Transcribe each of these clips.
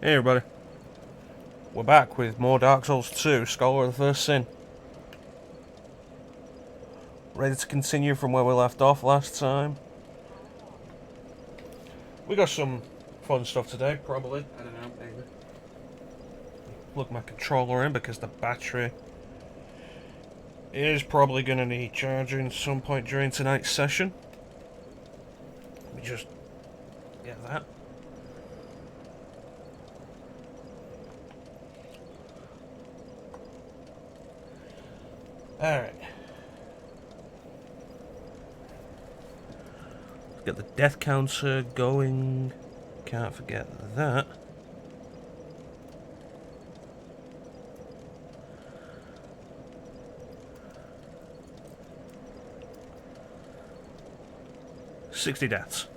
Hey everybody, we're back with more Dark Souls 2, Scholar of the First Sin. Ready to continue from where we left off last time. We got some fun stuff today, probably. I don't know, maybe. Plug my controller in because the battery is probably going to need charging some point during tonight's session. Let me just get that. Alright. Get the death counter going. Can't forget that. $60 deaths.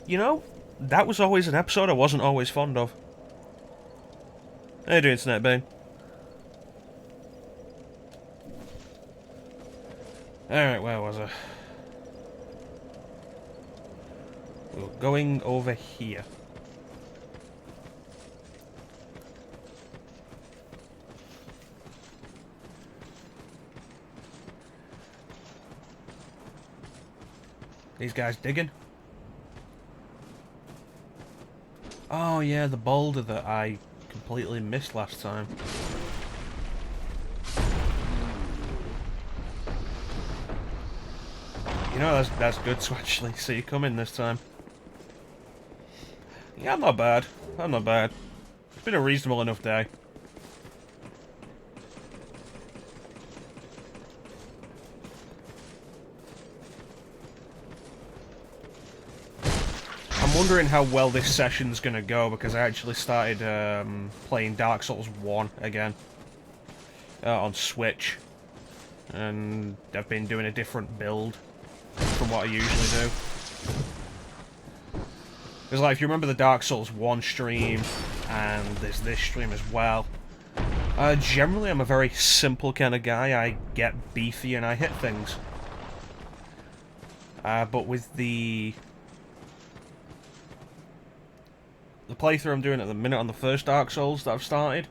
You know, that was always an episode I wasn't always fond of. How you doing tonight, Bane? Alright, where was I? We're going over here. These guys digging? Oh yeah, the boulder that I completely missed last time. You know, that's good to actually see you coming this time. Yeah, I'm not bad. I'm not bad. It's been a reasonable enough day. I'm wondering how well this session's gonna go because I actually started playing Dark Souls 1 again on Switch, and I've been doing a different build from what I usually do. Because, like, if you remember the Dark Souls 1 stream, and there's this stream as well, generally I'm a very simple kind of guy. I get beefy and I hit things. But with the playthrough I'm doing at the minute on the first Dark Souls that I've started,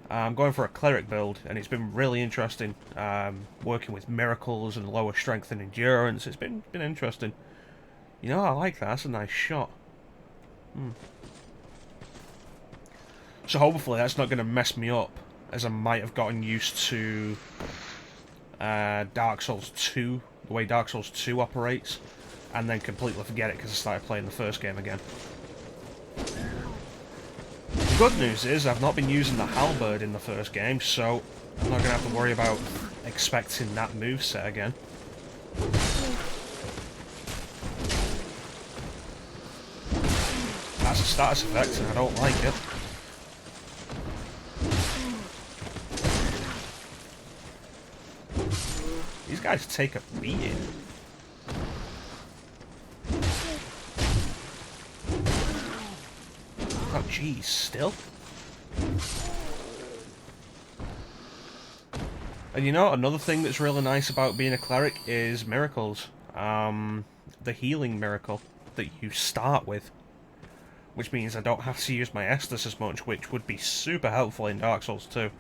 I'm going for a cleric build, and it's been really interesting. Working with miracles and lower strength and endurance, it's been interesting. You know, I like that. That's a nice shot. So hopefully that's not going to mess me up, as I might have gotten used to Dark Souls 2, the way Dark Souls 2 operates, and then completely forget it because I started playing the first game again. The good news is I've not been using the halberd in the first game, so I'm not going to have to worry about expecting that moveset again. That's a status effect and I don't like it. These guys take a beating. Oh jeez, still? And you know, another thing that's really nice about being a cleric is miracles. The healing miracle that you start with. Which means I don't have to use my Estus as much, which would be super helpful in Dark Souls 2.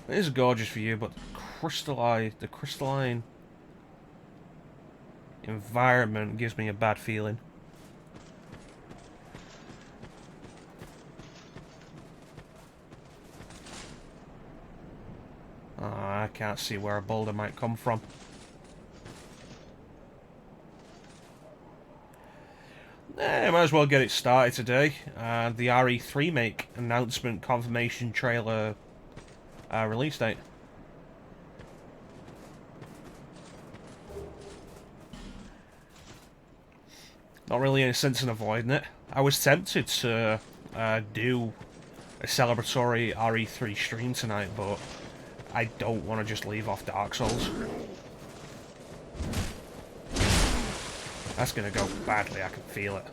It is a gorgeous view, but the crystalline environment gives me a bad feeling. I can't see where a boulder might come from. Might as well get it started today. The RE3 make announcement confirmation trailer release date. Not really any sense in avoiding it. I was tempted to do a celebratory RE3 stream tonight, but I don't want to just leave off Dark Souls. That's gonna go badly, I can feel it.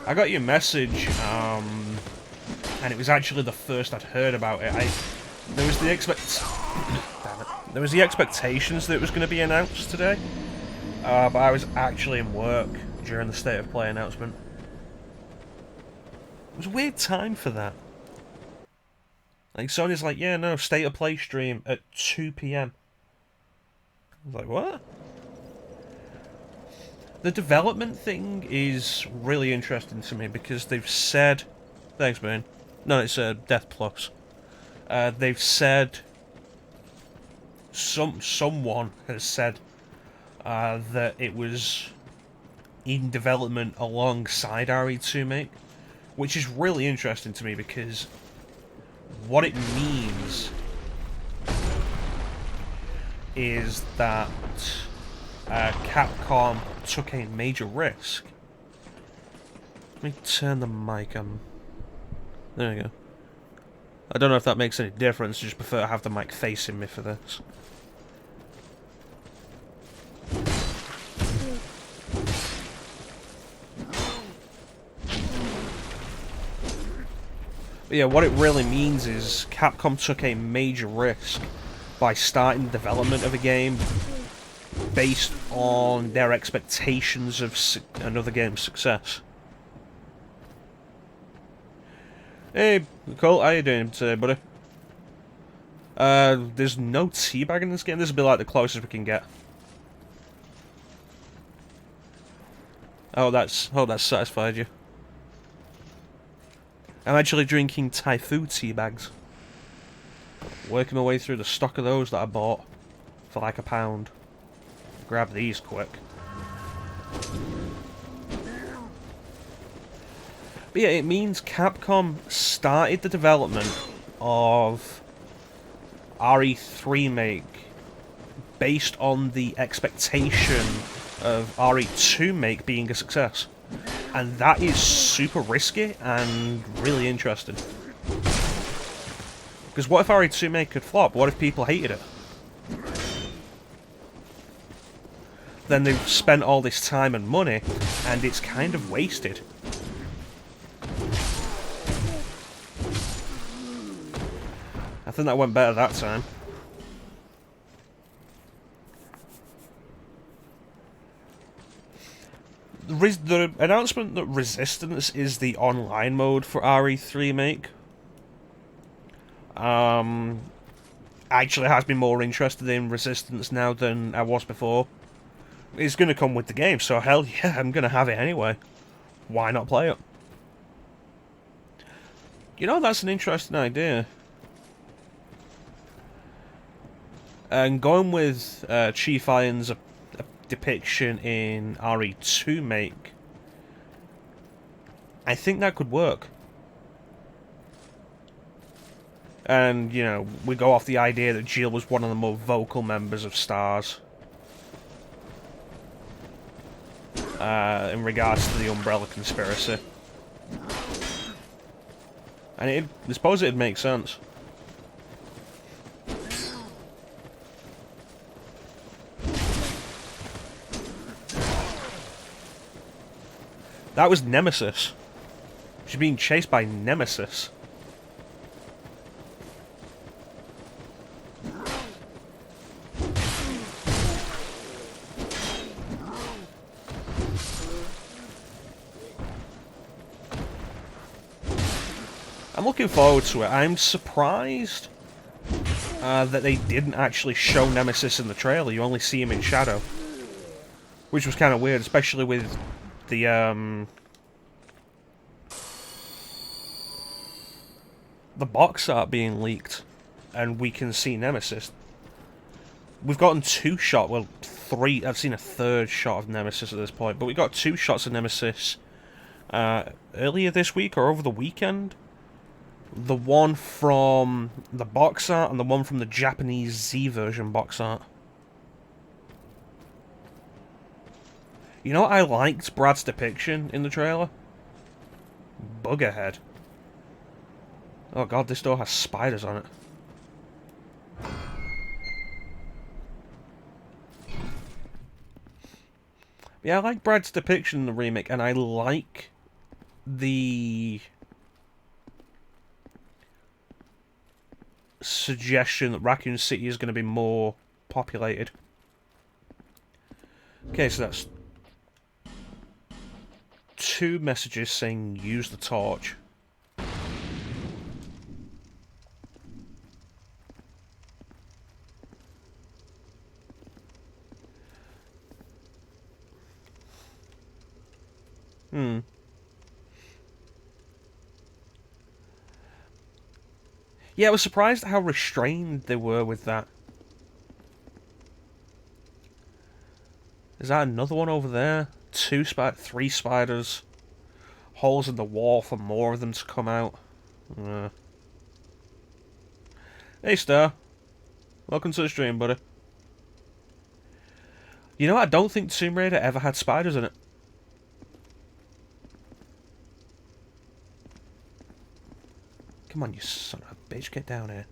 I got your message, and it was actually the first I'd heard about it. There was the there was the expectations that it was going to be announced today, but I was actually in work during the State of Play announcement. It was a weird time for that. Like, Sony's like, yeah, no, State of Play stream at 2 PM. I was like, what? The development thing is really interesting to me because they've said... Thanks, man. No, it's Death Plus. They've said... Someone has said that it was in development alongside RE2 Make, which is really interesting to me because what it means is that Capcom took a major risk. Let me turn the mic on. There we go. I don't know if that makes any difference, I just prefer to have the mic facing me for this. But yeah, what it really means is Capcom took a major risk by starting development of a game based on their expectations of another game's success. Hey, Cole, how you doing today, buddy? There's no teabag in this game. This will be like the closest we can get. Oh, that's satisfied you. I'm actually drinking Typhoon teabags. Working my way through the stock of those that I bought for like £1. Grab these quick. But yeah, it means Capcom started the development of RE3 Make based on the expectation of RE2 Make being a success. And that is super risky and really interesting. Because what if RE2 Make could flop? What if people hated it? Then they've spent all this time and money, and it's kind of wasted. I think that went better that time. The announcement that Resistance is the online mode for RE3 Make actually has me more interested in Resistance now than I was before. It's going to come with the game, so hell yeah, I'm going to have it anyway. Why not play it? You know, that's an interesting idea. And going with Chief Iron's depiction in RE2 Make, I think that could work. And, you know, we go off the idea that Jill was one of the more vocal members of STARS. In regards to the Umbrella Conspiracy. And I suppose it'd make sense. That was Nemesis. She's being chased by Nemesis. I'm looking forward to it. I'm surprised that they didn't actually show Nemesis in the trailer. You only see him in shadow. Which was kind of weird, especially with the box art being leaked, and we can see Nemesis. We've gotten 2 shots, well, 3, I've seen a 3rd shot of Nemesis at this point, but we got 2 shots of Nemesis earlier this week, or over the weekend. The one from the box art, and the one from the Japanese Z version box art. You know what I liked Brad's depiction in the trailer? Buggerhead. Oh god, this door has spiders on it. Yeah, I like Brad's depiction in the remake, and I like the suggestion that Raccoon City is going to be more populated. Okay, so that's 2 messages saying use the torch. Yeah, I was surprised at how restrained they were with that. Is that another one over there? 3 spiders. Holes in the wall for more of them to come out. Hey, Star. Welcome to the stream, buddy. You know, I don't think Tomb Raider ever had spiders in it. Come on, you son of a bitch, get down here.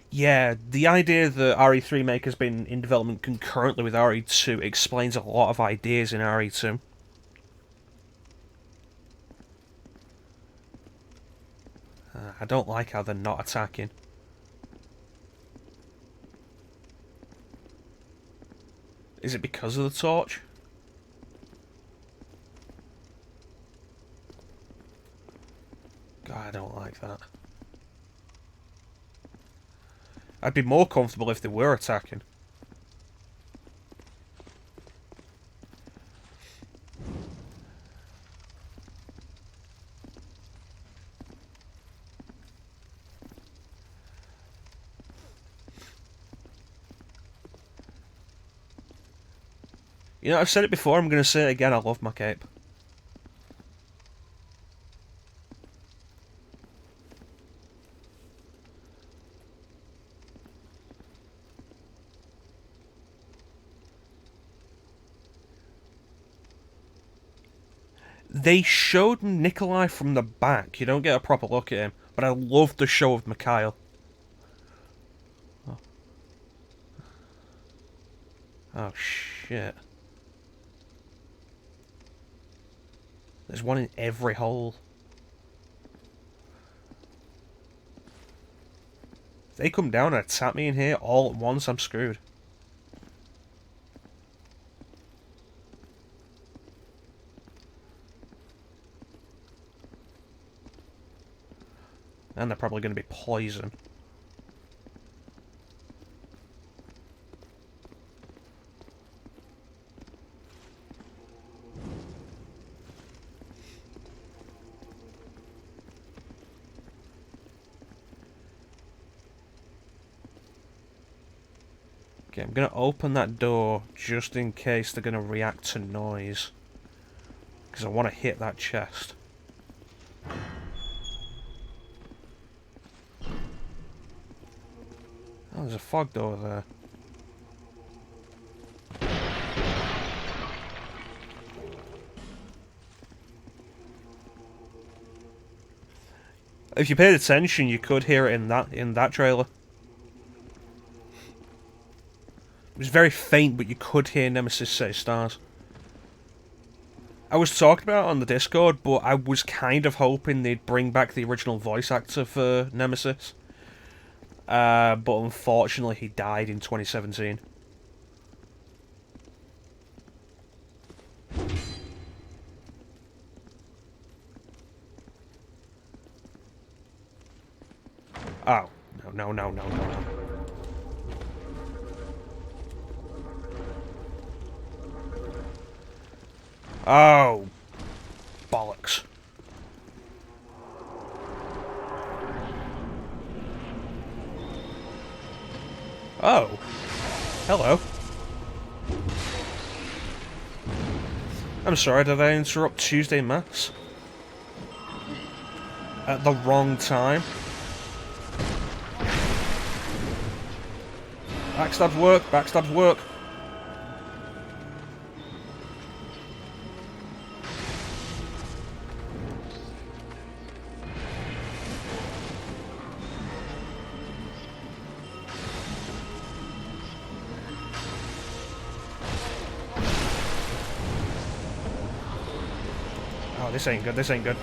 Yeah, the idea that RE3 Make has been in development concurrently with RE2 explains a lot of ideas in RE2. I don't like how they're not attacking. Is it because of the torch? God, I don't like that. I'd be more comfortable if they were attacking. You know, I've said it before, I'm going to say it again, I love my cape. They showed Nikolai from the back. You don't get a proper look at him. But I love the show of Mikhail. Oh, shit. There's one in every hole. If they come down and attack me in here all at once, I'm screwed. And they're probably going to be poison. Okay, I'm going to open that door just in case they're going to react to noise. Because I want to hit that chest. Oh, there's a fog door there. If you paid attention, you could hear it in that trailer. It was very faint, but you could hear Nemesis say stars. I was talking about it on the Discord, but I was kind of hoping they'd bring back the original voice actor for Nemesis. But unfortunately he died in 2017. Oh, no. Oh, bollocks. Oh, hello. I'm sorry, did I interrupt Tuesday Mass? At the wrong time? Backstabs work, backstabs work. Oh, this ain't good, this ain't good.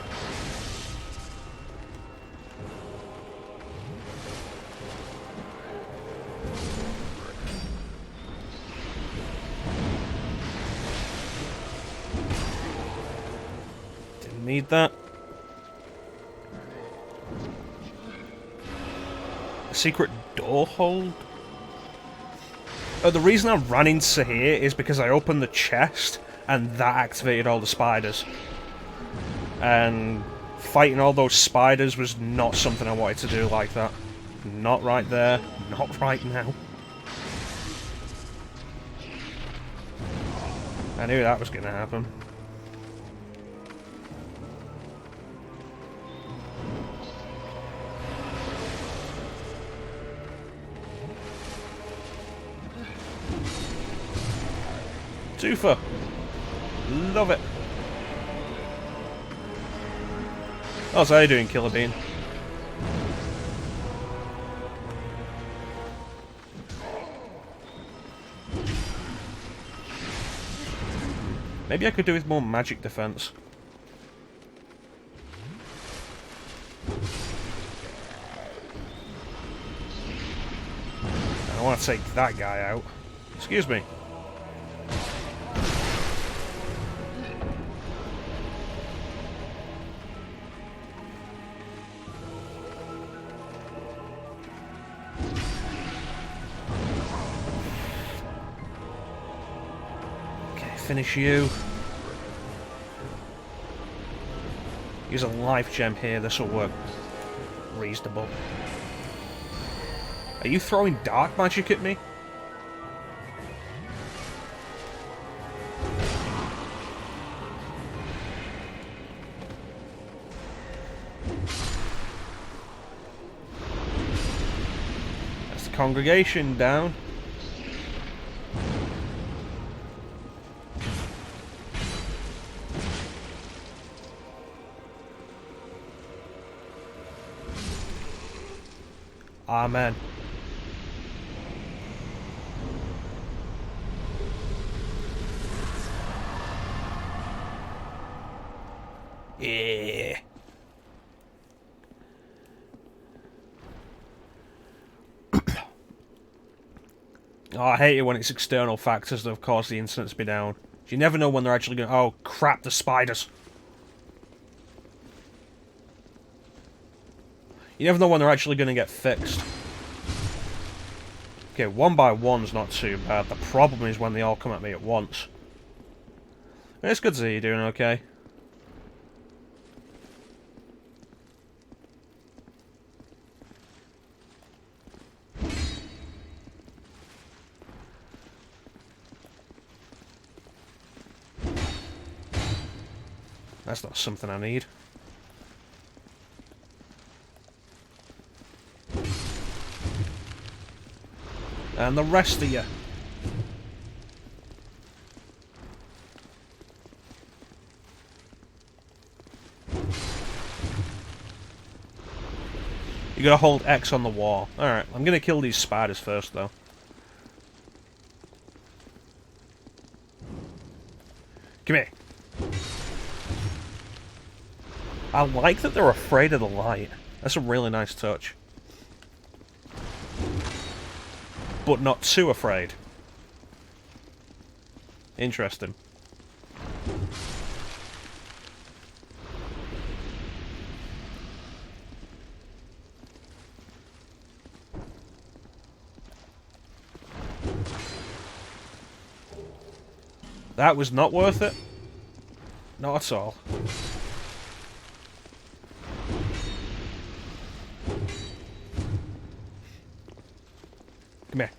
Didn't need that. A secret door hold? Oh, the reason I ran into here is because I opened the chest and that activated all the spiders. And fighting all those spiders was not something I wanted to do like that. Not right there, not right now. I knew that was going to happen. Twofer. Love it. Oh, so how you doing, Killer Bean? Maybe I could do with more magic defense. I want to take that guy out. Excuse me. Finish you. Use a life gem here, this will work reasonable. Are you throwing dark magic at me? That's the congregation down. Amen. Yeah. Oh, I hate it when it's external factors that have caused the incident to be down. You never know when they're actually going to... Oh, crap, the spiders. You never know when they're actually going to get fixed. Okay, one by one's not too bad. The problem is when they all come at me at once. It's good to see you doing okay. That's not something I need. And the rest of you. You gotta hold X on the wall. Alright, I'm gonna kill these spiders first, though. Come here. I like that they're afraid of the light. That's a really nice touch. But not too afraid. Interesting. That was not worth it. Not at all. Come here.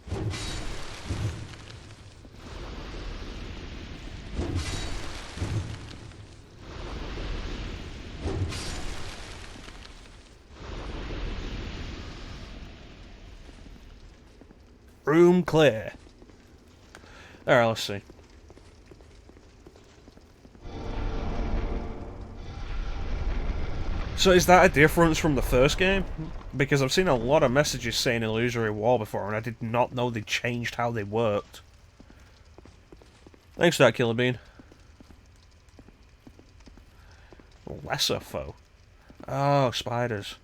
Room clear. Alright, let's see. So is that a difference from the first game? Because I've seen a lot of messages saying Illusory Wall before, and I did not know they changed how they worked. Thanks for that, Killer Bean. lesser foe. Oh, spiders.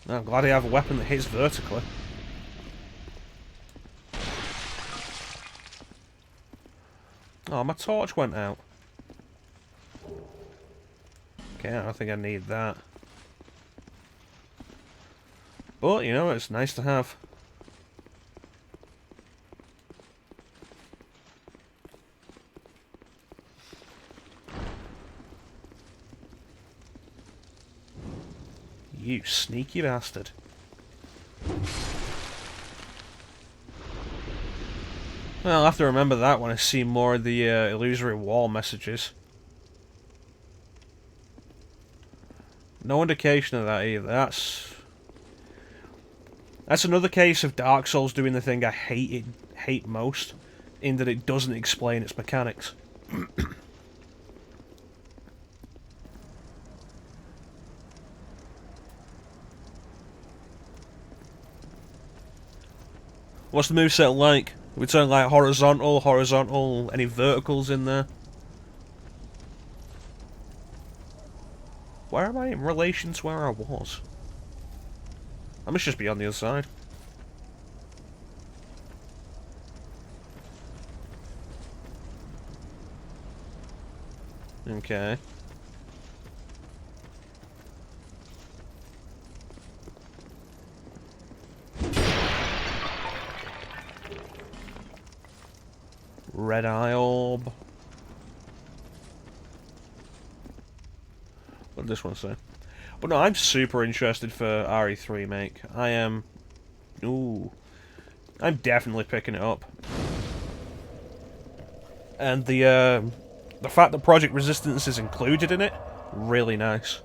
I'm glad I have a weapon that hits vertically. Oh, my torch went out. Okay, I don't think I need that. But, you know, it's nice to have. You sneaky bastard. Well, I'll have to remember that when I see more of the illusory wall messages. No indication of that either. That's another case of Dark Souls doing the thing I hate most, in that it doesn't explain its mechanics. What's the moveset like? Are we talking like horizontal, any verticals in there? Where am I in relation to where I was? I must just be on the other side. Okay. Red Eye Orb. What did this one say? But no, I'm super interested for RE3 Remake. I am... Ooh. I'm definitely picking it up. And the fact that Project Resistance is included in it, really nice.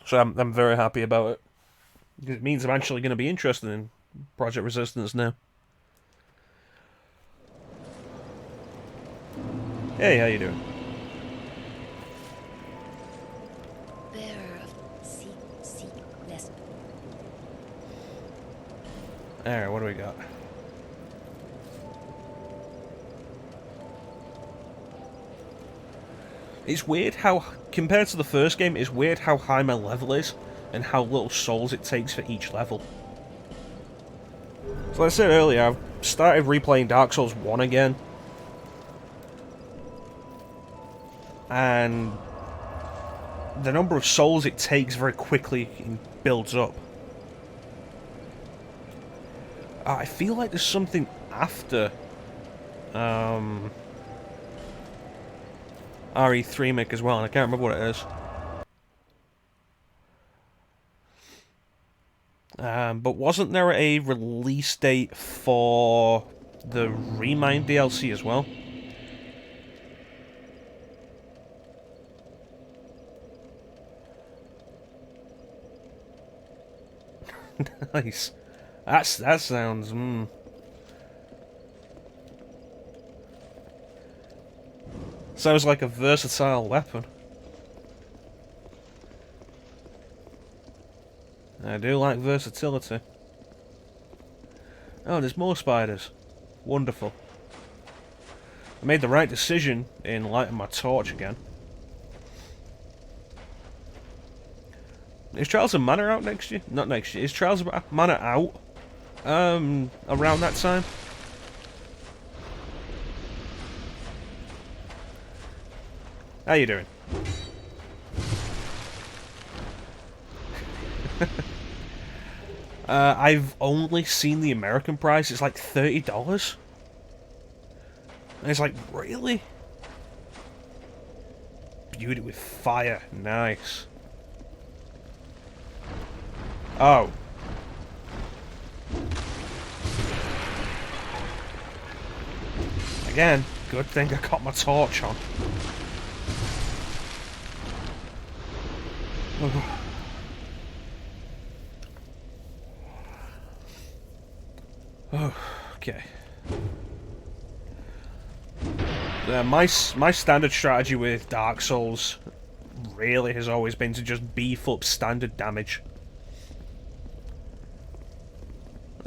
So I'm very happy about it. Because it means I'm actually going to be interested in Project Resistance now. Hey, how you doing? Bearer of less. Alright, what do we got? It's weird how, compared to the first game, it's weird how high my level is, and how little souls it takes for each level. So like I said earlier, I've started replaying Dark Souls 1 again. And the number of souls it takes very quickly builds up. I feel like there's something after RE3 Remake as well, and I can't remember what it is. But wasn't there a release date for the Remind DLC as well? Nice. That sounds... Sounds like a versatile weapon. I do like versatility. Oh, there's more spiders. Wonderful. I made the right decision in lighting my torch again. Is Trials of Mana out next year? Not next year. Is Trials of Mana out? Around that time? How you doing? I've only seen the American price. It's like $30. And it's like, really? Beauty with fire. Nice. Oh. Again, good thing I got my torch on. Okay. My standard strategy with Dark Souls really has always been to just beef up standard damage.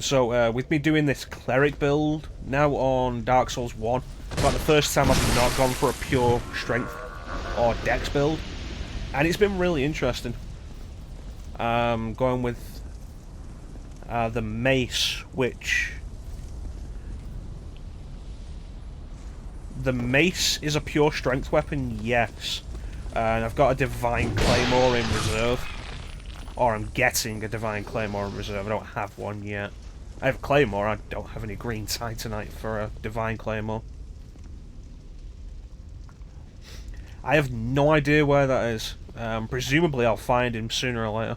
So with me doing this cleric build now on Dark Souls 1, it's about the first time I've not gone for a pure strength or dex build, and it's been really interesting. Going with the mace, which the mace is a pure strength weapon, yes, and I've got a divine claymore in reserve, or I'm getting a divine claymore in reserve. I don't have one yet. I have a claymore, I don't have any green titanite for a divine claymore. I have no idea where that is. Presumably I'll find him sooner or later.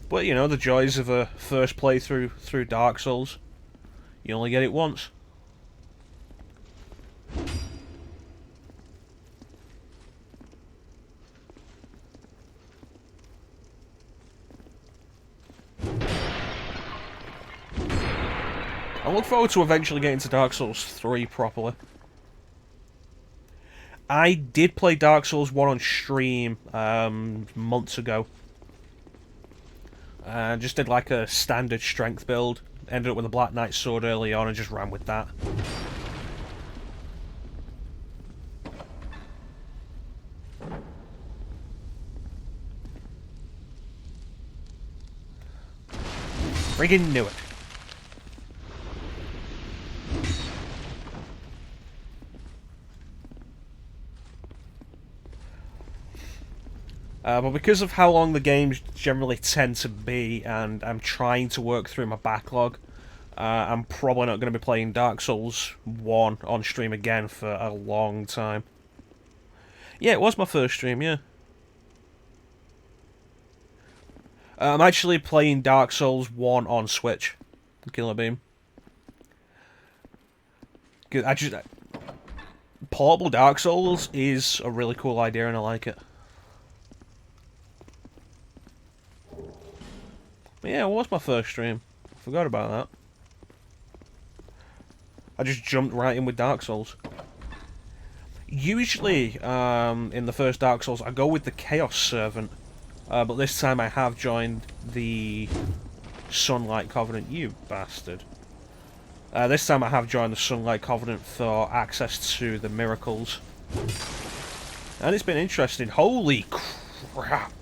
But, you know, the joys of a first playthrough through Dark Souls. You only get it once. I look forward to eventually getting to Dark Souls 3 properly. I did play Dark Souls 1 on stream months ago. Just did like a standard strength build. Ended up with a Black Knight sword early on and just ran with that. Friggin' knew it. But because of how long the games generally tend to be, and I'm trying to work through my backlog, I'm probably not going to be playing Dark Souls 1 on stream again for a long time. Yeah, it was my first stream, yeah. I'm actually playing Dark Souls 1 on Switch. Killer Beam. Portable Dark Souls is a really cool idea and I like it. But yeah, it was my first stream. Forgot about that. I just jumped right in with Dark Souls. Usually, in the first Dark Souls, I go with the Chaos Servant. But this time I have joined the Sunlight Covenant. You bastard. This time I have joined the Sunlight Covenant for access to the miracles. And it's been interesting. Holy crap!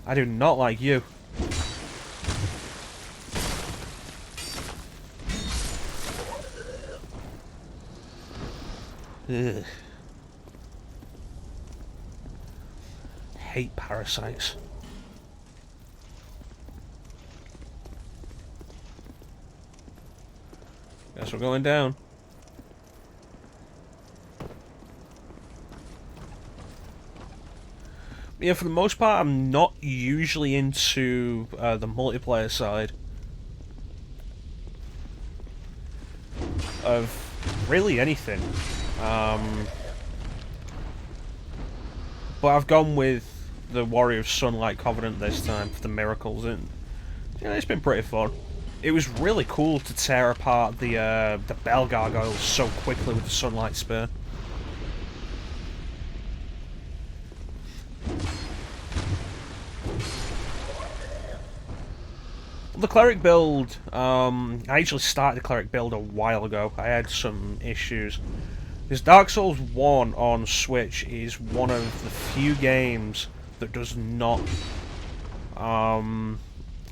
I do not like you. Ugh. Hate parasites. Guess we're going down. Yeah, for the most part, I'm not usually into the multiplayer side of really anything. But I've gone with the Warrior of Sunlight Covenant this time for the miracles, and yeah, it's been pretty fun. It was really cool to tear apart the bell gargoyles so quickly with the Sunlight Spear. The cleric build, I actually started the cleric build a while ago. I had some issues. Because Dark Souls 1 on Switch is one of the few games that does not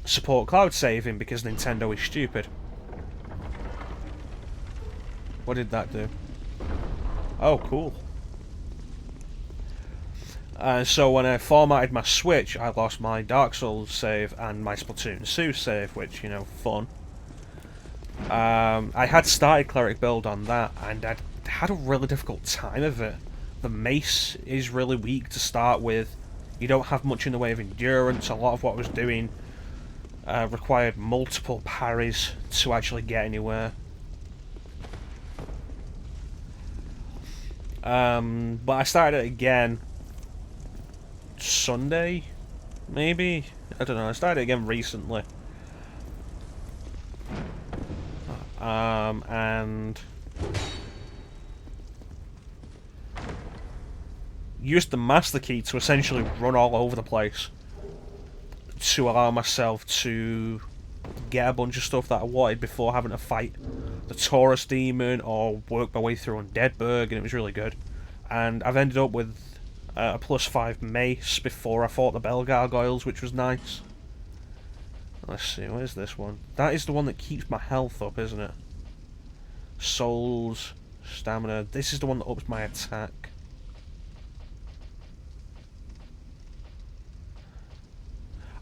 support cloud saving because Nintendo is stupid. What did that do? Oh, cool. So when I formatted my Switch, I lost my Dark Souls save and my Splatoon 2 save, which, you know, fun. I had started cleric build on that, and I'd had a really difficult time of it. The mace is really weak to start with. You don't have much in the way of endurance. A lot of what I was doing required multiple parries to actually get anywhere. But I started it again Sunday, maybe? I don't know. I started it again recently. And used the master key to essentially run all over the place to allow myself to get a bunch of stuff that I wanted before having to fight the Taurus demon or work my way through Undeadburg, and it was really good. And I've ended up with a +5 mace before I fought the Bell Gargoyles, which was nice. Let's see, where's this one? That is the one that keeps my health up, isn't it? Souls, stamina. This is the one that ups my attack.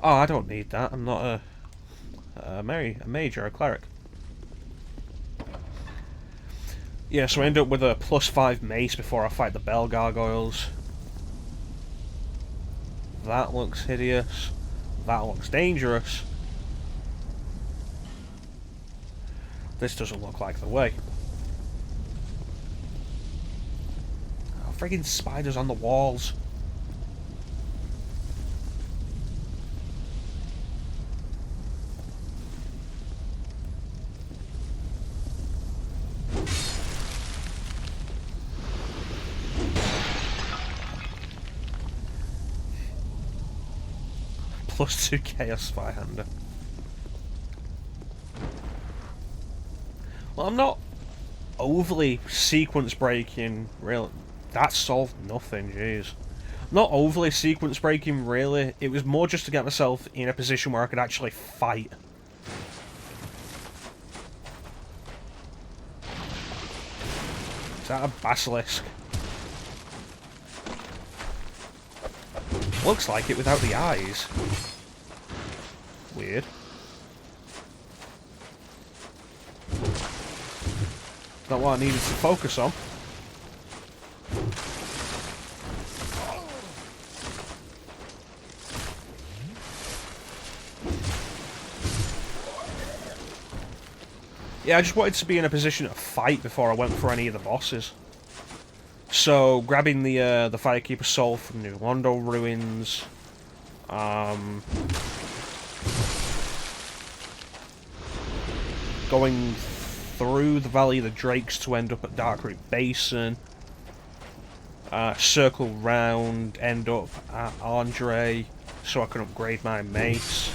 Oh, I don't need that. I'm not a mage or a cleric. Yeah, so I end up with a +5 mace before I fight the Bell Gargoyles. That looks hideous. That looks dangerous. This doesn't look like the way. Oh, friggin' spiders on the walls. +2 Chaos Firehander. Well, I'm not overly sequence breaking, really. That solved nothing, jeez. Not overly sequence breaking, really. It was more just to get myself in a position where I could actually fight. Is that a basilisk? Looks like it without the eyes. Weird. Not what I needed to focus on. Yeah, I just wanted to be in a position to fight before I went for any of the bosses. So, grabbing the Firekeeper Soul from New Londo Ruins, going through the Valley of the Drakes to end up at Darkroot Basin, circle round, end up at Andre, so I can upgrade my mace.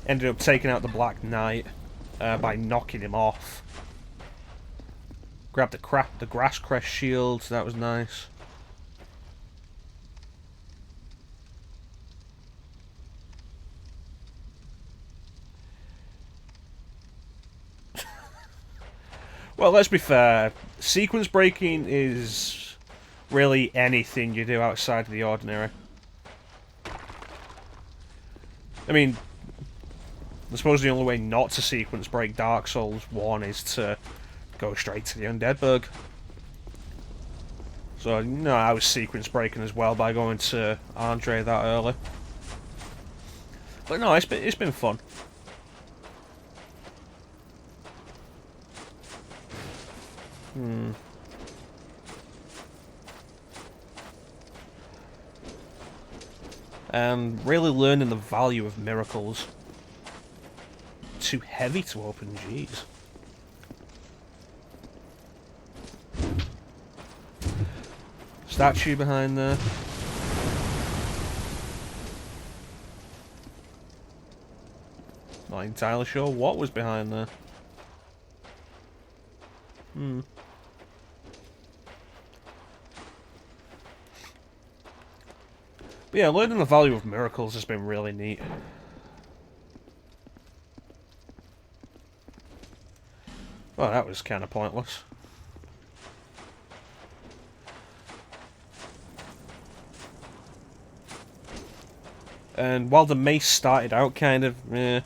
Ended up taking out the Black Knight by knocking him off. Grabbed the Grass Crest shield, so that was nice. Well, let's be fair. Sequence breaking is really anything you do outside of the ordinary. I mean, I suppose the only way not to sequence break Dark Souls 1 is to go straight to the Undeadburg. So, no, I was sequence breaking as well by going to Andre that early. But no, it's been fun. And really learning the value of miracles. Too heavy to open, jeez. Statue behind there. Not entirely sure what was behind there. But yeah, learning the value of miracles has been really neat. Well, that was kind of pointless. And while the mace started out kind of, at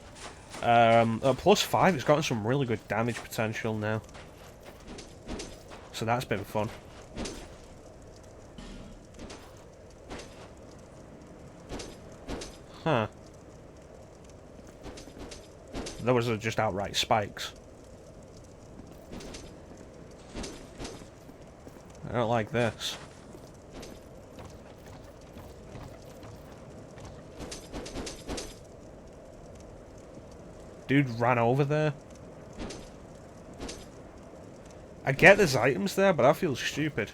+5, it's gotten some really good damage potential now. So that's been fun. Huh. Those are just outright spikes. I don't like this. Dude ran over there. I get there's items there, but I feel stupid.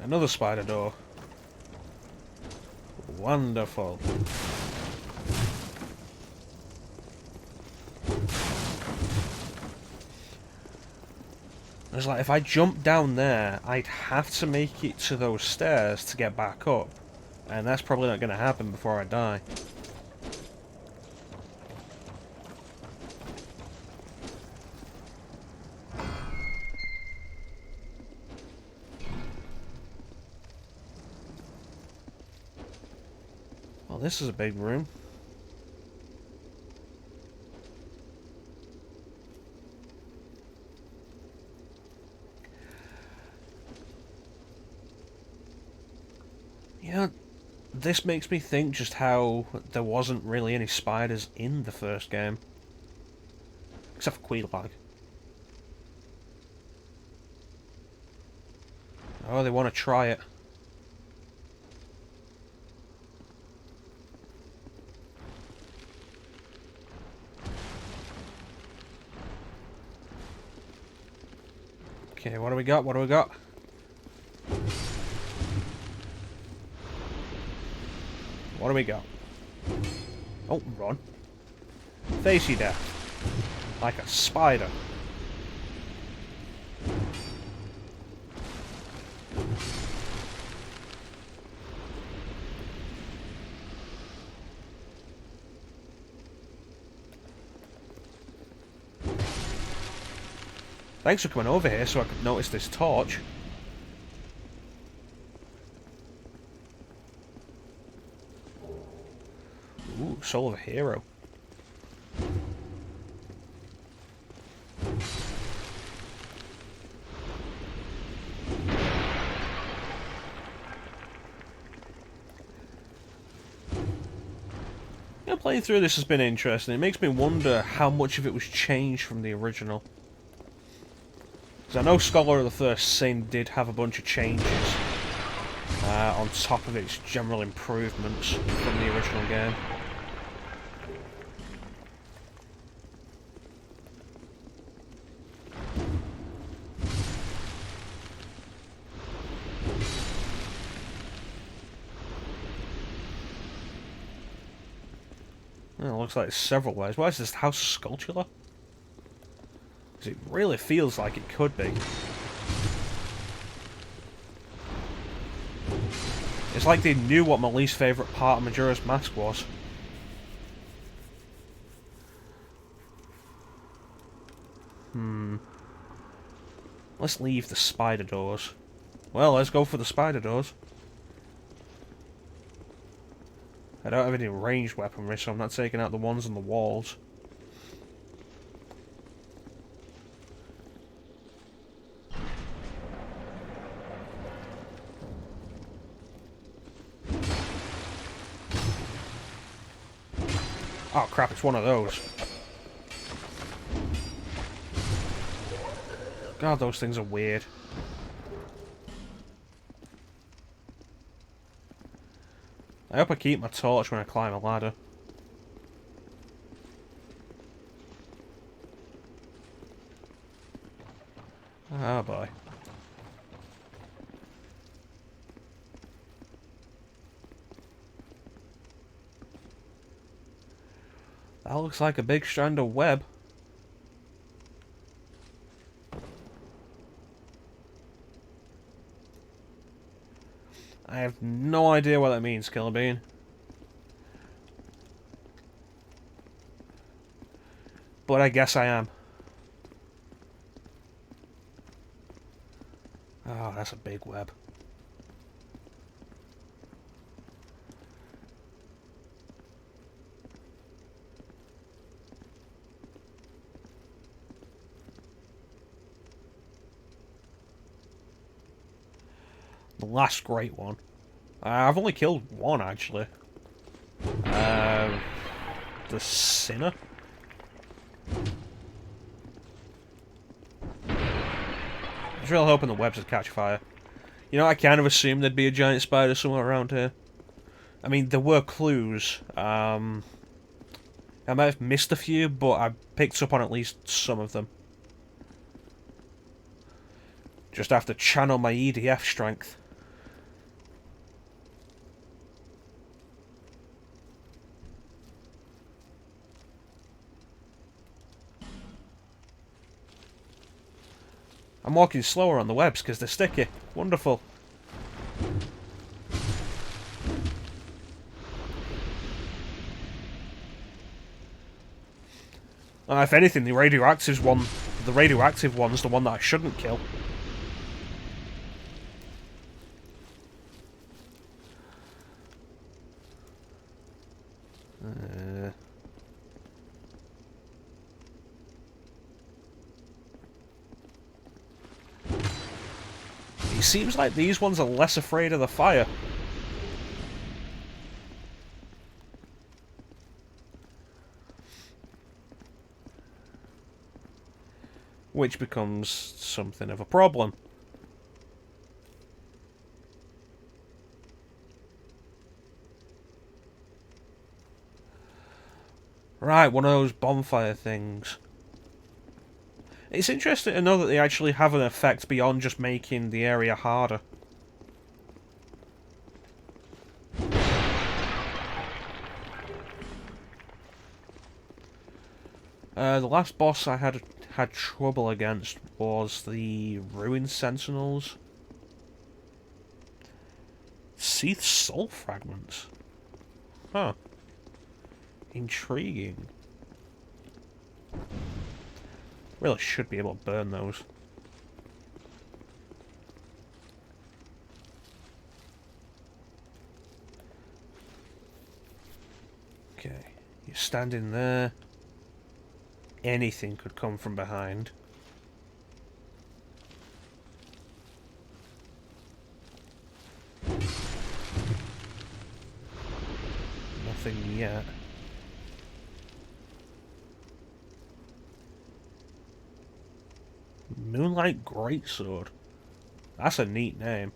Another spider door. Wonderful. It's like, if I jump down there, I'd have to make it to those stairs to get back up. And that's probably not going to happen before I die. Well, this is a big room. You know, this makes me think just how there wasn't really any spiders in the first game. Except for Queelag. Oh, they want to try it. Okay, what do we got? What do we got? What do we got? Oh, run. Face you death. Like a spider. Thanks for coming over here so I could notice this torch. Ooh, soul of a hero. Yeah, playing through this has been interesting. It makes me wonder how much of it was changed from the original. Because I know Scholar of the First Sin did have a bunch of changes on top of its general improvements from the original game. Well, it looks like there's several ways. Why is this house sculptural? Because it really feels like it could be. It's like they knew what my least favourite part of Majora's Mask was. Let's leave the spider doors. Well, let's go for the spider doors. I don't have any ranged weaponry, so I'm not taking out the ones on the walls. Oh crap, it's one of those. God, those things are weird. I hope I keep my torch when I climb a ladder. Oh boy. That looks like a big strand of web. I have no idea what that means, Killer Bean. But I guess I am. Oh, that's a big web. The last great one. I've only killed one, actually. The Sinner? I was really hoping the webs would catch fire. You know, I kind of assumed there'd be a giant spider somewhere around here. I mean, there were clues. I might have missed a few, but I picked up on at least some of them. Just have to channel my EDF strength. I'm walking slower on the webs because they're sticky. Wonderful. If anything, the radioactive one's the one that I shouldn't kill. It seems like these ones are less afraid of the fire. Which becomes something of a problem. Right, one of those bonfire things. It's interesting to know that they actually have an effect beyond just making the area harder. The last boss I had trouble against was the Ruined Sentinels. Seath Soul Fragments. Huh. Intriguing. Really should be able to burn those. Okay, you're standing there. Anything could come from behind. Nothing yet. Moonlight Greatsword. That's a neat name.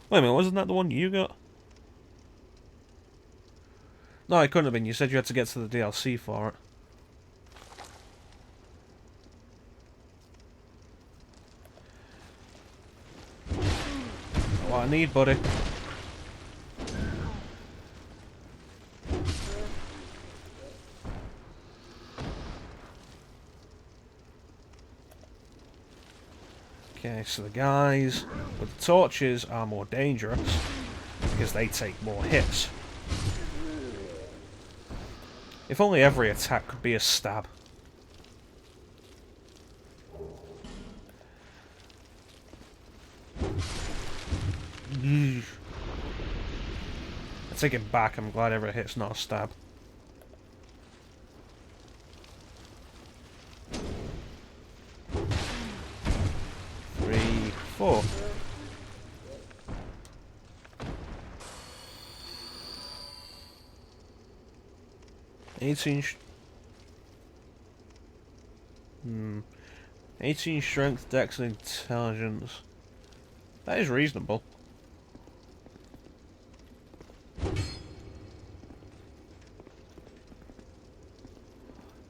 Wait a minute, wasn't that the one you got? No, it couldn't have been. You said you had to get to the DLC for it. What I need, buddy. Okay, so the guys with the torches are more dangerous because they take more hits. If only every attack could be a stab. I take it back, I'm glad every hit's not a stab. Three, four. Eighteen 18 strength, dex, and intelligence. That is reasonable.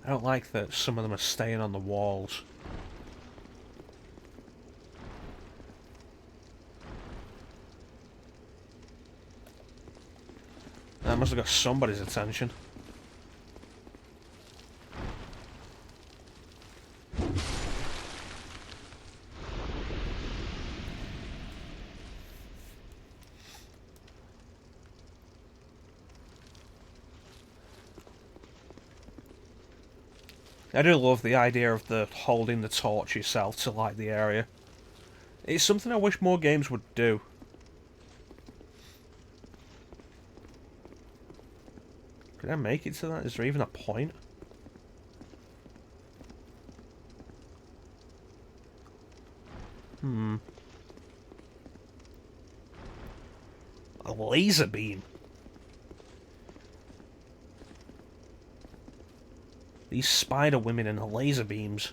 I don't like that some of them are staying on the walls. That must have got somebody's attention. I do love the idea of the holding the torch yourself to light the area. It's something I wish more games would do. Can I make it to that? Is there even a point? A laser beam. These spider women and the laser beams.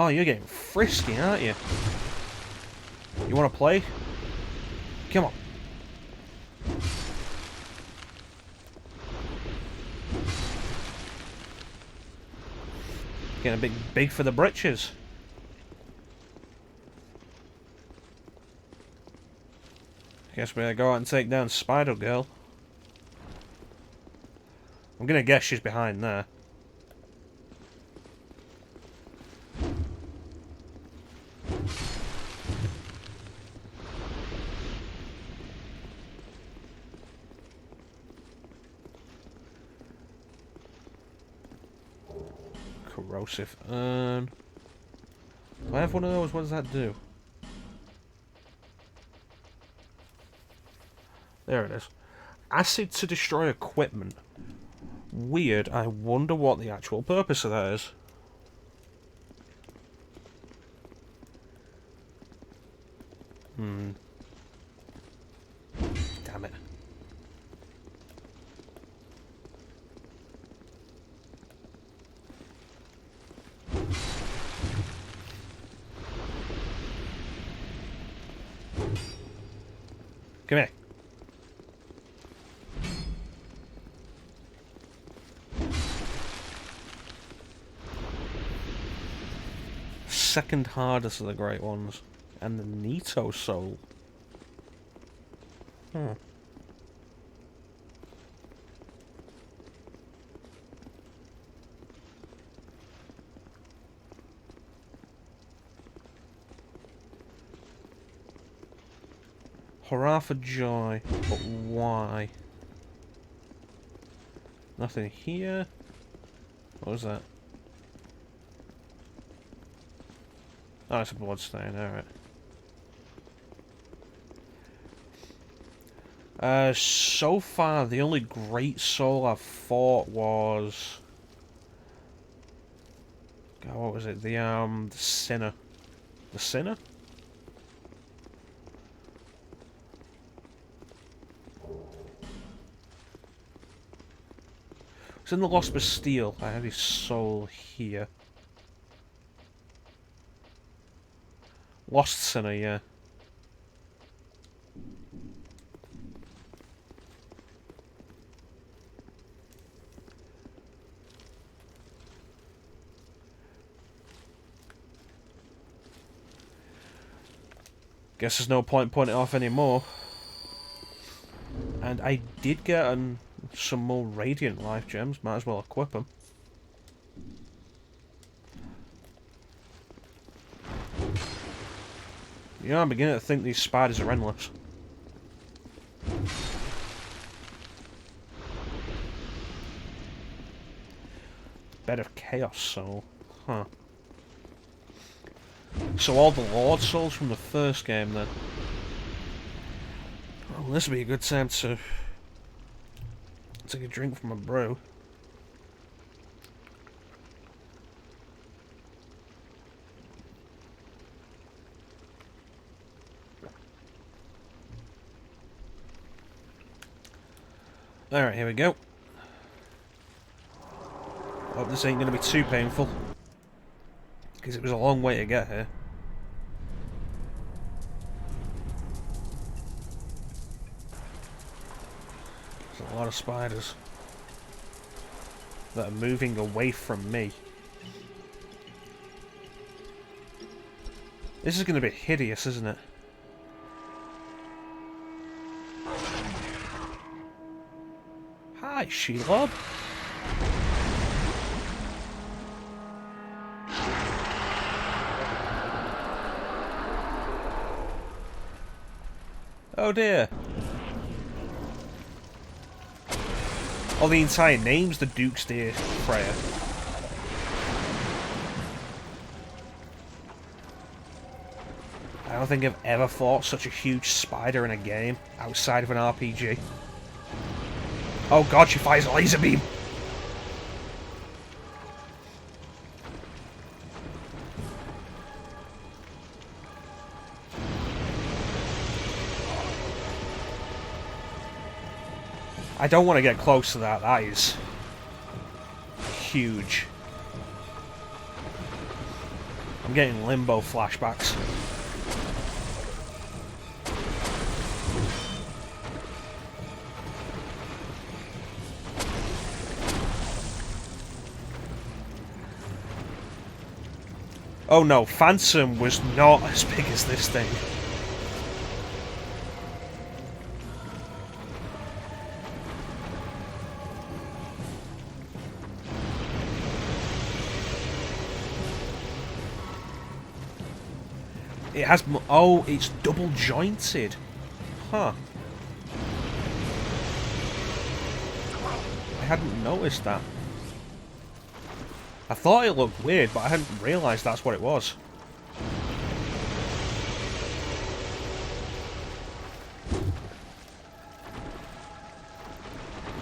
Oh, you're getting frisky, aren't you? You want to play? Come on. Getting a bit big for the britches. Guess we gotta go out and take down Spider Girl. I'm gonna guess she's behind there. Corrosive urn. Do I have one of those? What does that do? There it is. Acid to destroy equipment. Weird. I wonder what the actual purpose of that is. Damn it. Come here. Second hardest of the great ones. And the Nito Soul. Hurrah for joy, but why? Nothing here. What was that? Oh, it's a bloodstain, alright. So far, the only great soul I've fought was... God, what was it? The Sinner. The Sinner? It's in the Lost Bastille. I have his soul here. Lost Sinner, yeah. Guess there's no point putting it off anymore. And I did get some more Radiant Life Gems. Might as well equip them. You know, I'm beginning to think these spiders are endless. Bed of Chaos Soul. Huh. So all the Lord Souls from the first game then. Well, this would be a good time to take a drink from a brew. Alright, here we go. Hope this ain't going to be too painful. Because it was a long way to get here. There's a lot of spiders that are moving away from me. This is going to be hideous, isn't it? Hi, Shelob. Oh dear. Oh, the entire name's the Duke's Deer Prayer. I don't think I've ever fought such a huge spider in a game outside of an RPG. Oh god, she fires a laser beam! I don't want to get close to that, that is I'm getting Limbo flashbacks. Oh no, Phantom was not as big as this thing. It has... Oh, it's double jointed. Huh. I hadn't noticed that. I thought it looked weird, but I hadn't realised that's what it was.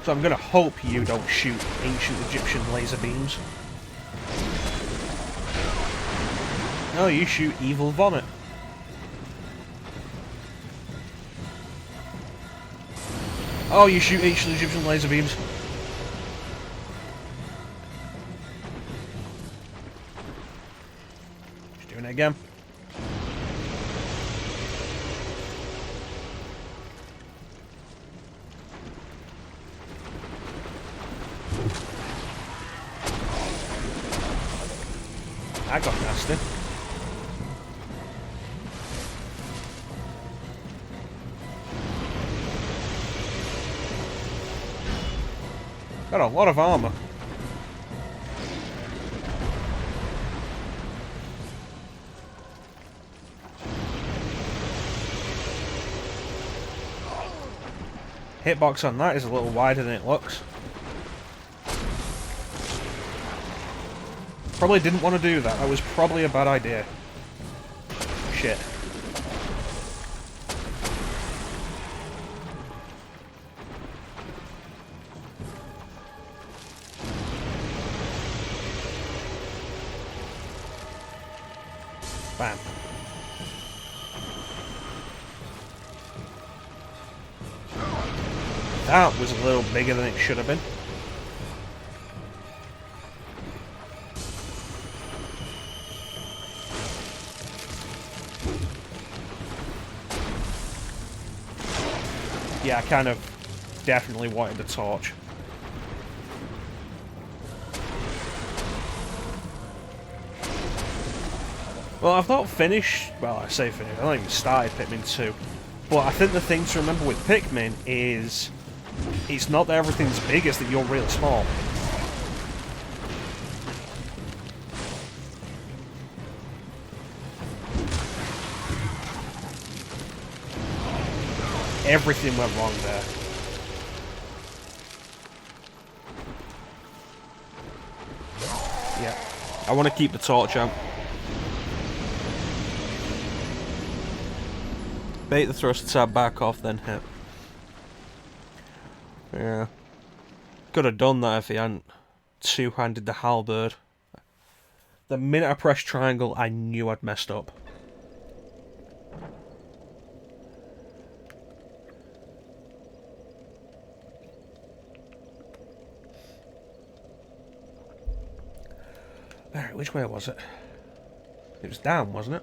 So I'm gonna hope you don't shoot ancient Egyptian laser beams. No, you shoot evil vomit. Oh, you shoot ancient Egyptian laser beams. Just doing it again. I got nasty. Got a lot of armor. Hitbox on that is a little wider than it looks. Probably didn't want to do that. That was probably a bad idea. Shit. Bam. That was a little bigger than it should have been. Yeah, I kind of definitely wanted the torch. Well, I've not finished... Well, I say finished. I've not even started Pikmin 2. But I think the thing to remember with Pikmin is... It's not that everything's big, it's that you're really small. Everything went wrong there. Yeah. I want to keep the torch out. Bait the thruster tab back off, then hit. Yeah. Could have done that if he hadn't two-handed the halberd. The minute I pressed triangle, I knew I'd messed up. Alright, which way was it? It was down, wasn't it?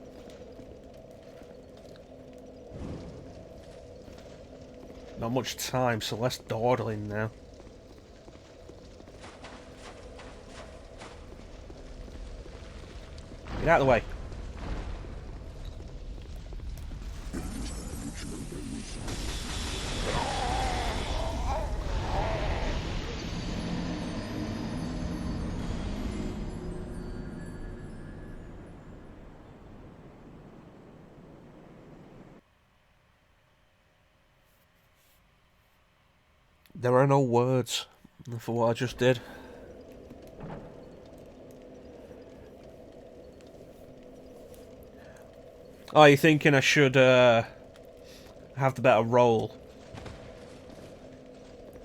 Not much time, so less dawdling now. Get out of the way. There are no words for what I just did. Oh, you're thinking I should have the better roll?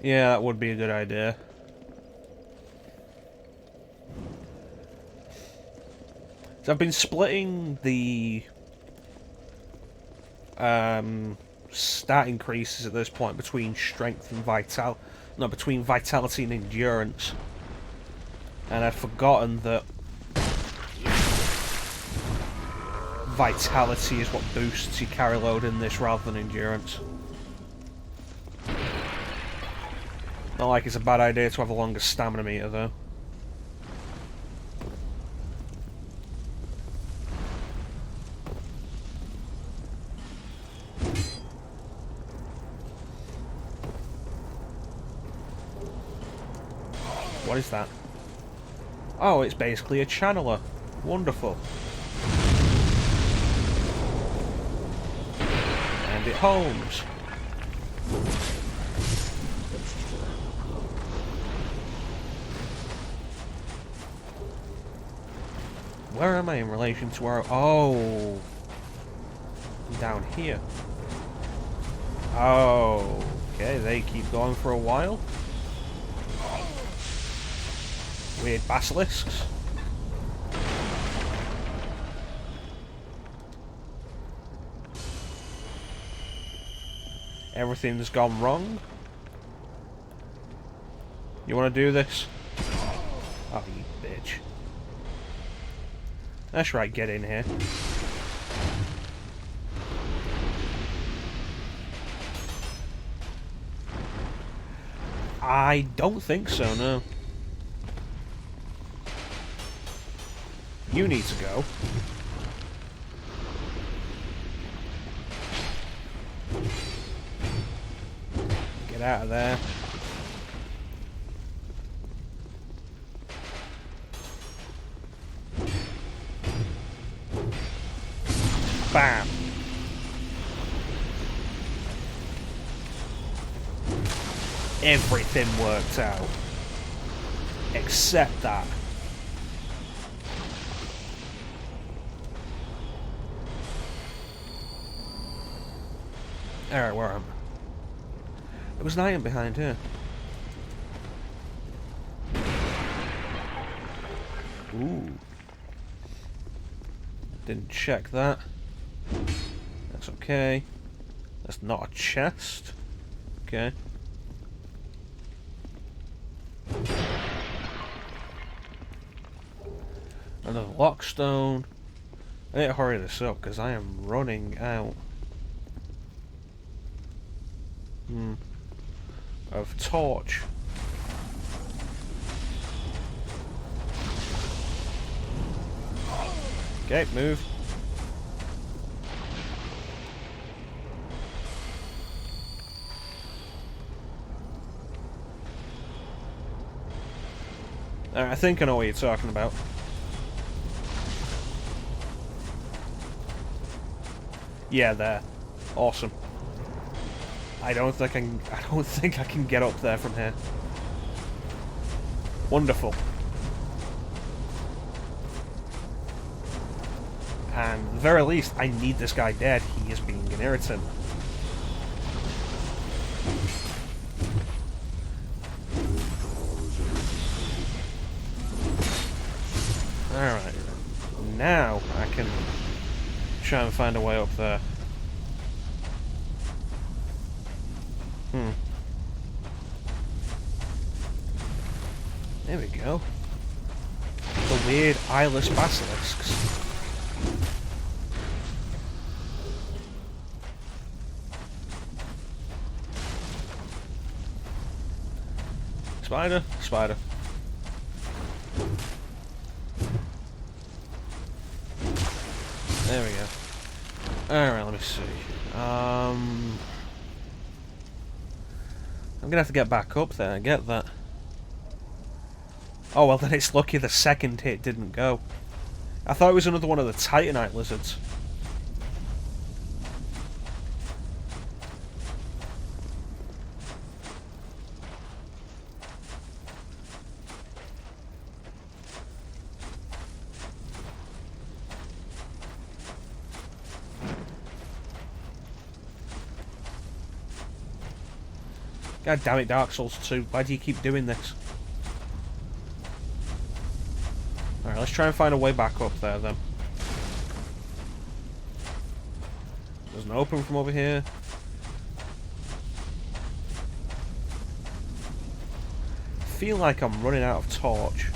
Yeah, that would be a good idea. So I've been splitting the stat increases at this point between strength and between vitality and endurance. And I'd forgotten that vitality is what boosts your carry load in this rather than endurance. Not like it's a bad idea to have a longer stamina meter though. What is that? Oh, it's basically a channeler. Wonderful. And it homes. Where am I in relation to where... Oh! I'm down here. Oh, okay, they keep going for a while. Weird basilisks. Everything's gone wrong. You want to do this? Oh, you bitch. That's right, get in here. I don't think so, no. You need to go. Get out of there. Bam. Everything worked out. Except that. Alright, where am I? There was an item behind here. Ooh. Didn't check that. That's okay. That's not a chest. Okay. Another lockstone. I need to hurry this up because I am running out of torch. Okay, move. I think I know what you're talking about. Yeah, there. Awesome. I don't think I can get up there from here. Wonderful. And at the very least, I need this guy dead. He is being an irritant. Alright. Now I can try and find a way up there. There we go. The weird eyeless basilisks. Spider, spider. There we go. Alright, let me see. I'm gonna have to get back up there, I get that. Oh well, then it's lucky the second hit didn't go. I thought it was another one of the Titanite lizards. God damn it, Dark Souls 2. Why do you keep doing this? Alright, let's try and find a way back up there then. There's an open from over here. I feel like I'm running out of torch.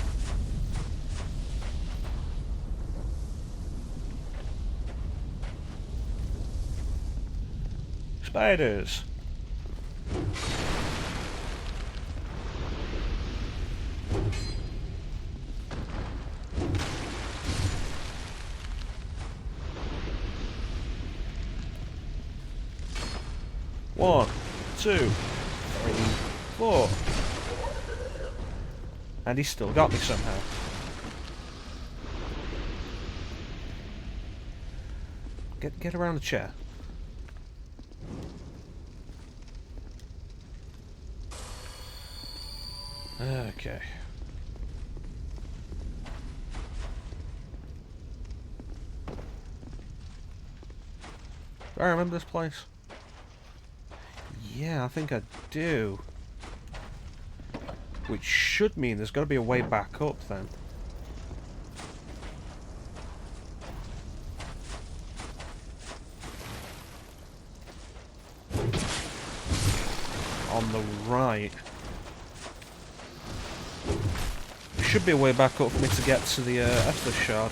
spiders. One, two, three, four. And he's still got me somehow. Get around the chair. Okay. Do I remember this place? Yeah, I think I do. Which should mean there's got to be a way back up then. On the right. There should be a way back up for me to get to the Estus shard.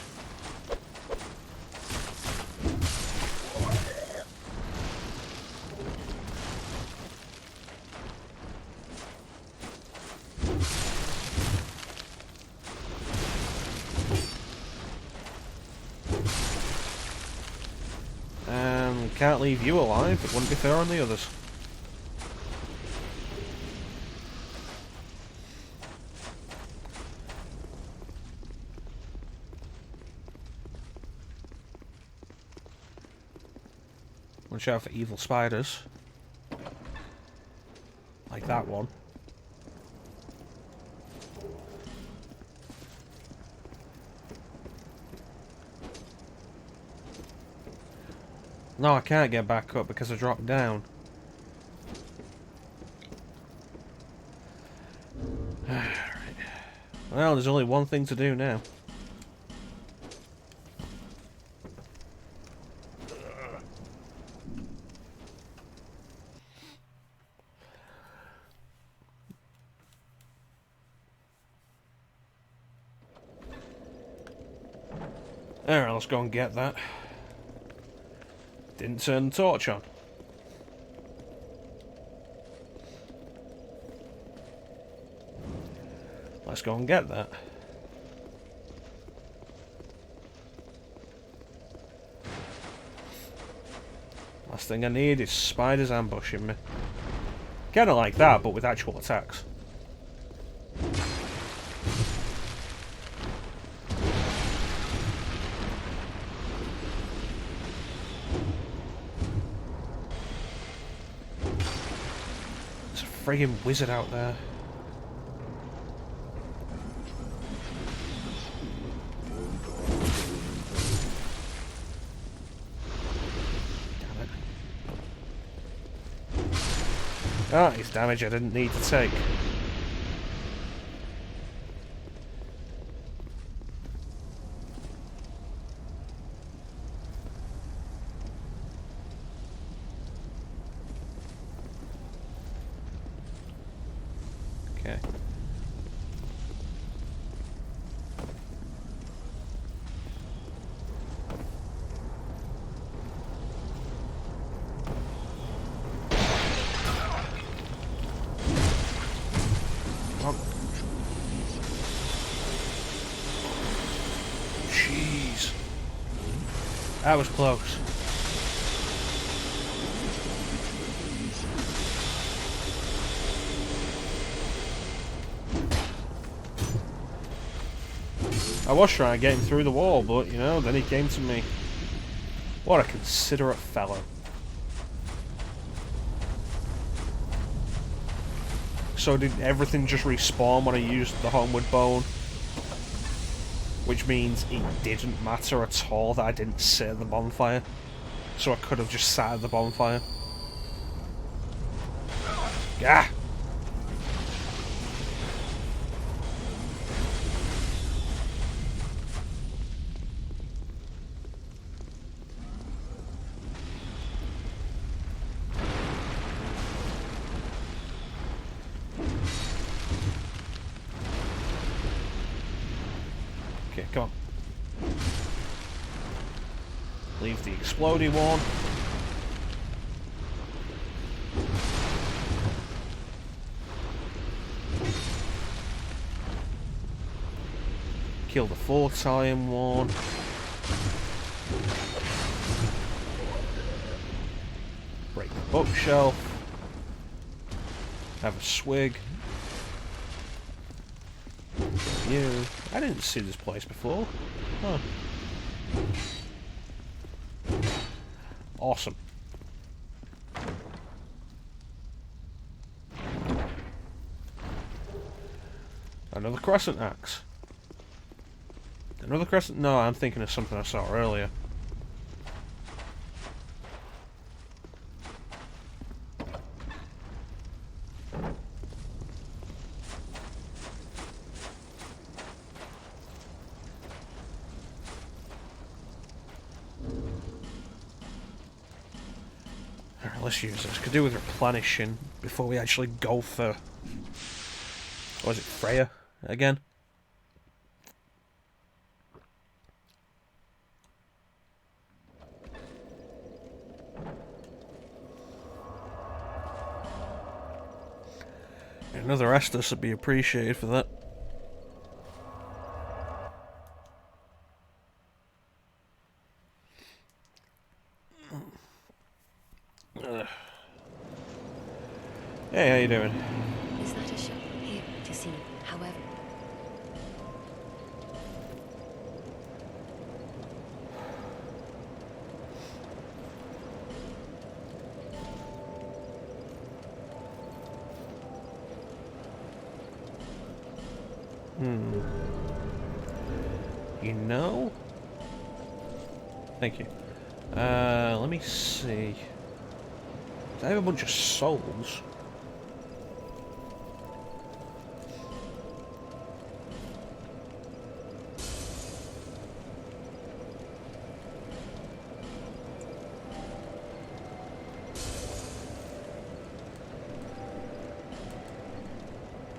Can't leave you alive, it wouldn't be fair on the others. Watch out for evil spiders. Like that one. No, I can't get back up because I dropped down. Right. Well, there's only one thing to do now. Alright, let's go and get that. Didn't turn the torch on. Let's go and get that. Last thing I need is spiders ambushing me. Kinda like that, but with actual attacks. Friggin' wizard out there. Damn it. Ah, it's damage I didn't need to take. Okay. Oh. Jeez. That was close. I was trying to get him through the wall, but, you know, then he came to me. What a considerate fellow. So did everything just respawn when I used the homeward bone? Which means it didn't matter at all that I didn't sit at the bonfire. So I could have just sat at the bonfire. Gah! Okay, come on. Leave the exploding one. Kill the 4-time one. Break the bookshelf. Have a swig. You. I didn't see this place before. Huh. Awesome. Another crescent axe. Another crescent? No, I'm thinking of something I saw earlier. Alright, let's use this. Could do with replenishing before we actually go for... What was it, Freya again? Another Estus would be appreciated for that. Hey, how you doing? Is that a shop here to see? However, You know? Thank you. Let me see. I have a bunch of souls.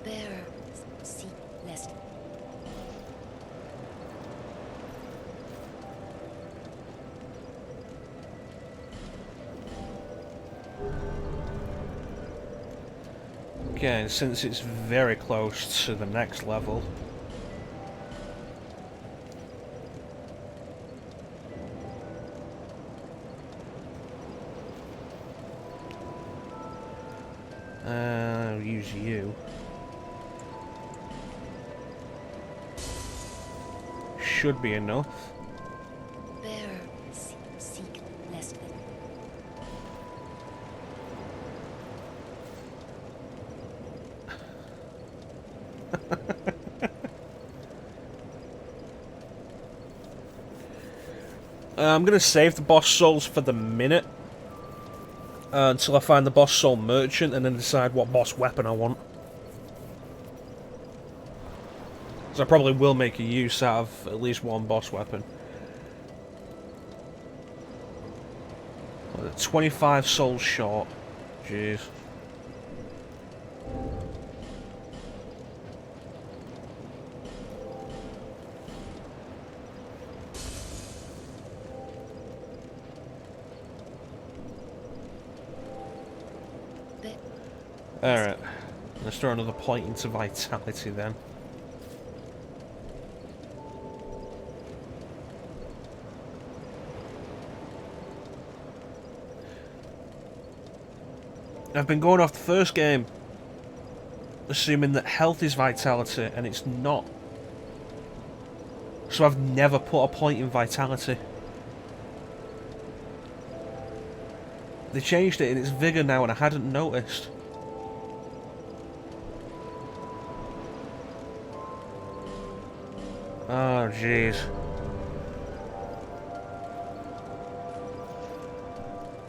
bearer, seek lest. Okay, and since it's very close to the next level, I'll use you. Should be enough. Bearer, seek lest. I'm going to save the boss souls for the minute until I find the boss soul merchant and then decide what boss weapon I want. So I probably will make a use out of at least one boss weapon. 25 souls short. Jeez. Alright. Let's throw another point into vitality then. I've been going off the first game, assuming that health is vitality, and it's not. So I've never put a point in vitality. They changed it and it's vigor now and I hadn't noticed. Oh jeez.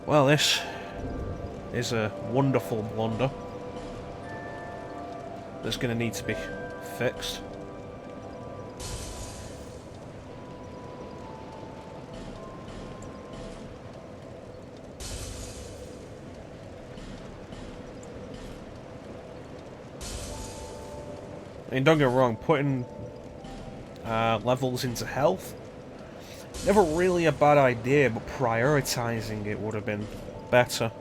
Well, this is a wonderful blunder that's going to need to be fixed. I mean, don't get me wrong, putting levels into health, never really a bad idea, but prioritizing it would have been better.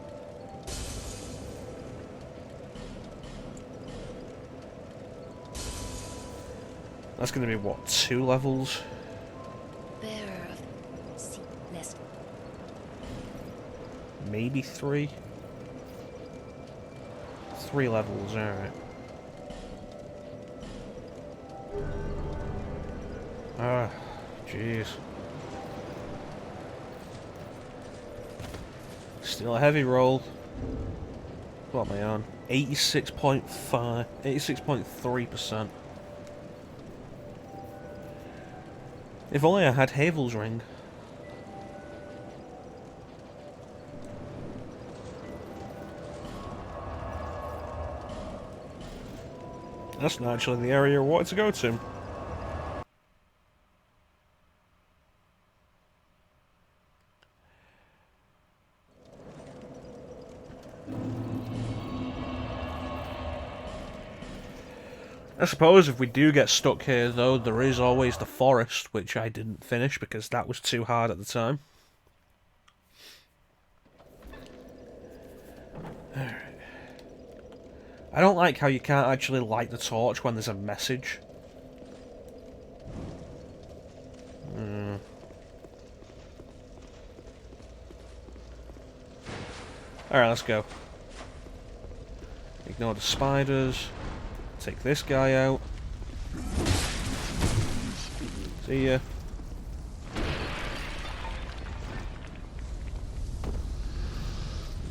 That's going to be, what, 2 levels? Bearer of the sea lest. Maybe 3? 3 levels, alright. Ah, jeez. Still a heavy roll. What am I on? 86.5, 86.3%. If only I had Havel's ring. That's not actually the area I wanted to go to. I suppose if we do get stuck here, though, there is always the forest, which I didn't finish because that was too hard at the time. Alright. I don't like how you can't actually light the torch when there's a message. Alright, let's go. Ignore the spiders. Take this guy out. See ya.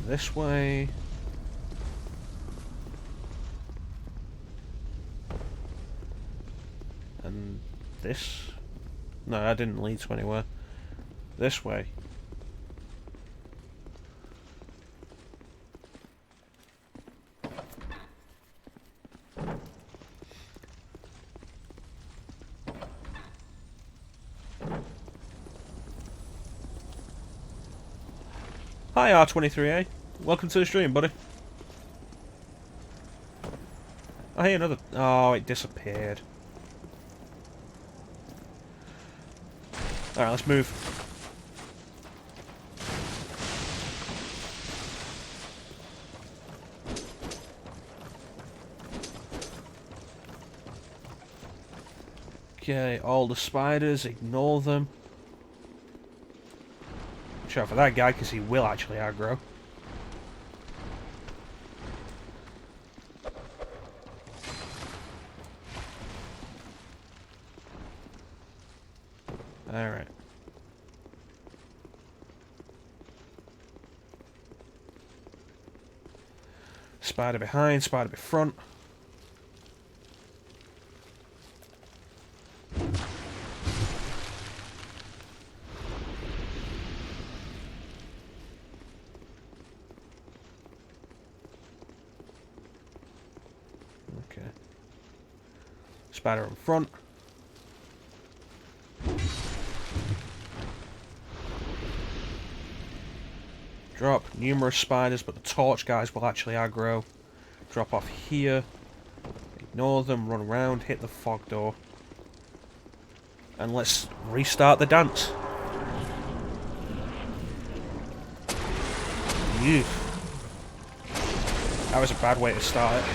This way. And this? No, that didn't lead to anywhere. This way. Hi R23A, welcome to the stream, buddy. Oh, hey, another. Oh, it disappeared. Alright, let's move. Okay, all the spiders, ignore them. Watch out for that guy, because he will actually aggro. Alright. Spider behind, spider befront. Okay. Spider in front. Drop numerous spiders, but the torch guys will actually aggro. Drop off here. Ignore them, run around, hit the fog door. And let's restart the dance. Ew. That was a bad way to start it.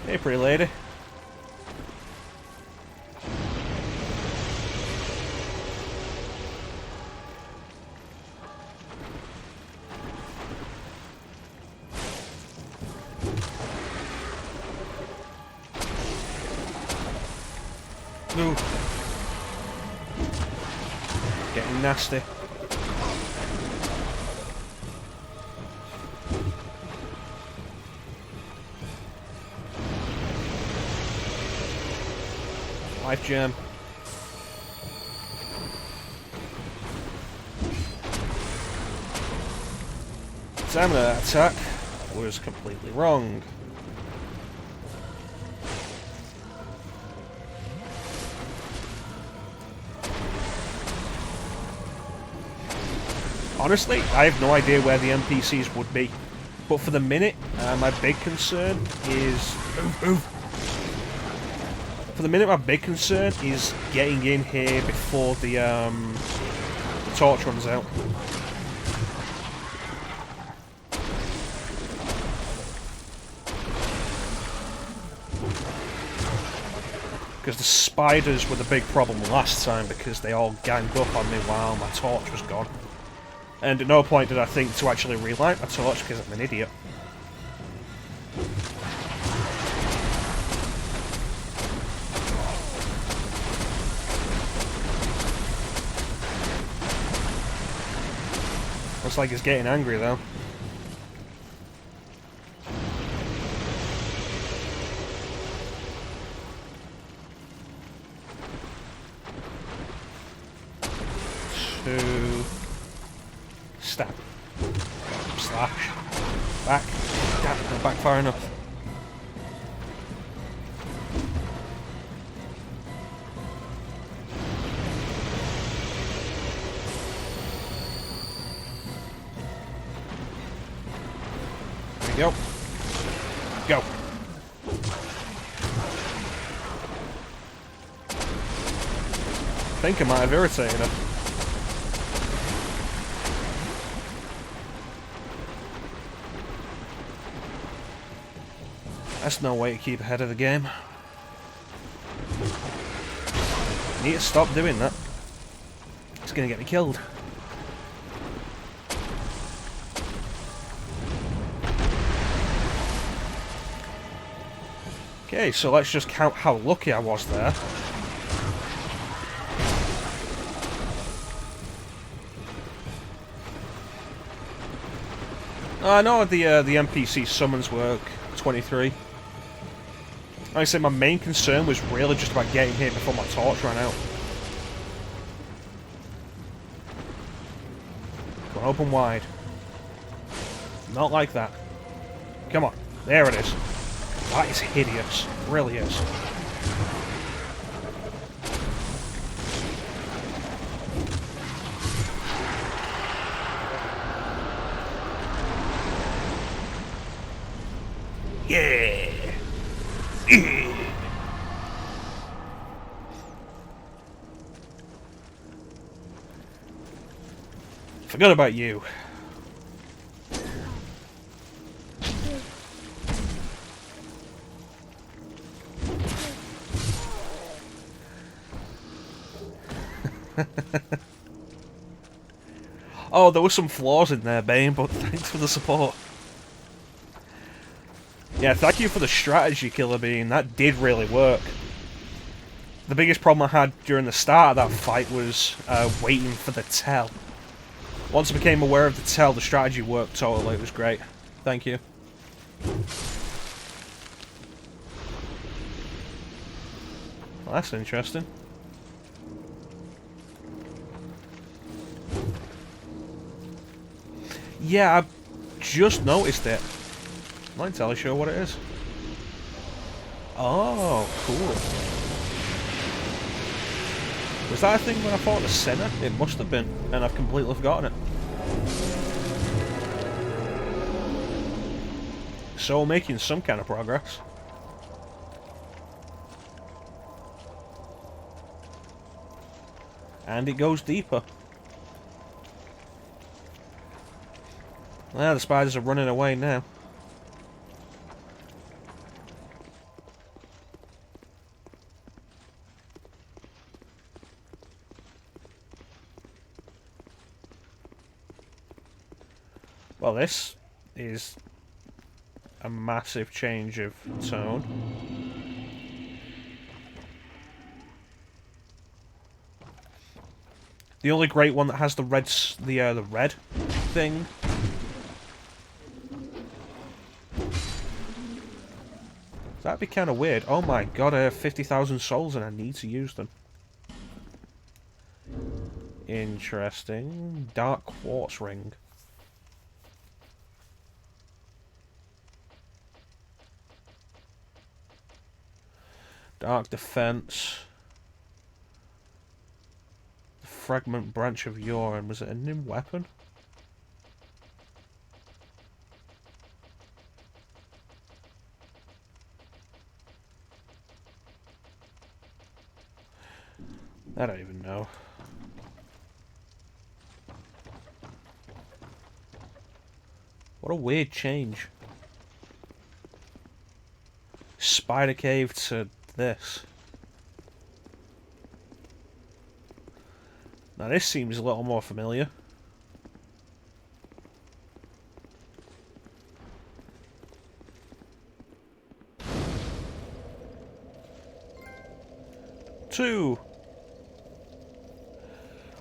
Hey, pretty lady. No. Getting nasty. Life gem. Stamina attack was completely wrong. Honestly, I have no idea where the NPCs would be. But for the minute, my big concern is... For the minute, my big concern is getting in here before the torch runs out. Because the spiders were the big problem last time, because they all ganged up on me while my torch was gone. And at no point did I think to actually relight my torch, because I'm an idiot. Looks like he's getting angry though. Two. Stab. Slash. Back. Damn, not back far enough. There we go. Go. I think I might have irritated her. That's no way to keep ahead of the game. Need to stop doing that. It's gonna get me killed. Okay, so let's just count how lucky I was there. I know the NPC summons work 23. Like I said, my main concern was really just about getting here before my torch ran out. Come on, open wide. Not like that. Come on. There it is. That is hideous. It really is. Yeah! Forgot about you. Oh, there were some flaws in there, Bane, but thanks for the support. Yeah, thank you for the strategy, Killer Bean. That did really work. The biggest problem I had during the start of that fight was waiting for the tell. Once I became aware of the tell, the strategy worked totally. It was great. Thank you. Well, that's interesting. Yeah, I just noticed it. I'm not entirely sure what it is. Oh, cool. Was that a thing when I fought the Sinner? It must have been, and I've completely forgotten it. So, making some kind of progress. And it goes deeper. Well, the spiders are running away now. Well, this is a massive change of tone. The only great one that has the red, the red thing. That'd be kind of weird. Oh my god, I have 50,000 souls and I need to use them. Interesting. Dark quartz ring. Dark defense. The fragment branch of urine. Was it a new weapon? I don't even know. What a weird change. Spider cave to this. Now this seems a little more familiar. Two.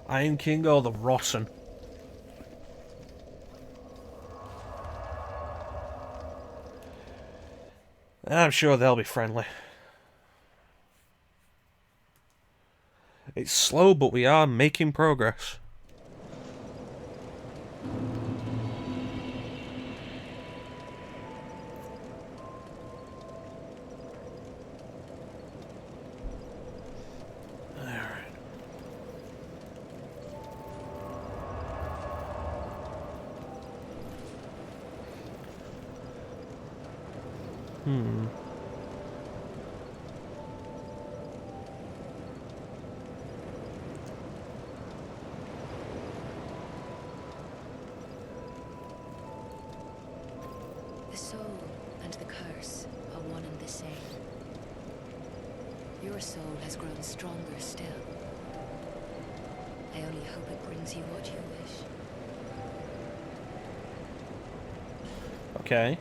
Iron King or the Rotten? I'm sure they'll be friendly. It's slow, but we are making progress. The soul and the curse are one and the same. Your soul has grown stronger still. I only hope it brings you what you wish. Okay.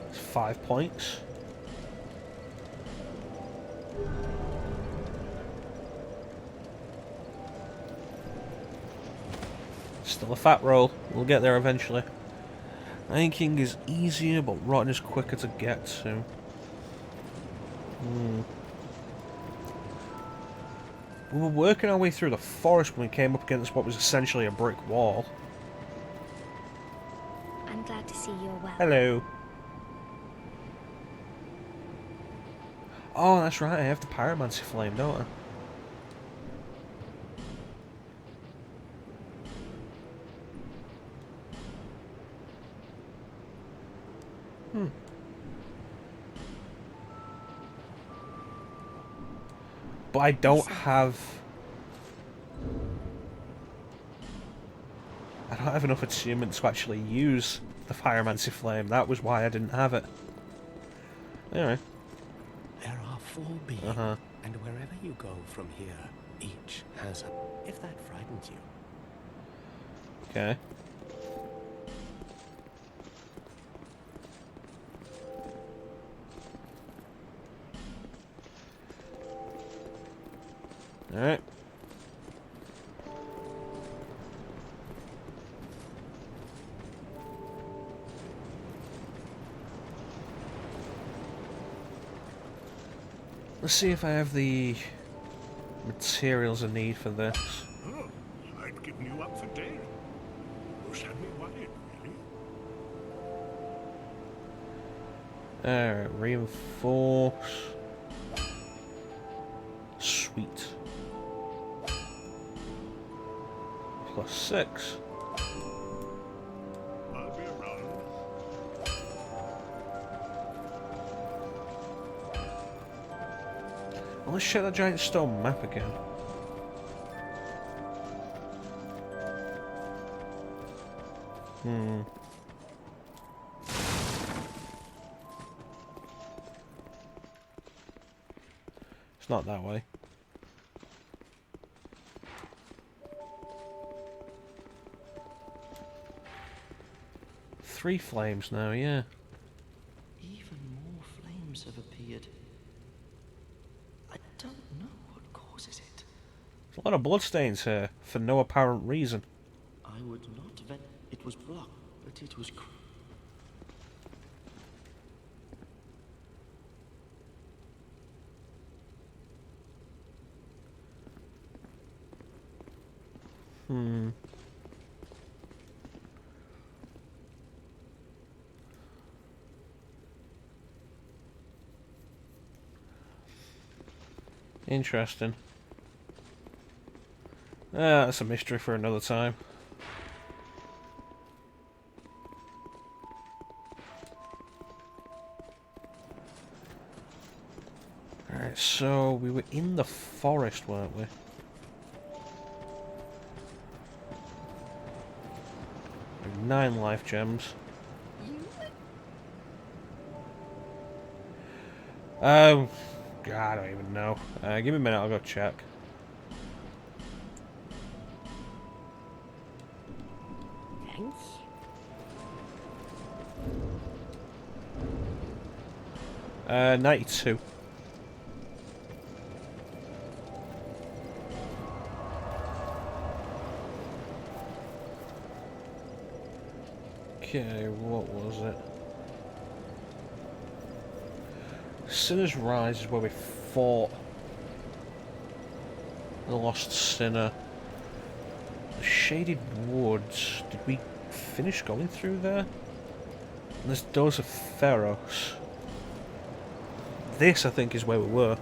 It's 5 points. Still a fat roll. We'll get there eventually. Iron King is easier, but Rotten is quicker to get to. We were working our way through the forest when we came up against what was essentially a brick wall. I'm glad to see you're well. Hello. Oh, that's right, I have the pyromancy flame, don't I? But I don't have enough attunement to actually use the pyromancy flame. That was why I didn't have it. Anyway. There are 4 beings, and wherever you go from here, each has a... If that frightens you. Okay. Alright. Let's see if I have the materials I need for this. Oh, I'd given you up for dead. Bush had me worried, really. Alright, reinforce. Sweet. +6. I'll be around. Well, let's check the giant stone map again. It's not that way. Three flames now, yeah. Even more flames have appeared. I don't know what causes it. There's a lot of bloodstains here, for no apparent reason. I would not vet. It was blocked, but it was... Interesting. That's a mystery for another time. Alright, so we were in the forest, weren't we? With 9 life gems. I don't even know. Give me a minute, I'll go check. Thanks. 92. Okay, what was it? Sinner's Rise is where we fought the Lost Sinner. The Shaded Woods. Did we finish going through there? And there's Doors of Pharos. This, I think, is where we were.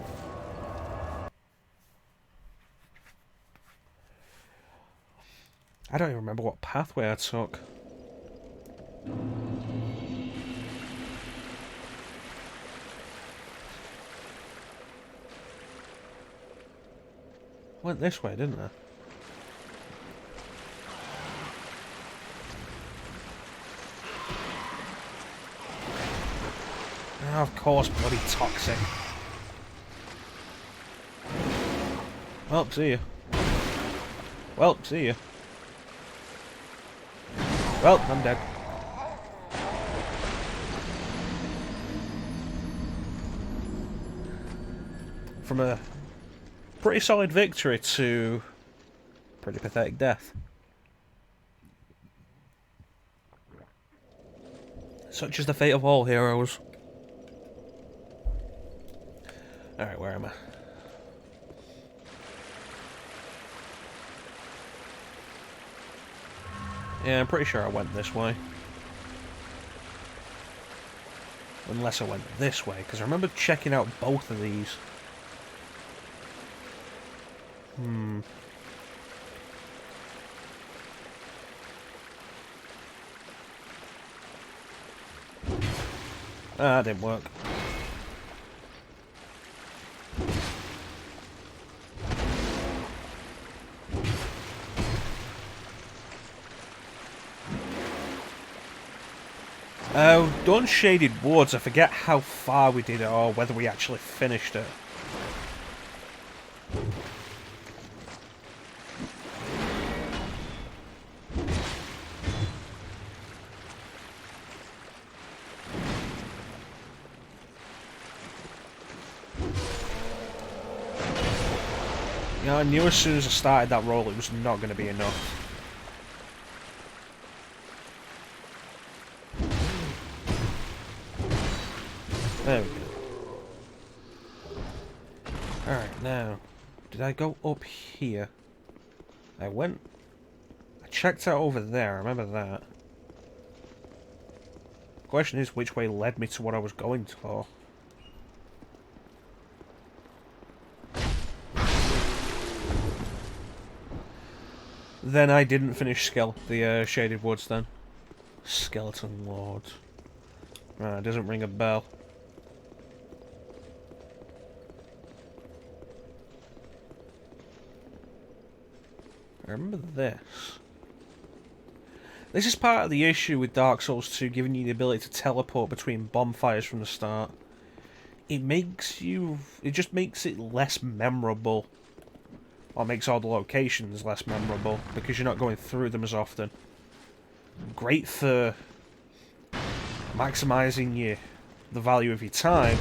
I don't even remember what pathway I took. Went this way, didn't I? Oh, of course, bloody toxic. Well, see you. Well, see you. Well, I'm dead. From a pretty solid victory to pretty pathetic death. Such is the fate of all heroes. Alright, where am I? Yeah, I'm pretty sure I went this way. Unless I went this way, because I remember checking out both of these. Ah, that didn't work. Oh, done Shaded Woods. I forget how far we did it or whether we actually finished it. You know, I knew as soon as I started that roll it was not going to be enough. There we go. Alright, now, did I go up here? I checked out over there, I remember that. The question is, which way led me to what I was going for? Then I didn't finish the Shaded Woods then. Skeleton Lord. Right, doesn't ring a bell. I remember this. This is part of the issue with Dark Souls 2 giving you the ability to teleport between bonfires from the start. It just makes it less memorable. Or makes all the locations less memorable because you're not going through them as often. Great for maximising the value of your time.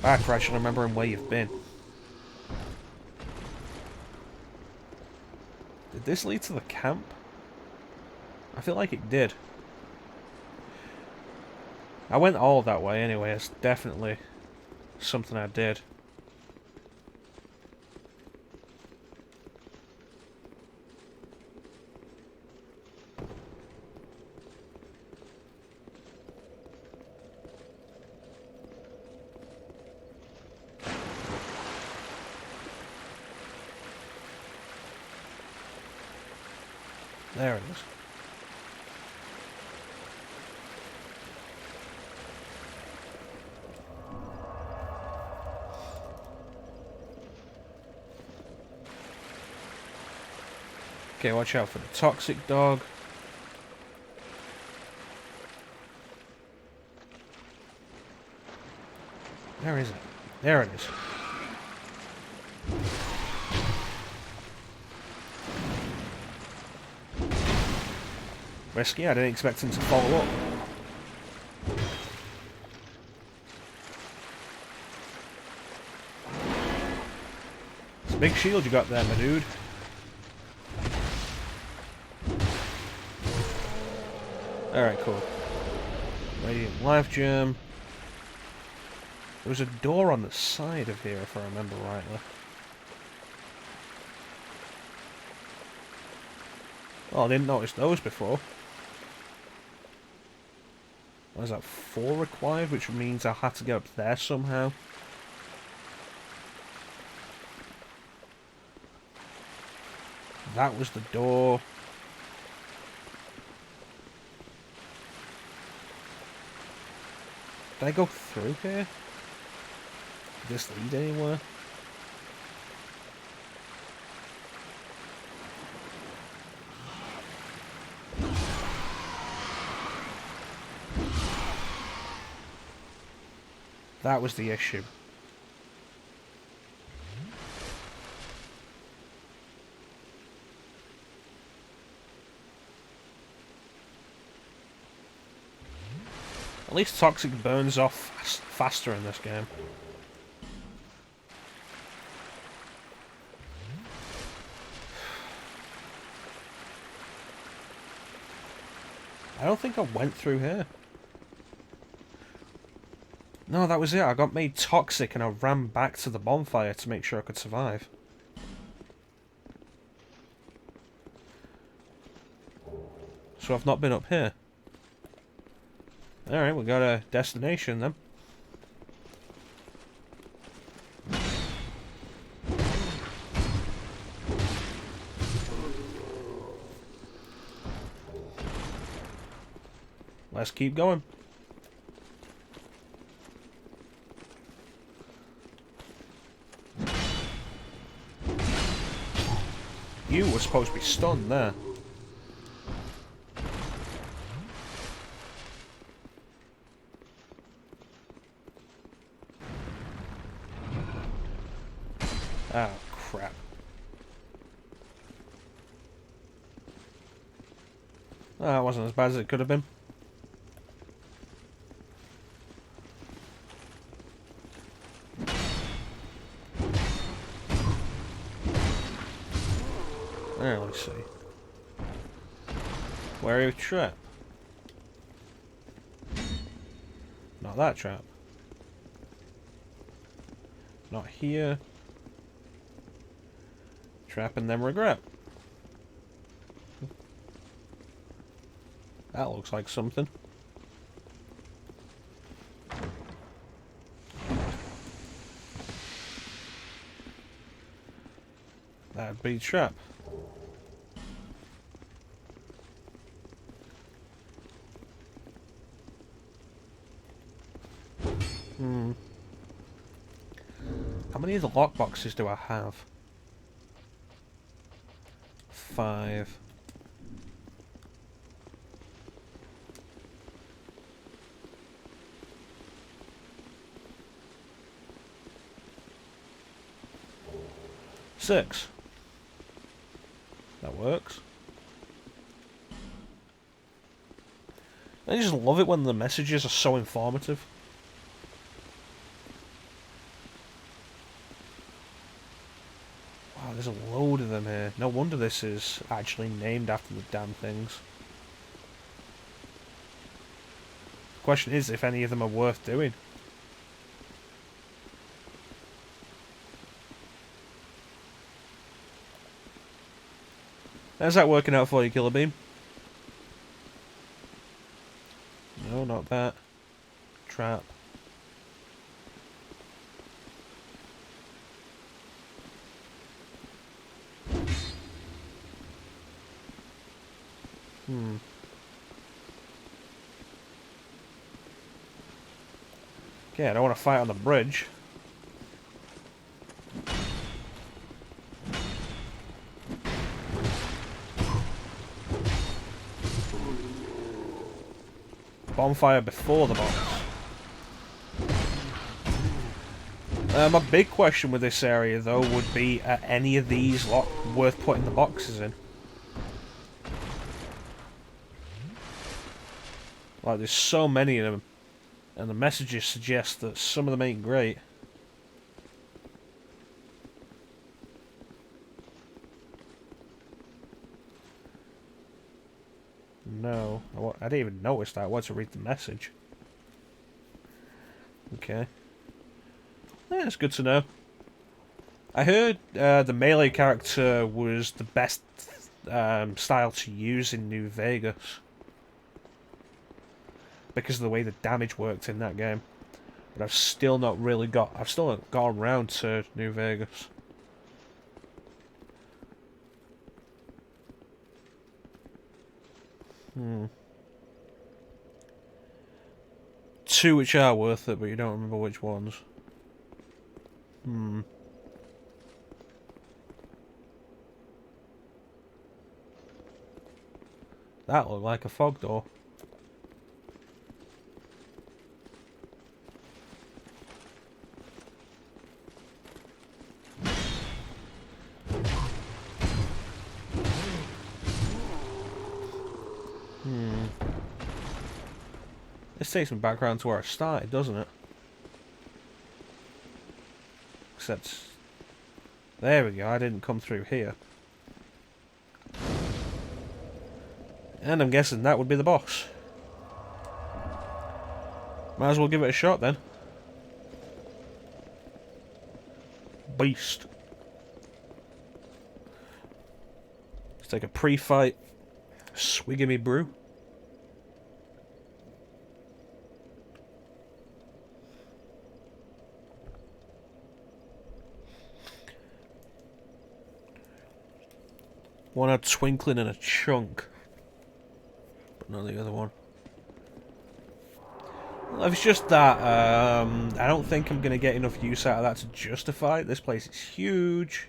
Bad for actually remembering where you've been. Did this lead to the camp? I feel like it did. I went all that way anyway, it's definitely something I did. There it is. Okay, watch out for the toxic dog. Where is it? There it is. Risky, I didn't expect him to follow up. It's a big shield you got there, my dude. Alright, cool. Radiant Life Gem. There was a door on the side of here, if I remember rightly. Oh, I didn't notice those before. What is that, 4 required? Which means I had to get up there somehow. That was the door. Did I go through here? Did this lead anywhere? That was the issue. At least Toxic burns off faster in this game. I don't think I went through here. No, that was it. I got made toxic and I ran back to the bonfire to make sure I could survive. So I've not been up here. Alright, we got a destination then. Let's keep going. You were supposed to be stunned there. Oh, crap. That wasn't as bad as it could have been. There, let's see. Where are you trap? Not that trap. Not here. Trap and then regret. That looks like something. That'd be trap. How many of the lockboxes do I have? 5. Six. That works. I just love it when the messages are so informative. Wow, there's a load of them here. No wonder this is actually named after the damn things. The question is if any of them are worth doing. How's that working out for you, Killer Beam? No, not that. Trap. Okay, I don't want to fight on the bridge. Bonfire before the box. My big question with this area, though, would be, are any of these worth putting the boxes in? Like, there's so many of them, and the messages suggest that some of them ain't great. No, I didn't even notice that. I wanted to read the message. Okay. Yeah, it's good to know. I heard the melee character was the best style to use in New Vegas because of the way the damage worked in that game. But I've still not gone around to New Vegas. Two which are worth it, but you don't remember which ones. That looked like a fog door. This takes me back around to where I started, doesn't it? Except... there we go, I didn't come through here. And I'm guessing that would be the boss. Might as well give it a shot then. Beast. Let's take a pre-fight swig of me brew. One had twinkling and a chunk, but not the other one. Well, if it's just that, I don't think I'm going to get enough use out of that to justify it. This place is huge.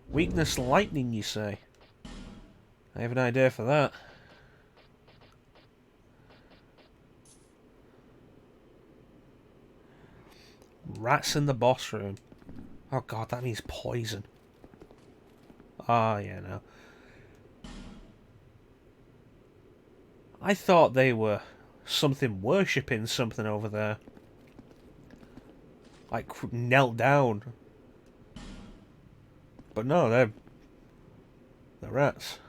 Weakness lightning, you say? I have an idea for that. Rats in the boss room. Oh god, that means poison. Ah, yeah, no. I thought they were something worshipping something over there. Like, knelt down. But no, they're rats.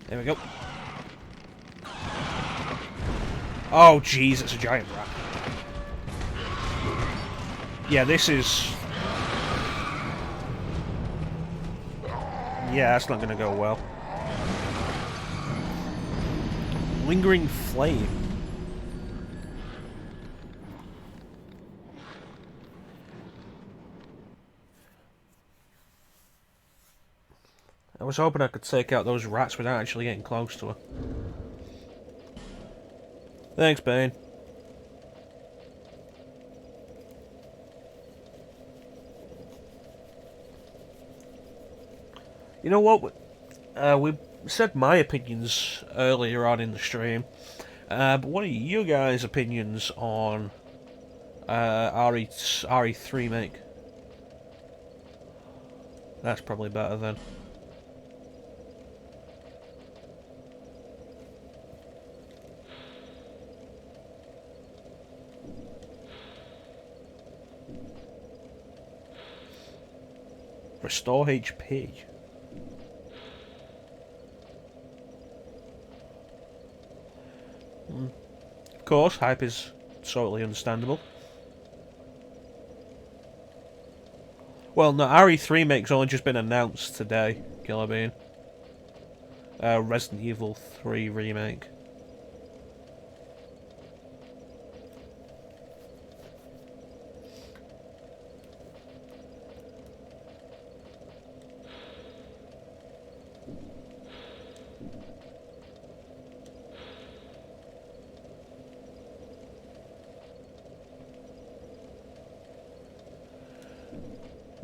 There we go. Oh, jeez, it's a giant rat. Yeah, this is... yeah, that's not going to go well. Lingering flame. I was hoping I could take out those rats without actually getting close to her. Thanks, Bane. You know what? We said my opinions earlier on in the stream, but what are you guys' opinions on RE3 make? That's probably better then. Restore HP. Of course, hype is totally understandable. Well, no, RE3 make's only just been announced today, Killer Bean. Resident Evil 3 remake.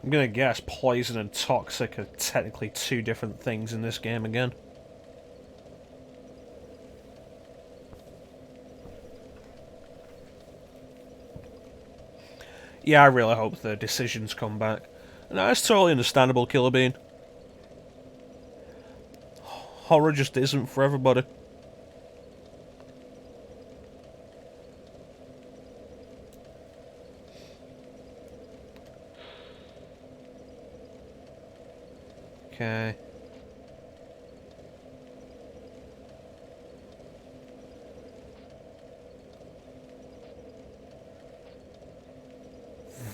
I'm gonna guess poison and toxic are technically two different things in this game again. Yeah, I really hope the decisions come back. No, it's totally understandable, Killer Bean. Horror just isn't for everybody. Okay.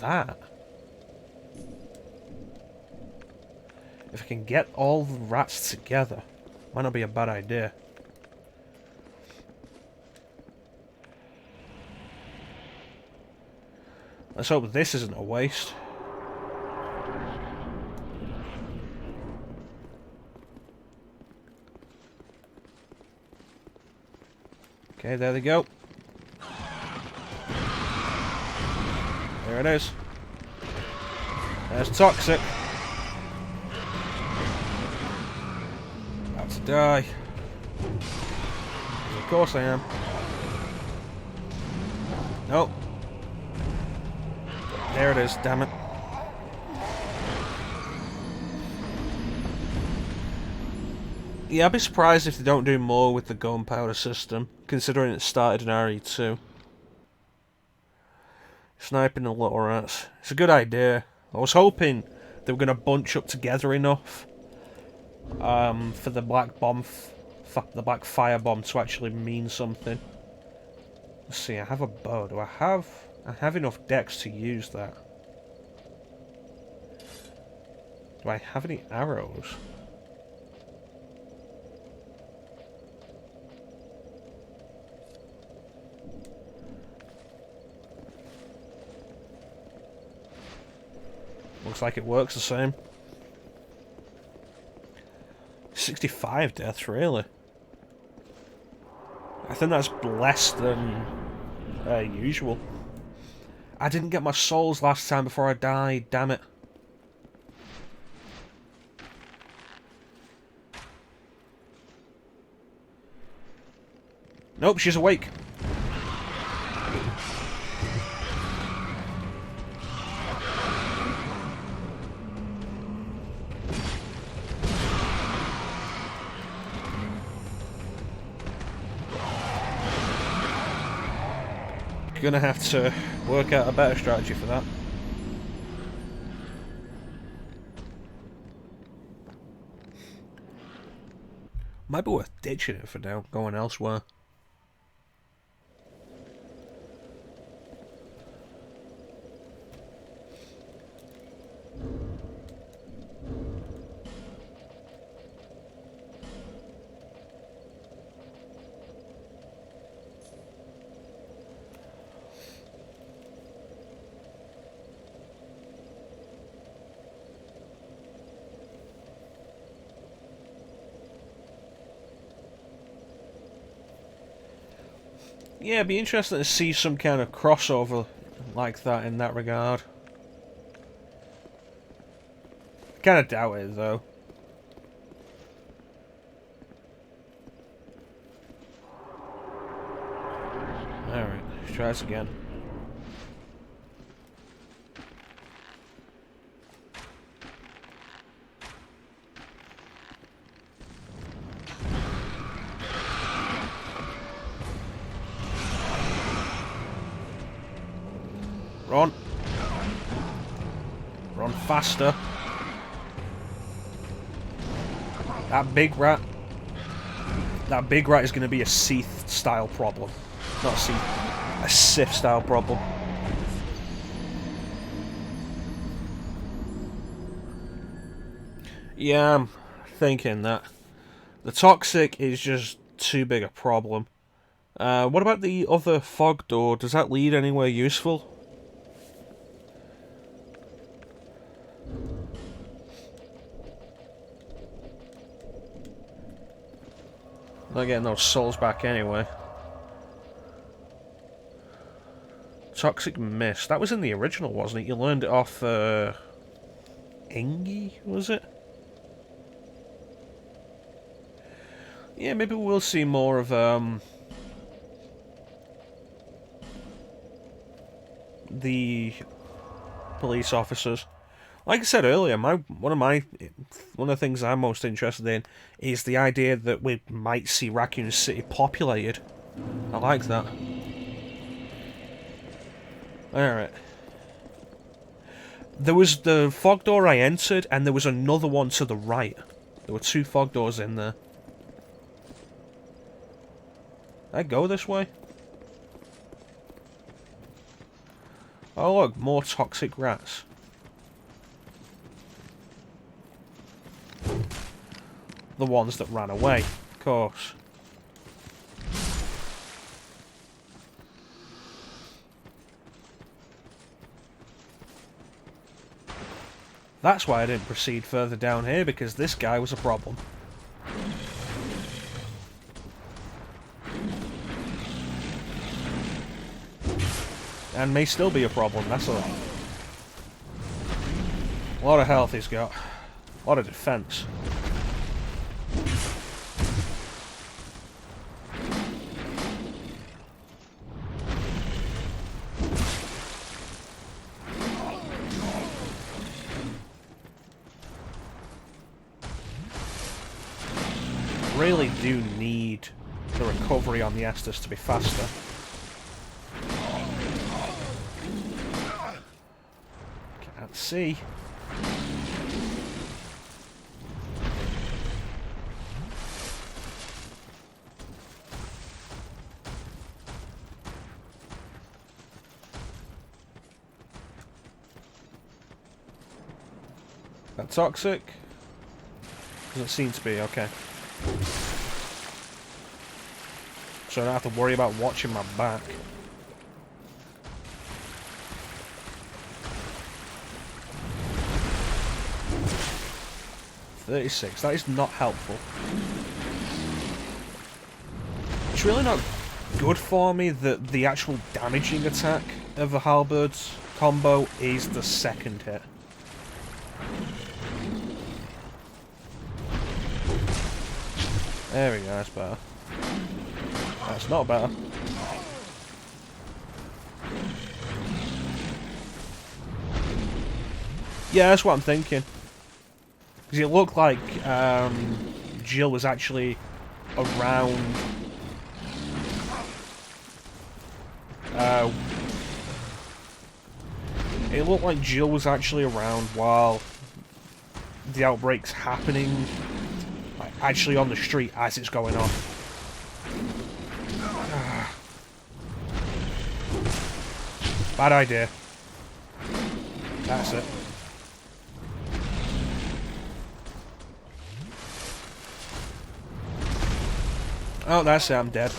That. If I can get all the rats together, might not be a bad idea. Let's hope this isn't a waste. Okay, there they go. There it is. There's toxic. About to die. Of course I am. Nope. There it is, damn it. Yeah, I'd be surprised if they don't do more with the gunpowder system, considering it started in RE2. Sniping the little rats. It's a good idea. I was hoping they were going to bunch up together enough for the black bomb, the black fire bomb to actually mean something. Let's see, I have a bow. Do I have enough dex to use that? Do I have any arrows? Looks like it works the same. 65 deaths, really? I think that's less than usual. I didn't get my souls last time before I died, damn it. Nope, she's awake. Gonna have to work out a better strategy for that. Might be worth ditching it for now, going elsewhere. Yeah, it'd be interesting to see some kind of crossover like that in that regard. Kind of doubt it, though. Alright, let's try this again. Run. Run faster. That big rat. That big rat is going to be a Seath style problem. Not a Seath. A Sith style problem. Yeah, I'm thinking that. The toxic is just too big a problem. What about the other fog door? Does that lead anywhere useful? Not getting those souls back anyway. Toxic Mist. That was in the original, wasn't it? You learned it off Engie, was it? Yeah, maybe we'll see more of the police officers. Like I said earlier, one of the things I'm most interested in is the idea that we might see Raccoon City populated. I like that. Alright. There was the fog door I entered, and there was another one to the right. There were 2 fog doors in there. Did I go this way? Oh look, more toxic rats. The ones that ran away, of course. That's why I didn't proceed further down here, because this guy was a problem. And may still be a problem, that's alright. A lot of health he's got. A lot of defense. Really do need the recovery on the Estus to be faster. Can't see. That toxic? Doesn't seem to be, okay. So I don't have to worry about watching my back. $36, that is not helpful. It's really not good for me that the actual damaging attack of the halberds combo is the second hit. There we go, that's better. That's not better. Yeah, that's what I'm thinking. Because it looked like Jill was actually around... it looked like Jill was actually around while the outbreak's happening. Like, actually on the street as it's going on. Bad idea. That's it. Oh, that's it, I'm dead.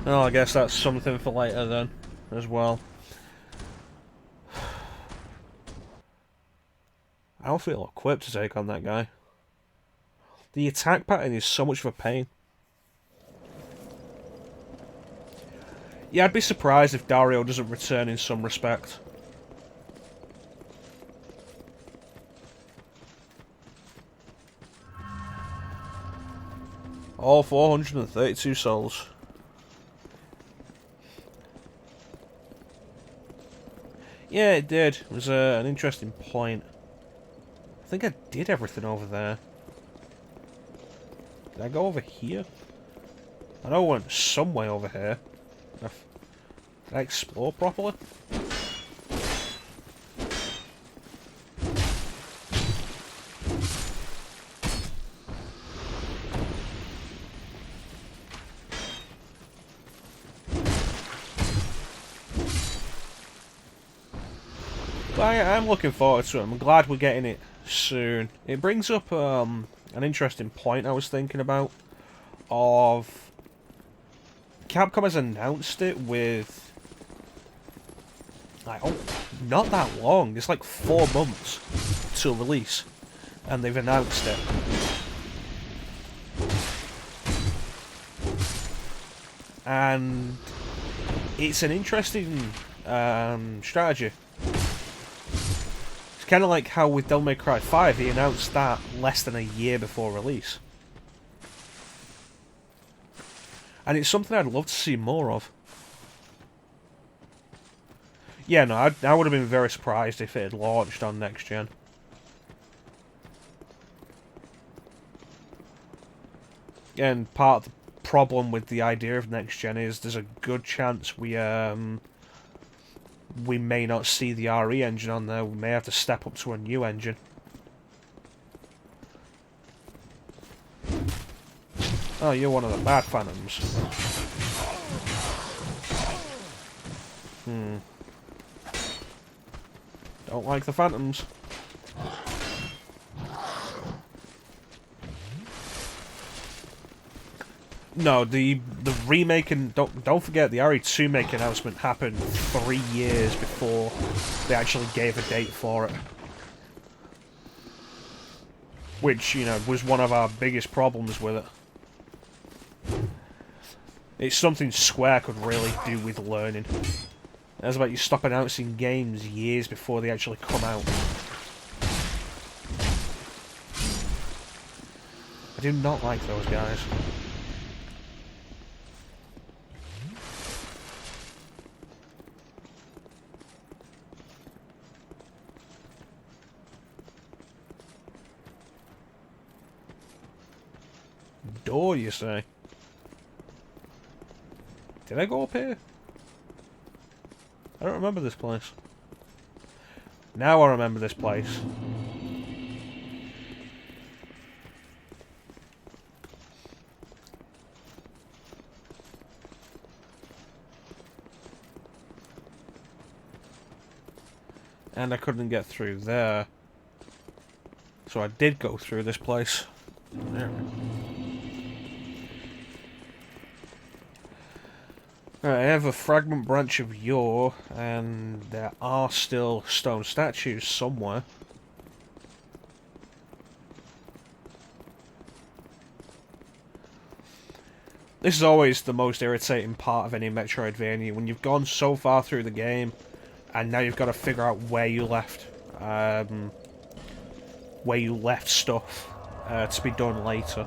Oh, I guess that's something for later then, as well. I don't feel equipped to take on that guy. The attack pattern is so much of a pain. Yeah, I'd be surprised if Dario doesn't return in some respect. All 432 souls. Yeah, it did. It was an interesting point. I think I did everything over there. Did I go over here? I know I went some way over here. Did I explore properly? I'm looking forward to it. I'm glad we're getting it soon. It brings up an interesting point I was thinking about. Of Capcom has announced it with like not that long. It's like 4 months to release, and they've announced it. And it's an interesting strategy. It's kind of like how with Devil May Cry 5, he announced that less than a year before release. And it's something I'd love to see more of. Yeah, no, I would have been very surprised if it had launched on next gen. And part of the problem with the idea of next gen is there's a good chance we may not see the RE engine on there. We may have to step up to a new engine. Oh, you're one of the bad Phantoms. Don't like the Phantoms. No, the remake, and don't forget the RE2 make announcement happened 3 years before they actually gave a date for it. Which, you know, was one of our biggest problems with it. It's something Square could really do with learning. That's about you stop announcing games years before they actually come out. I do not like those guys. Door, you say? Did I go up here? I don't remember this place. Now I remember this place. And I couldn't get through there. So I did go through this place. There we go. Right, I have a fragment branch of yore, and there are still stone statues somewhere. This is always the most irritating part of any Metroidvania, when you've gone so far through the game, and now you've got to figure out where you left stuff to be done later.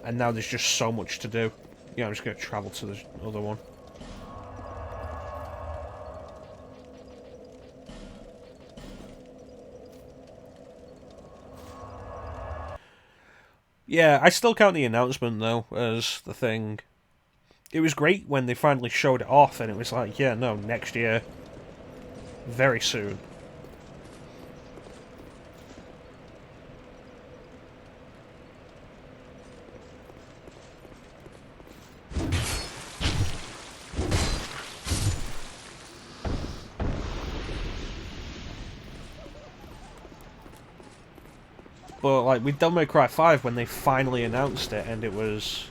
And now there's just so much to do. Yeah, I'm just going to travel to the other one. Yeah, I still count the announcement, though, as the thing. It was great when they finally showed it off, and it was like, yeah, no, next year. Very soon. But, like, with Devil May Cry 5, when they finally announced it, and it was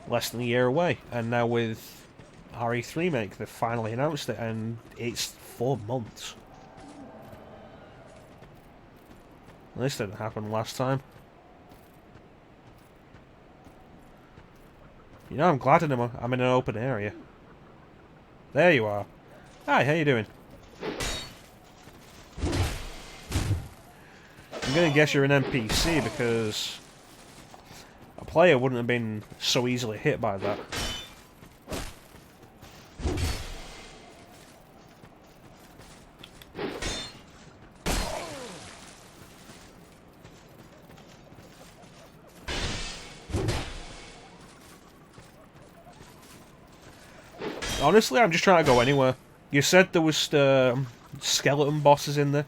less than a year away. And now with RE3 Remake, they finally announced it, and it's 4 months. This didn't happen last time. You know, I'm glad I'm in an open area. There you are. Hi, how you doing? I'm gonna guess you're an NPC because a player wouldn't have been so easily hit by that. Honestly, I'm just trying to go anywhere. You said there was skeleton bosses in the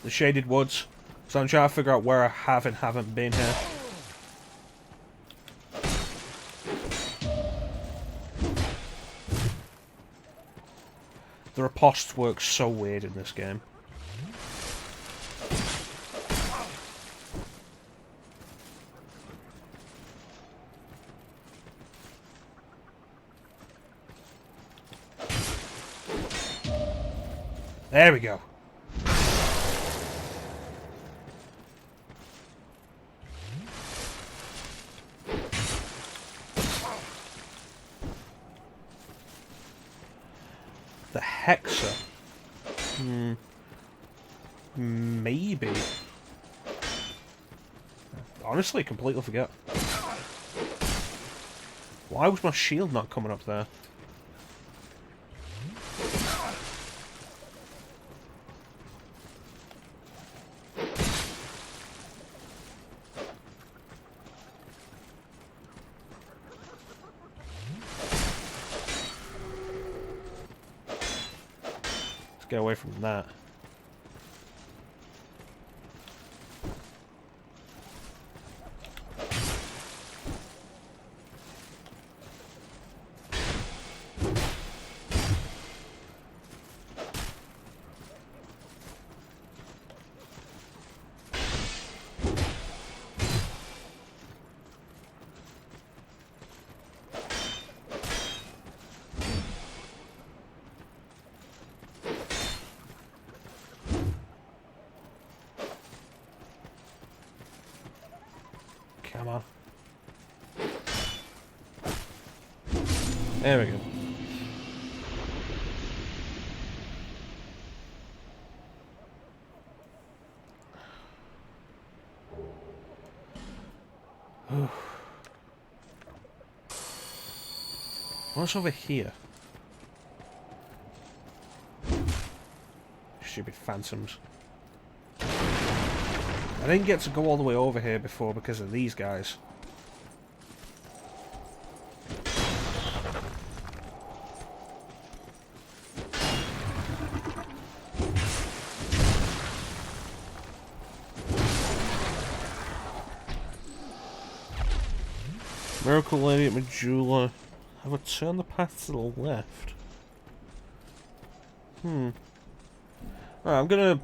Shaded Woods, so I'm trying to figure out where I have and haven't been here. The riposte works so weird in this game. There we go. hexer. Maybe. Honestly, completely forget. Why was my shield not coming up there? Let's get away from that. Come on. There we go. What's over here? Stupid phantoms. I didn't get to go all the way over here before because of these guys. Miracle Lady at Majula. I would turn the path to the left. Alright, I'm gonna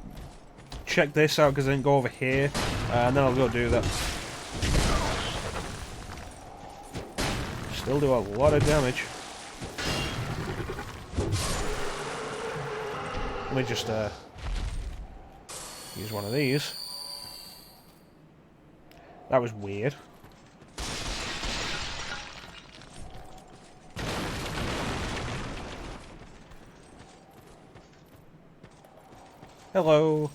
check this out because I didn't go over here, and then I'll go do that. Still do a lot of damage. Let me just use one of these. That was weird. Hello.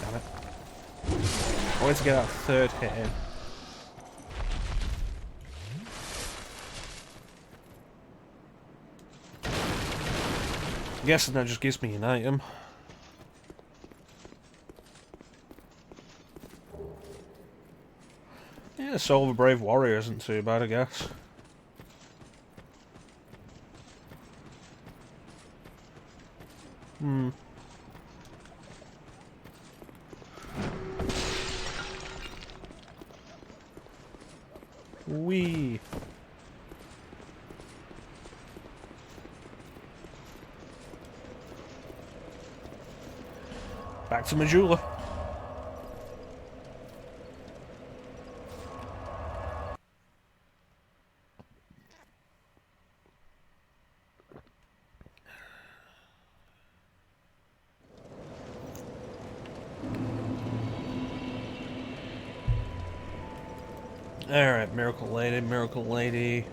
Damn it. I wanted to get that third hit in. I'm guessing that just gives me an item. Yeah, Soul of a Brave Warrior isn't too bad, I guess. Wee. Back to Majula. Alright, Miracle Lady, Miracle Lady.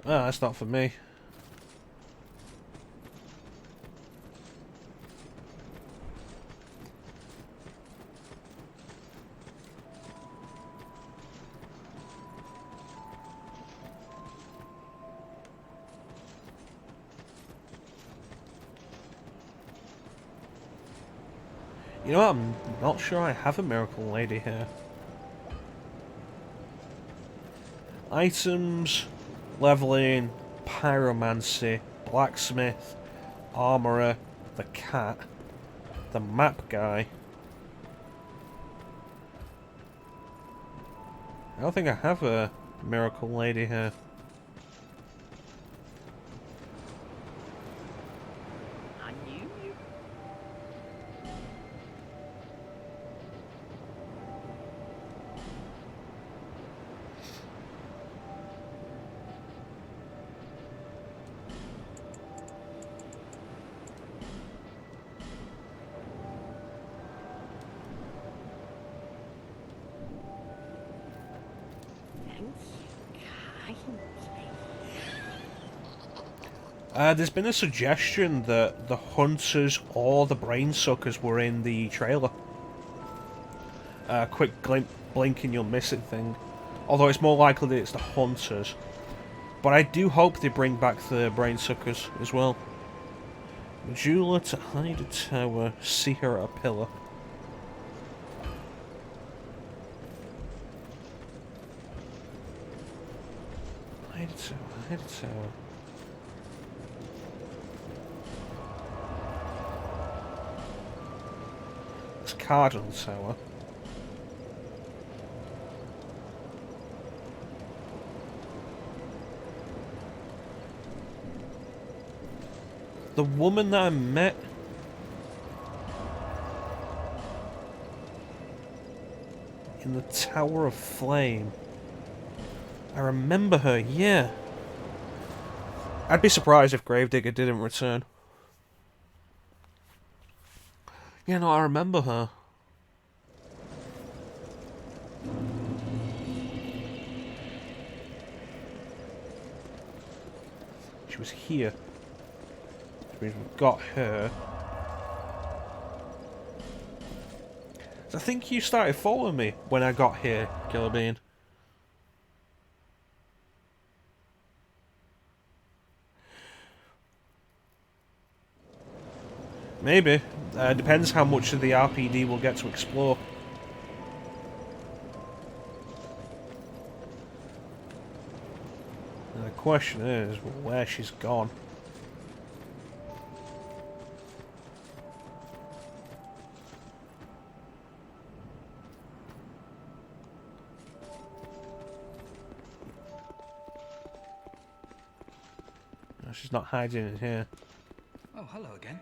Ah, that's not for me. You know what? I'm not sure I have a Miracle Lady here. Items, leveling, pyromancy, blacksmith, armorer, the cat. the map guy. I don't think I have a miracle lady here. I knew you. There's been a suggestion that the hunters or the brain suckers were in the trailer. Quick blink and you'll miss it thing. Although it's more likely that it's the hunters. But I do hope they bring back the brain suckers as well. Jula to hide a tower, see her at a pillar. Hide a tower, hide a tower. It's Cardinal Tower. The woman that I met in the Tower of Flame. I remember her, yeah. I'd be surprised if Gravedigger didn't return. Yeah, no, I remember her. She was here. Which means we've got her. So I think you started following me when I got here, Killer Bean. Maybe. Depends how much of the RPD we'll get to explore. And the question is, where she's gone. No, she's not hiding in here. Oh, hello again.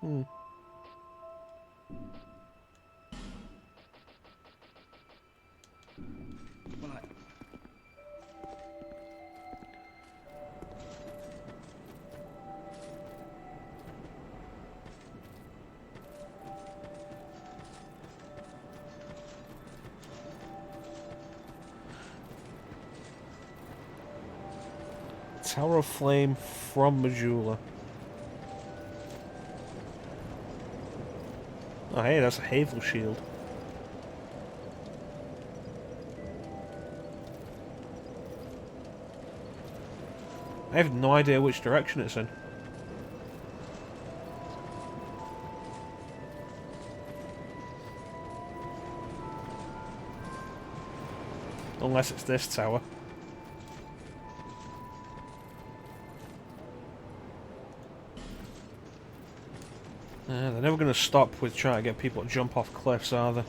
Well, Tower of Flame from Majula. Oh hey, that's a Havel shield. I have no idea which direction it's in. Unless it's this tower. They're never going to stop with trying to get people to jump off cliffs, are they?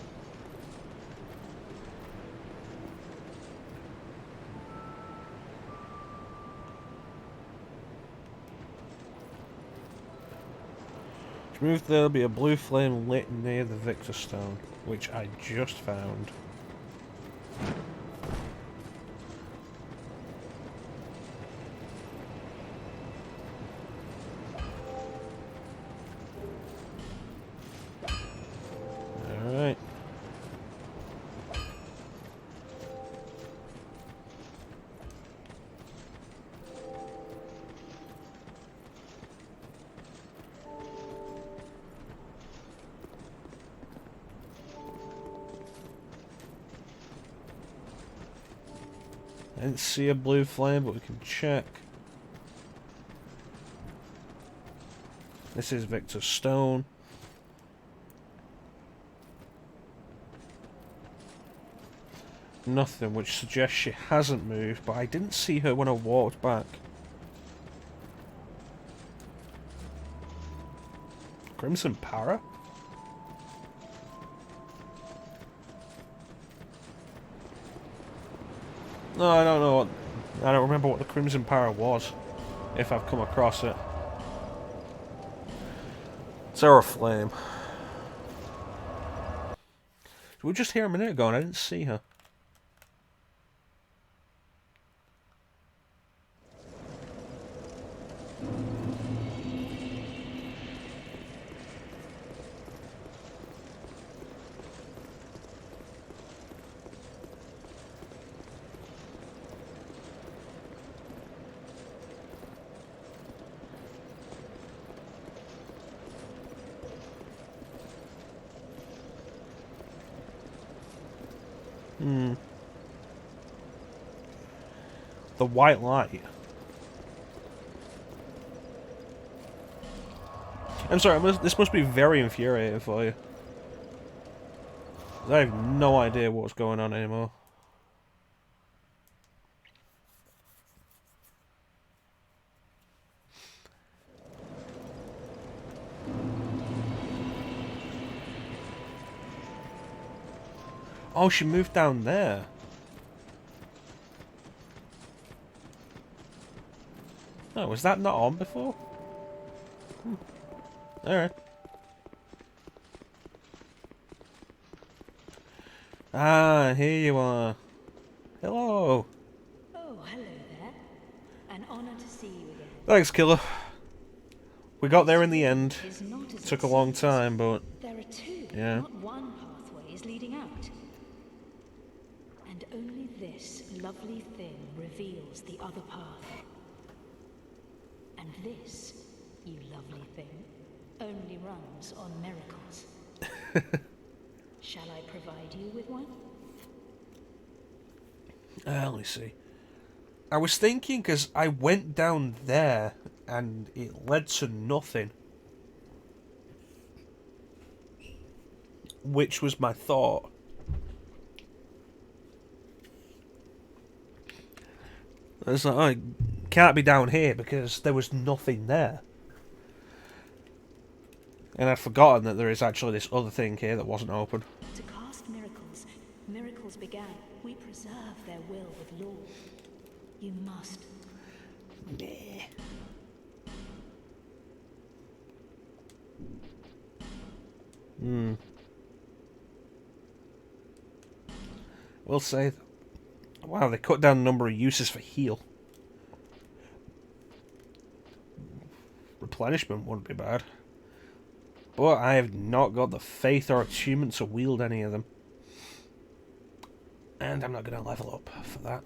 To move there'll be a blue flame lit near the Victor Stone, which I just found. Alright. I didn't see a blue flame, but we can check. This is Victor Stone. Nothing, which suggests she hasn't moved, but I didn't see her when I walked back. Crimson Para? No, I don't know what... I don't remember what the Crimson Para was, if I've come across it. Sarah Flame. We were just here a minute ago and I didn't see her. The white light. I'm sorry, this must be very infuriating for you. I have no idea what's going on anymore. Oh, she moved down there. Oh, was that not on before? Alright. Ah, here you are. Hello. Oh, hello there. An honor to see you again. Thanks, Killer. We got there in the end. Is not as Took it a long seems. time, but... There are two, Yeah. not one pathway is leading out. And only this lovely thing reveals the other path. And this, you lovely thing, only runs on miracles. Shall I provide you with one? Let me see. I was thinking, because I went down there, and it led to nothing. Which was my thought. It's like, oh, it can't be down here, because there was nothing there. And I'd forgotten that there is actually this other thing here that wasn't open. To cast miracles, miracles began. We preserve their will with law. You must. Nah. We'll say, wow, they cut down the number of uses for heal. Replenishment wouldn't be bad. But I have not got the faith or attunement to wield any of them. And I'm not going to level up for that.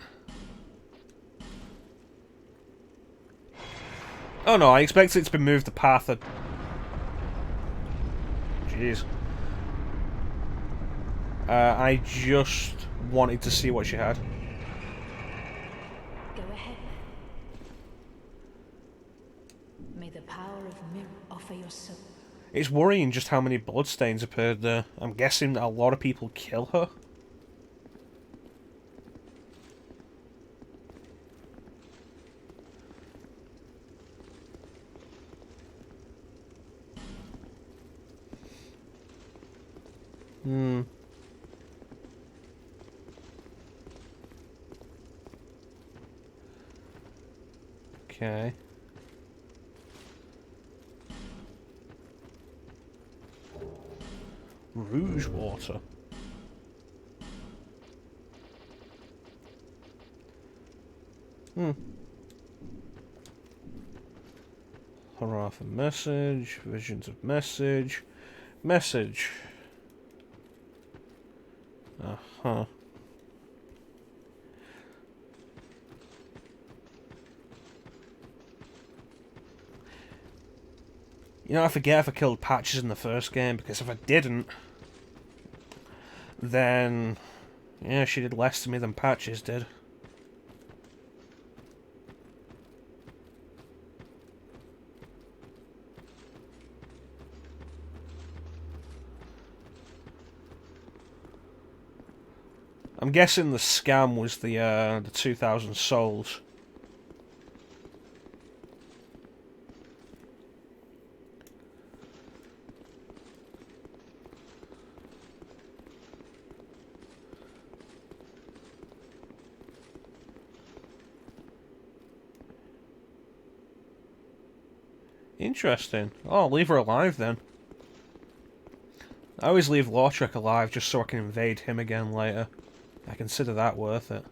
Oh no, I expect it to be moved the path that... Jeez. I just wanted to see what she had. Go ahead. May the power of mirror offer your soul. It's worrying just how many bloodstains appeared there. I'm guessing that a lot of people kill her. Okay. Rouge water. Hurrah for message. Visions of message. Message. Uh-huh. You know, I forget if I killed Patches in the first game, because if I didn't, then, yeah, she did less to me than Patches did. I'm guessing the scam was the 2,000 souls. Interesting. Oh, I'll leave her alive then. I always leave Lautrec alive just so I can invade him again later. I consider that worth it.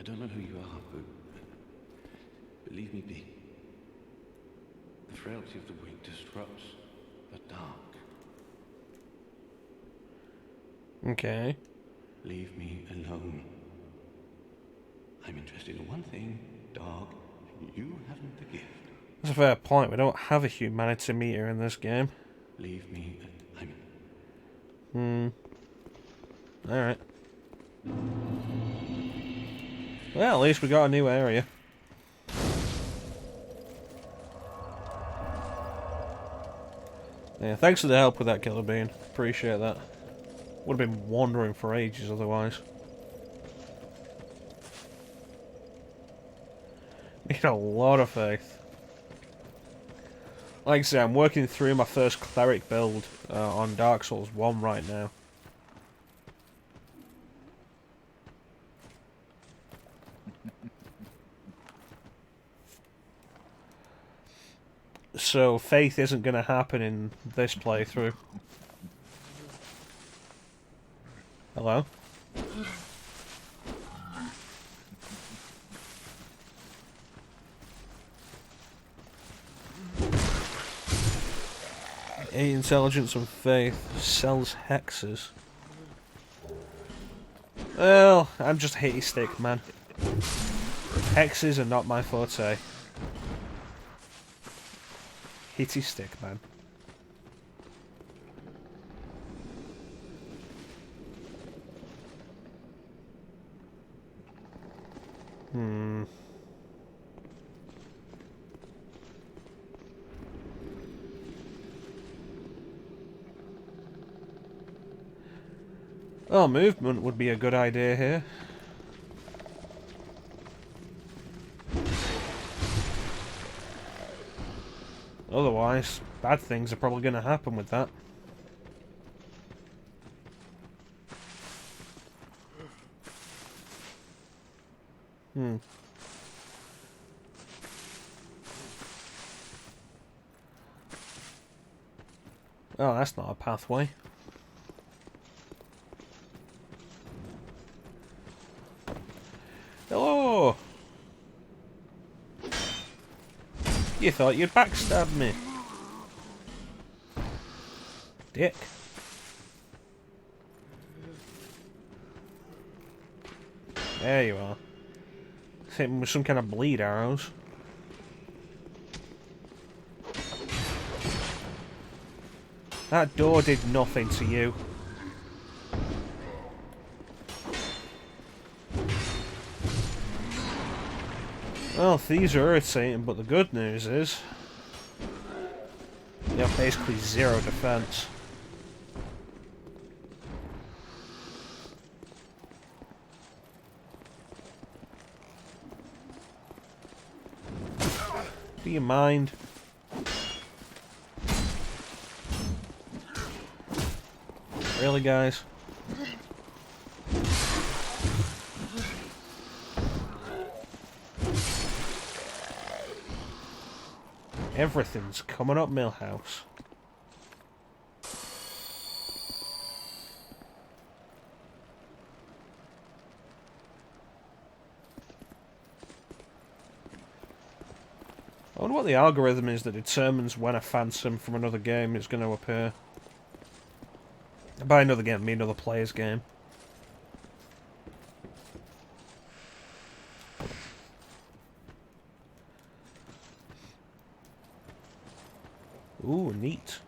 I don't know who you are, but leave me be. The frailty of the weak disrupts the dark. Okay. Leave me alone. I'm interested in one thing, dog. You haven't the gift. That's a fair point. We don't have a humanity meter in this game. Leave me alone. Alright. Well, at least we got a new area. Yeah, thanks for the help with that, Killer Bean. Appreciate that. Would have been wandering for ages otherwise. Need a lot of faith. Like I say, I'm working through my first cleric build on Dark Souls 1 right now. So faith isn't going to happen in this playthrough. Hello? A intelligence and faith sells hexes. Well, I'm just a hitty stick, man. Hexes are not my forte. Hitty stick, man. Oh, movement would be a good idea here. Otherwise, bad things are probably going to happen with that. Oh, that's not a pathway. Hello! You thought you'd backstab me. Dick. There you are. Hit him with some kind of bleed arrows. That door did nothing to you. Well, these are irritating, but the good news is you have basically zero defense. Do you mind? Really, guys? Everything's coming up Millhouse. I wonder what the algorithm is that determines when a phantom from another game is going to appear. By another game, I mean another player's game. Ooh, neat.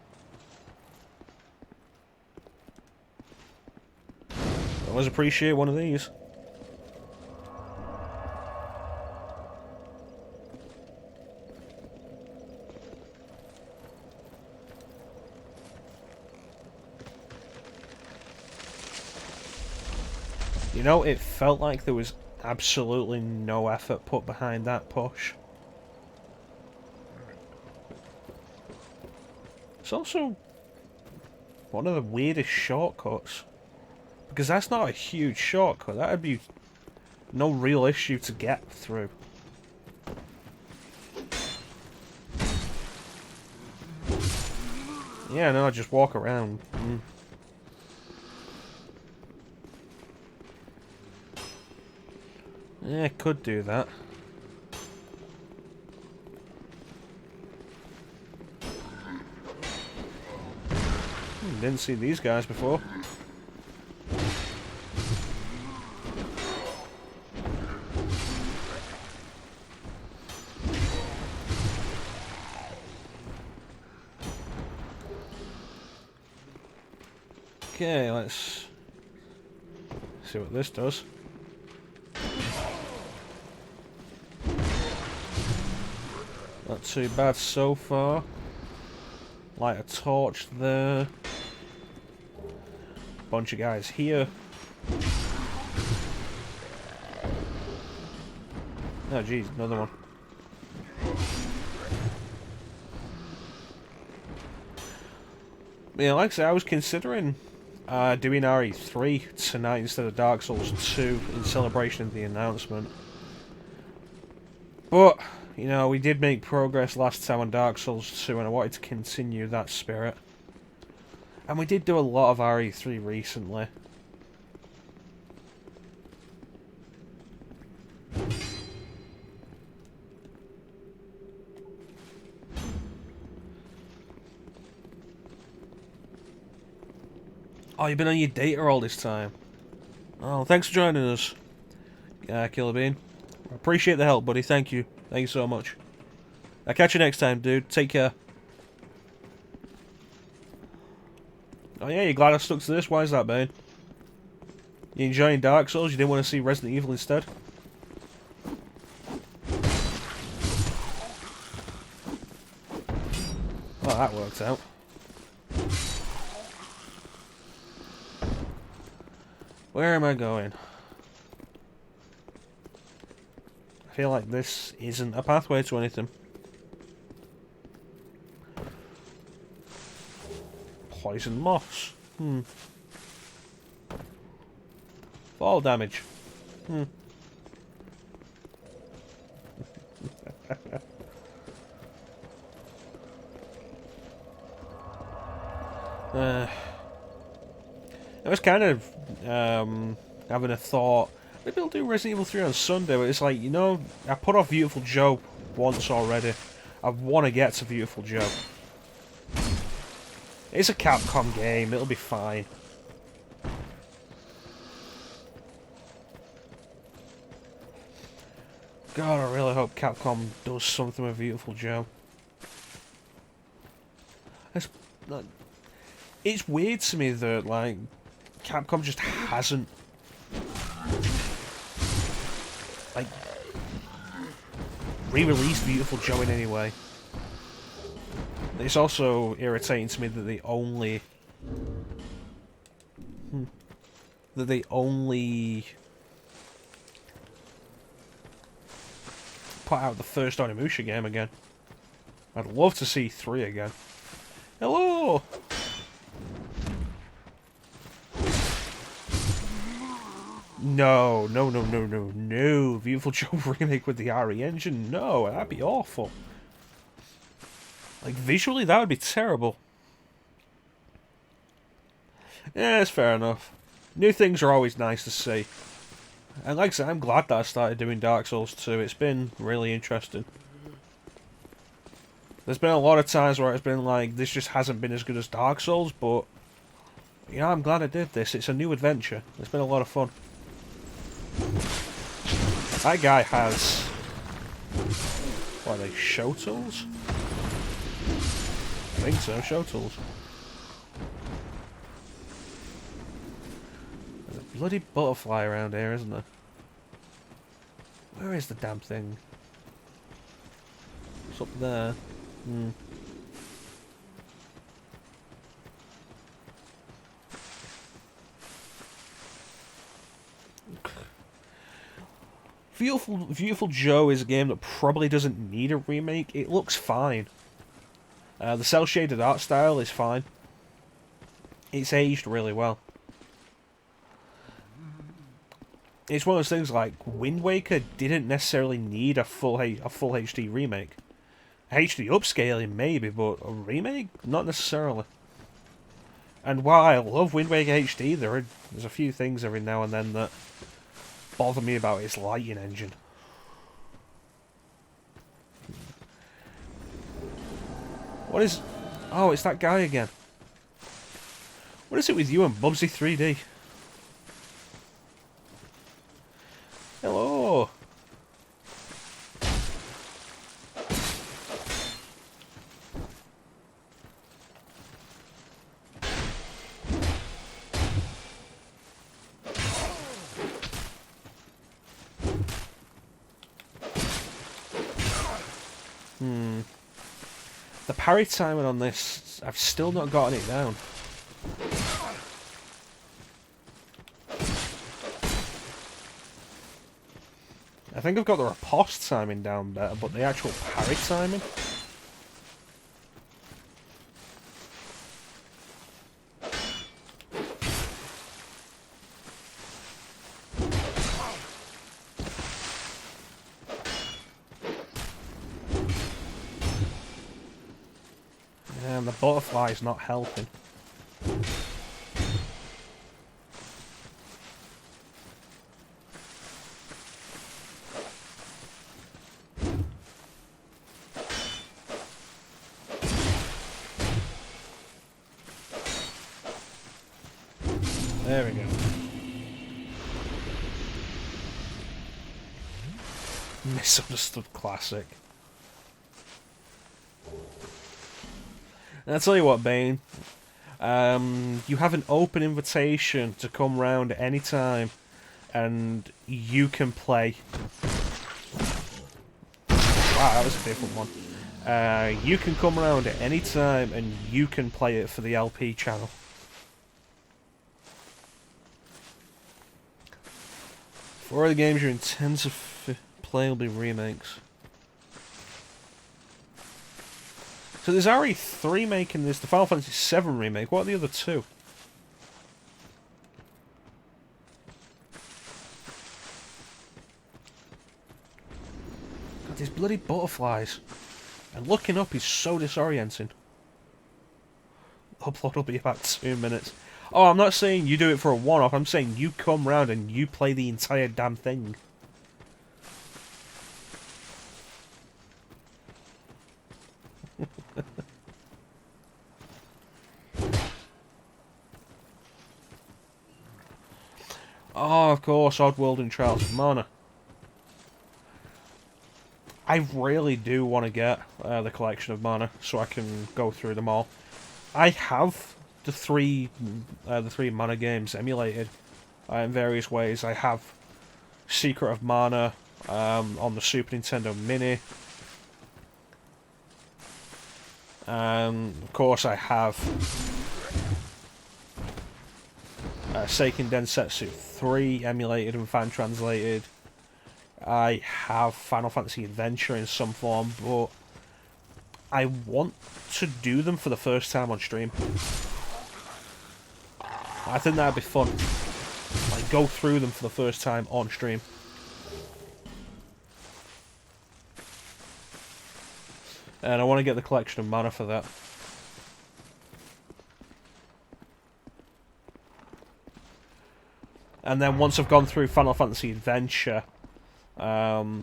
Always appreciate one of these. You know, it felt like there was absolutely no effort put behind that push. It's also one of the weirdest shortcuts. Because that's not a huge shortcut. That would be no real issue to get through. Yeah, no, just walk around. Yeah, could do that. Didn't see these guys before. Okay, let's see what this does. Not too bad so far. Light a torch there. Bunch of guys here. Oh geez, another one. Yeah, like I said, I was considering doing RE3 tonight instead of Dark Souls 2 in celebration of the announcement. But, you know, we did make progress last time on Dark Souls 2 and I wanted to continue that spirit. And we did do a lot of RE3 recently. Oh, you've been on your data all this time. Oh, thanks for joining us, Killer Bean. I appreciate the help, buddy. Thank you. Thank you so much. I'll catch you next time, dude. Take care. Oh yeah, you're glad I stuck to this? Why is that, Bane? You enjoying Dark Souls? You didn't want to see Resident Evil instead? Oh, that worked out. Where am I going? I feel like this isn't a pathway to anything. Poison moss. Fall damage. I was kind of having a thought, maybe I'll do Resident Evil 3 on Sunday, but it's like, you know, I put off Beautiful Joe once already. I want to get to Beautiful Joe. It's a Capcom game, it'll be fine. God, I really hope Capcom does something with Beautiful Joe. It's weird to me that, like, Capcom just hasn't, like, re-released Beautiful Joe in any way. It's also irritating to me that they only put out the first Onimusha game again. I'd love to see 3 again. Hello! No, no, no, no, no, no. Beautiful Joe remake with the RE engine? No, that'd be awful. Like, visually, that would be terrible. Yeah, it's fair enough. New things are always nice to see. And like I said, I'm glad that I started doing Dark Souls 2. It's been really interesting. There's been a lot of times where it's been like, this just hasn't been as good as Dark Souls, but, you know, I'm glad I did this. It's a new adventure. It's been a lot of fun. That guy has... what are they, show tools? I think so, show tools. There's a bloody butterfly around here, isn't there? Where is the damn thing? It's up there. Beautiful Joe is a game that probably doesn't need a remake. It looks fine. The cel-shaded art style is fine. It's aged really well. It's one of those things like Wind Waker didn't necessarily need a full HD remake. HD upscaling maybe, but a remake not necessarily. And while I love Wind Waker HD, there's a few things every now and then that bother me about its lighting engine. What is... Oh, it's that guy again. What is it with you and Bubsy 3D? Hello! The parry timing on this, I've still not gotten it down. I think I've got the riposte timing down better, but the actual parry timing... And the butterfly's not helping. There we go. Misunderstood classic. And I'll tell you what, Bane. You have an open invitation to come round at any time, and you can play. Wow, that was a different one. You can come around at any time, and you can play it for the LP channel. For all the games you intend to play will be remakes. So there's already 3 making this, the Final Fantasy VII remake. What are the other 2? God, these bloody butterflies. And looking up is so disorienting. Upload will be about 2 minutes. Oh, I'm not saying you do it for a one-off. I'm saying you come round and you play the entire damn thing. Oh, of course, Oddworld and Trials of Mana. I really do want to get the collection of Mana so I can go through them all. I have the three Mana games emulated in various ways. I have Secret of Mana on the Super Nintendo Mini. Of course, I have Seiken Densetsu 3 emulated and fan translated. I have Final Fantasy Adventure in some form, but I want to do them for the first time on stream. I think that'd be fun. Like, go through them for the first time on stream. And I want to get the collection of Mana for that. And then once I've gone through Final Fantasy Adventure... Hello.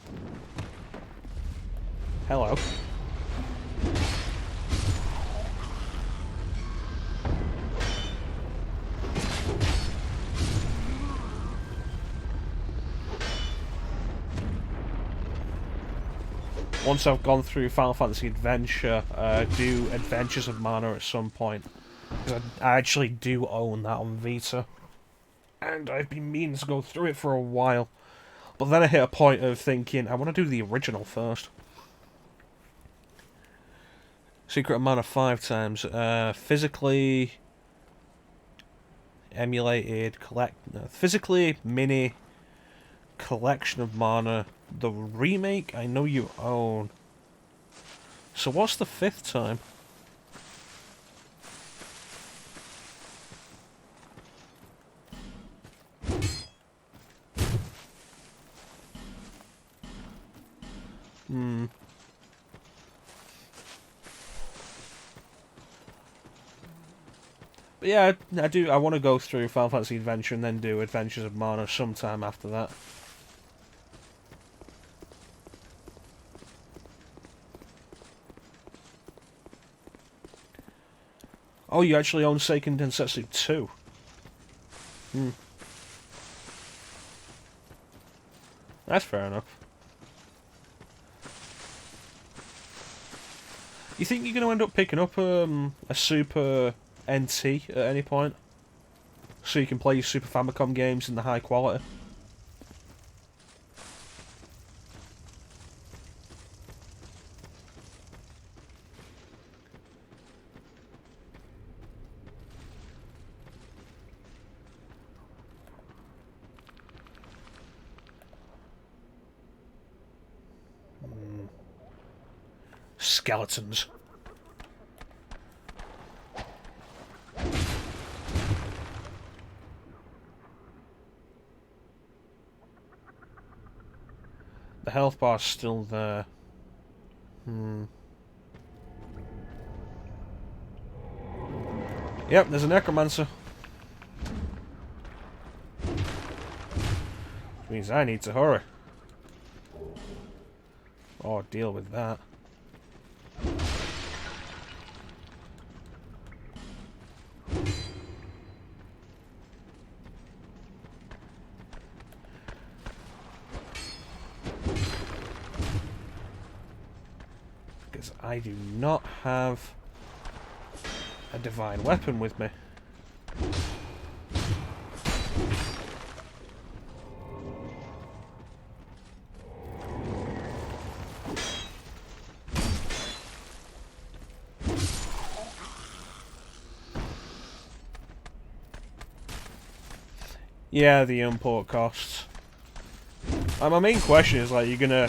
Once I've gone through Final Fantasy Adventure, do Adventures of Mana at some point. Because I actually do own that on Vita. And I've been meaning to go through it for a while. But then I hit a point of thinking, I want to do the original first. Secret of Mana 5 times. Physically... emulated, physically, mini... collection of mana. The remake, I know you own. So what's the 5th time? But yeah, I want to go through Final Fantasy Adventure and then do Adventures of Mana sometime after that. Oh, you actually own Seiken Densetsu 2? That's fair enough. You think you're going to end up picking up a Super NT at any point? So you can play your Super Famicom games in the high quality? Skeletons. The health bar's still there. Yep, there's a necromancer. Which means I need to hurry. Or deal with that. Because I do not have a divine weapon with me. Yeah, the import costs. My main question is, like, you're gonna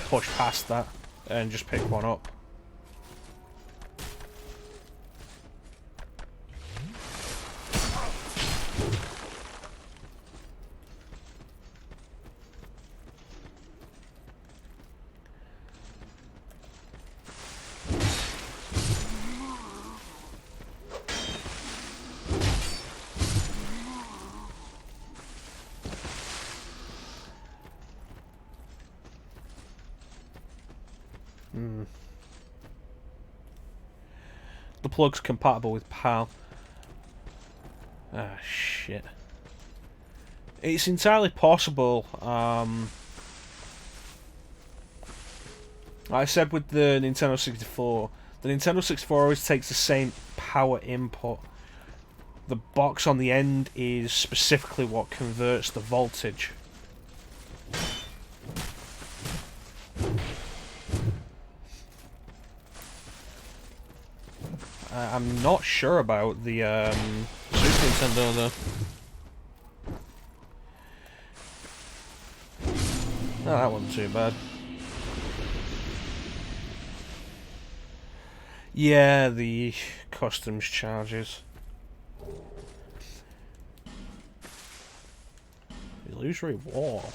push past that and just pick one up. The plug's compatible with PAL. Ah, shit. It's entirely possible, like I said with the Nintendo 64, the Nintendo 64 always takes the same power input. The box on the end is specifically what converts the voltage. I'm not sure about the Super Nintendo though. Oh, that wasn't too bad. Yeah, the customs charges. Illusory wall.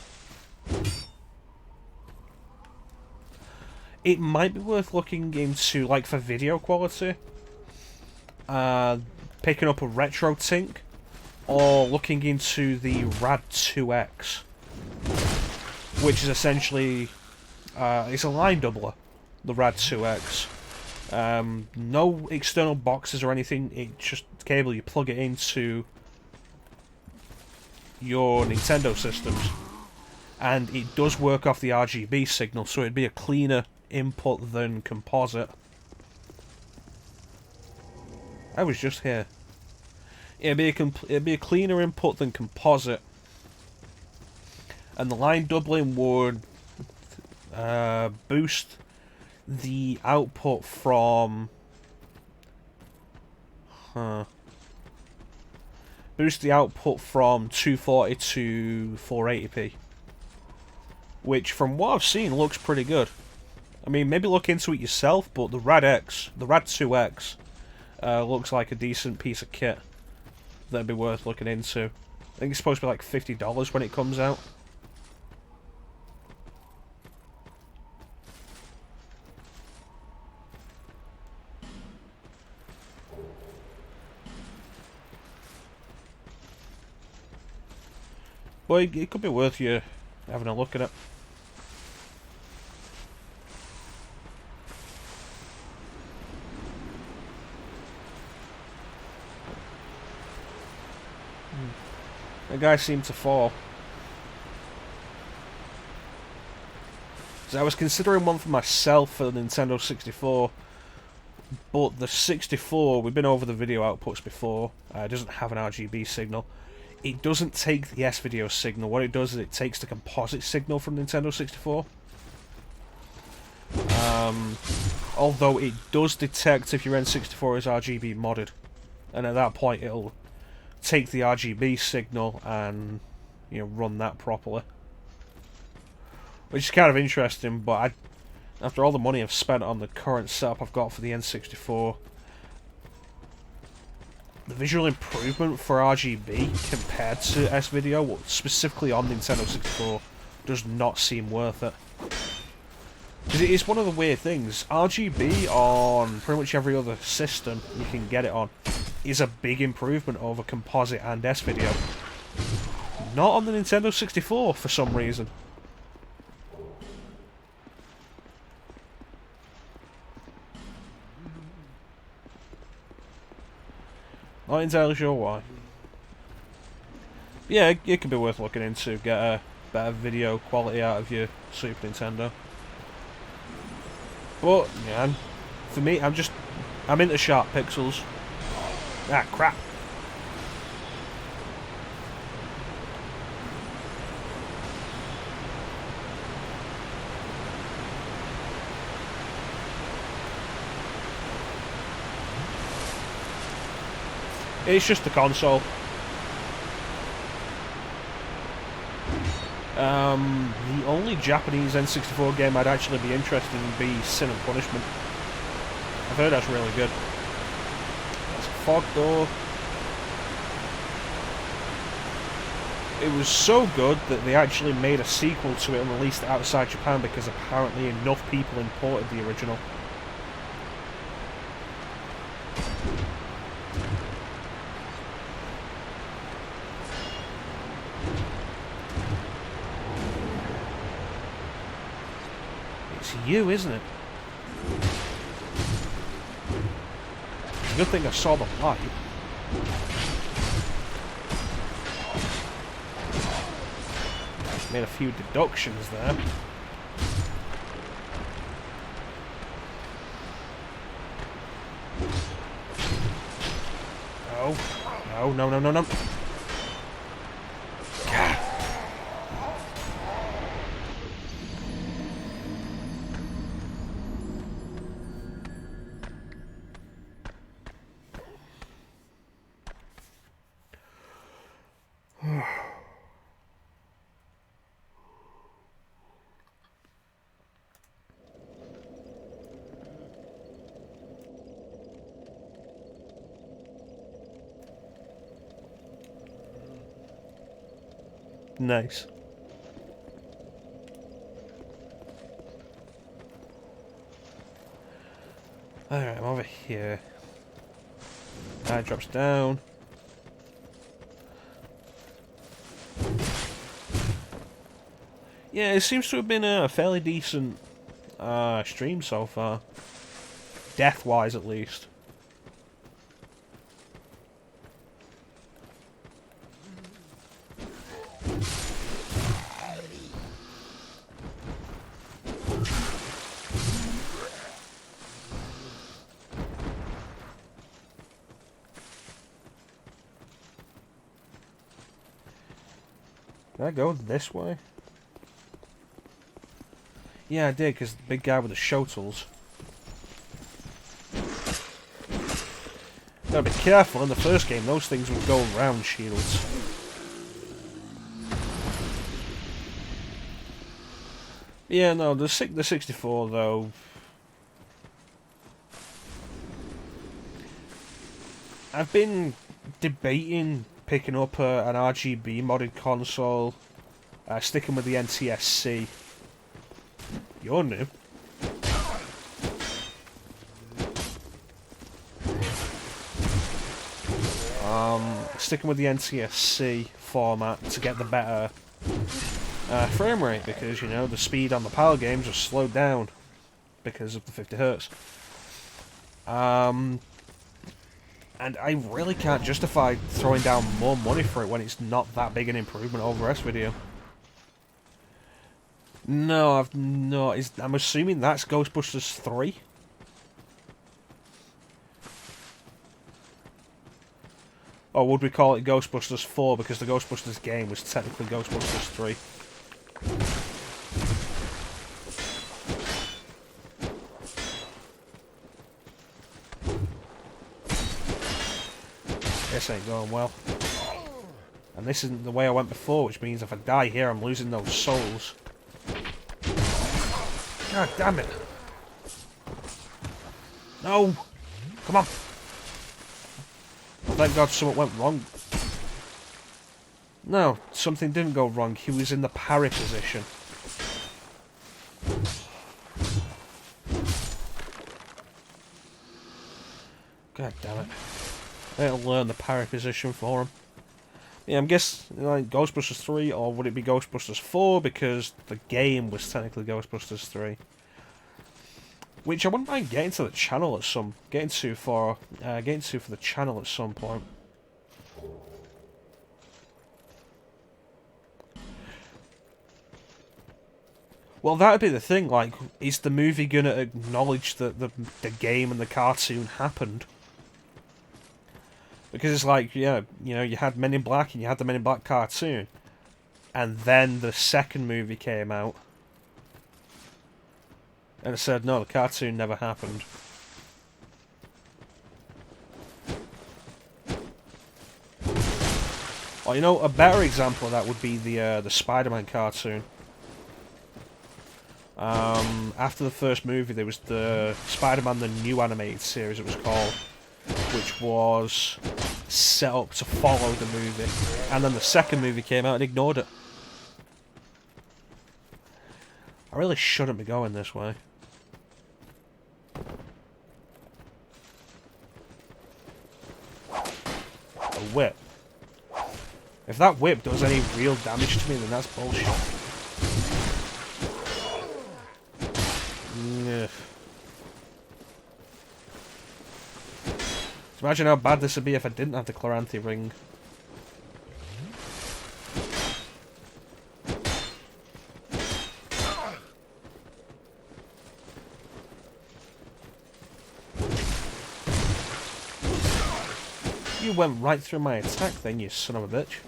It might be worth looking into, like, for video quality. Picking up a retro Tink, or looking into the Rad 2X, which is essentially it's a line doubler, the Rad 2X. No external boxes or anything. It's just cable. You plug it into your Nintendo systems, and it does work off the RGB signal, so it'd be a cleaner input than composite. I was just here. It'd be a cleaner input than composite, and the line doubling would boost the output from boost the output from 240 to 480p. Which, from what I've seen, looks pretty good. I mean, maybe look into it yourself, but the Rad 2X, looks like a decent piece of kit that'd be worth looking into. I think it's supposed to be like $50 when it comes out. Well, it could be worth you having a look at it. The guy seemed to fall. So I was considering one for myself for the Nintendo 64, but the 64, we've been over the video outputs before, it doesn't have an RGB signal. It doesn't take the S-video signal. What it does is it takes the composite signal from Nintendo 64. Although it does detect if your N64 is RGB modded, and at that point it'll take the RGB signal and, you know, run that properly, which is kind of interesting. But after all the money I've spent on the current setup I've got for the N64, the visual improvement for RGB compared to S-video, specifically on Nintendo 64, does not seem worth it. Because it is one of the weird things. RGB on pretty much every other system you can get it on is a big improvement over composite and S-video. Not on the Nintendo 64 for some reason. Not entirely sure why. Yeah, it could be worth looking into, get a better video quality out of your Super Nintendo. But, yeah, for me, I'm into sharp pixels. Ah, crap. It's just the console. The only Japanese N64 game I'd actually be interested in would be Sin and Punishment. I've heard that's really good. That's a fog door. It was so good that they actually made a sequel to it and released it outside Japan because apparently enough people imported the original. It's you, isn't it? It's a good thing I saw the light. Made a few deductions there. No. No. God. Nice. Alright, I'm over here. That drops down. Yeah, it seems to have been a fairly decent stream so far. Death-wise, at least. Did I go this way? Yeah, I did, because the big guy with the show tools. Gotta be careful. In the first game, those things would go around shields. Yeah, no, the 64 though. I've been debating picking up an RGB modded console, sticking with the NTSC. You're new. Sticking with the NTSC format to get the better frame rate, because, you know, the speed on the PAL games was slowed down because of the 50 Hz. And I really can't justify throwing down more money for it when it's not that big an improvement over S-Video. No, I've not. I'm assuming that's Ghostbusters 3. Or would we call it Ghostbusters 4 because the Ghostbusters game was technically Ghostbusters 3? This ain't going well. And this isn't the way I went before, which means if I die here, I'm losing those souls. God damn it. No! Come on! Thank God something went wrong. No, something didn't go wrong. He was in the parry position. God damn it. It'll learn the parry position for him. Yeah, I'm guessing like Ghostbusters 3, or would it be Ghostbusters 4 because the game was technically Ghostbusters 3. Which I wouldn't mind getting to the channel at some getting to for the channel at some point. Well, that would be the thing. Like, is the movie gonna acknowledge that the game and the cartoon happened? Because it's like, yeah, you know, you had Men in Black and you had the Men in Black cartoon, and then the second movie came out. And it said, no, the cartoon never happened. Well, you know, a better example of that would be the Spider-Man cartoon. After the first movie, there was the Spider-Man the New Animated Series, it was called, which was set up to follow the movie. And then the second movie came out and ignored it. I really shouldn't be going this way. A whip. If that whip does any real damage to me, then that's bullshit. Ugh. Just imagine how bad this would be if I didn't have the Chloranthy ring. You went right through my attack then, you son of a bitch.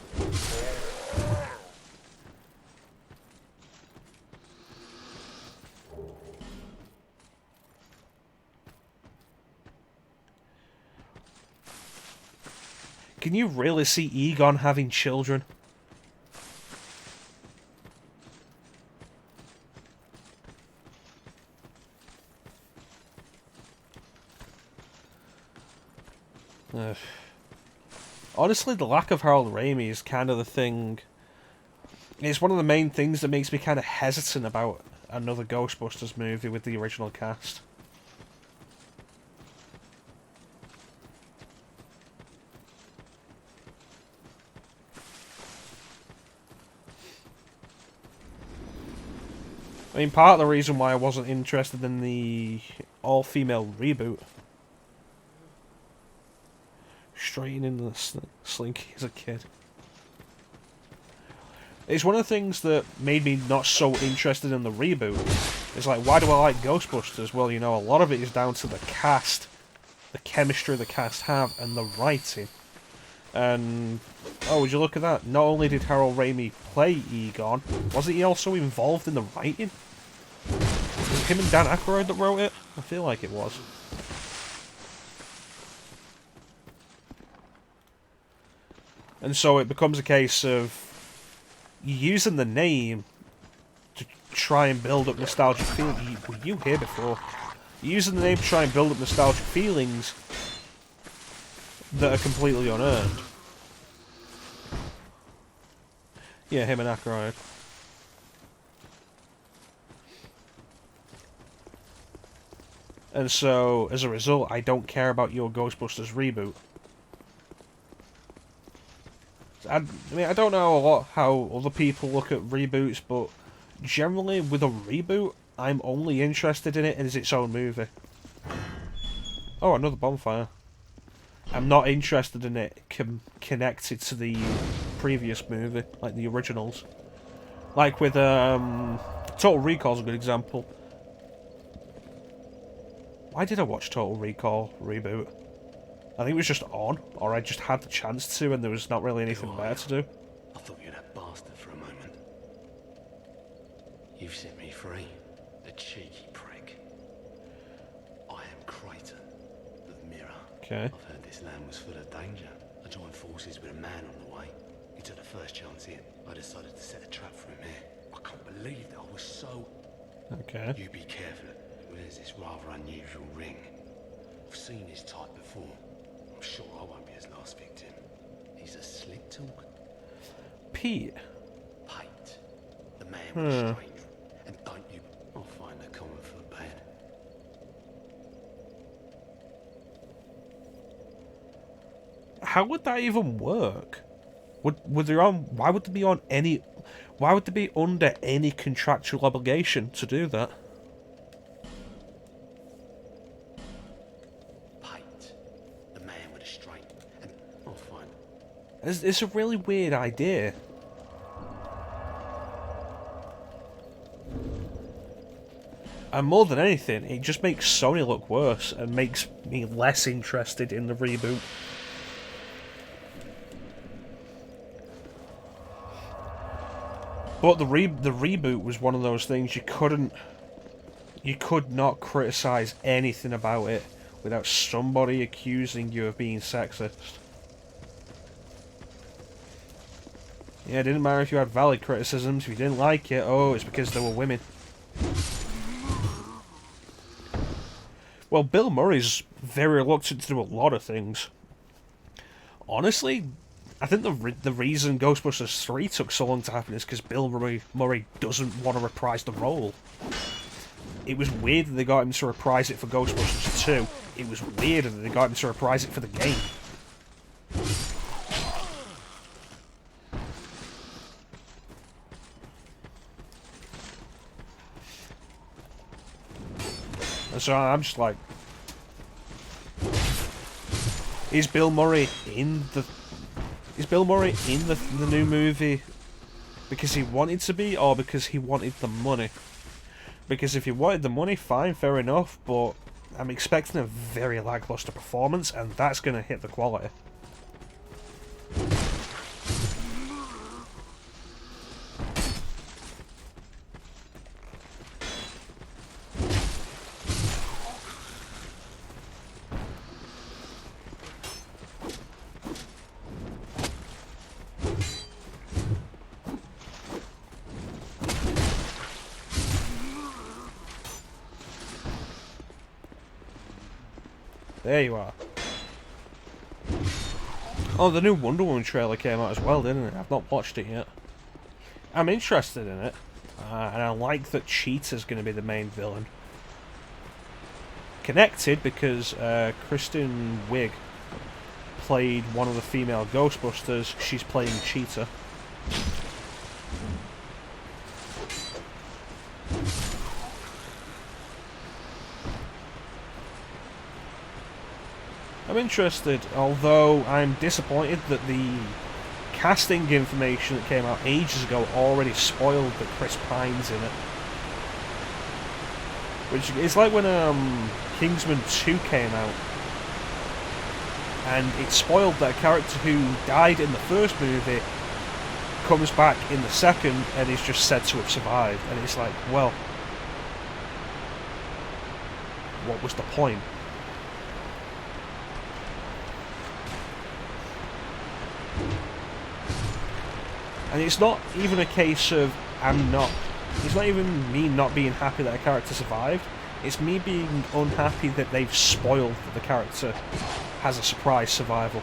Can you really see Egon having children? Ugh. Honestly, the lack of Harold Ramis is kind of the thing. It's one of the main things that makes me kind of hesitant about another Ghostbusters movie with the original cast. I mean, part of the reason why I wasn't interested in the all-female reboot. Straight into the slinky as a kid. It's one of the things that made me not so interested in the reboot. It's like, why do I like Ghostbusters? Well, you know, a lot of it is down to the cast, the chemistry the cast have, and the writing. And, oh, would you look at that? Not only did Harold Ramis play Egon, wasn't he also involved in the writing? Was it him and Dan Aykroyd that wrote it? I feel like it was. And so it becomes a case of using the name to try and build up nostalgic feelings. Were you here before? Using the name to try and build up nostalgic feelings that are completely unearned. Yeah, him and Ackroyd. And so, as a result, I don't care about your Ghostbusters reboot. I mean, I don't know a lot how other people look at reboots, but generally, with a reboot, I'm only interested in it as its own movie. Oh, another bonfire. I'm not interested in it connected to the previous movie, like the originals. Like with, Total Recall's a good example. Why did I watch Total Recall reboot? I think it was just on, or I just had the chance to, and there was not really anything better to do. I thought you were that bastard for a moment. You've set me free, the cheeky prick. I am Creighton, the Mirror. Okay. I've heard this land was full of danger. I joined forces with a man on the way. He took the first chance in. I decided to set a trap for him here. I can't believe that I was so... Okay. You be careful. There's this rather unusual ring. I've seen his type before. I'm sure I won't be his last victim. He's a slick talk. Pete. Pate. The man with the strange... And don't you... I'll find the common for bad. How would that even work? Would they on? Why would they be on any? Why would they be under any contractual obligation to do that? Pate. The man with a straight... And I'll find... It's a really weird idea. And more than anything, it just makes Sony look worse and makes me less interested in the reboot. But the reboot was one of those things you could not criticize anything about it without somebody accusing you of being sexist. Yeah, it didn't matter if you had valid criticisms. If you didn't like it, oh, it's because there were women. Well, Bill Murray's very reluctant to do a lot of things. Honestly, I think the reason Ghostbusters 3 took so long to happen is because Bill Murray doesn't want to reprise the role. It was weird that they got him to reprise it for Ghostbusters 2. It was weird that they got him to reprise it for the game. And so I'm just like... Is Bill Murray in the new movie because he wanted to be, or because he wanted the money? Because if he wanted the money, fine, fair enough, but I'm expecting a very lackluster performance, and that's going to hit the quality. There you are. Oh, the new Wonder Woman trailer came out as well, didn't it? I've not watched it yet. I'm interested in it, and I like that Cheetah's going to be the main villain. Connected because Kristen Wiig played one of the female Ghostbusters. She's playing Cheetah. I'm interested, although I'm disappointed that the casting information that came out ages ago already spoiled that Chris Pine's in it. Which is like when Kingsman 2 came out, and it spoiled that a character who died in the first movie comes back in the second and is just said to have survived, and it's like, well, what was the point? And it's not even a case of it's not even me not being happy that a character survived. It's me being unhappy that they've spoiled that the character has a surprise survival.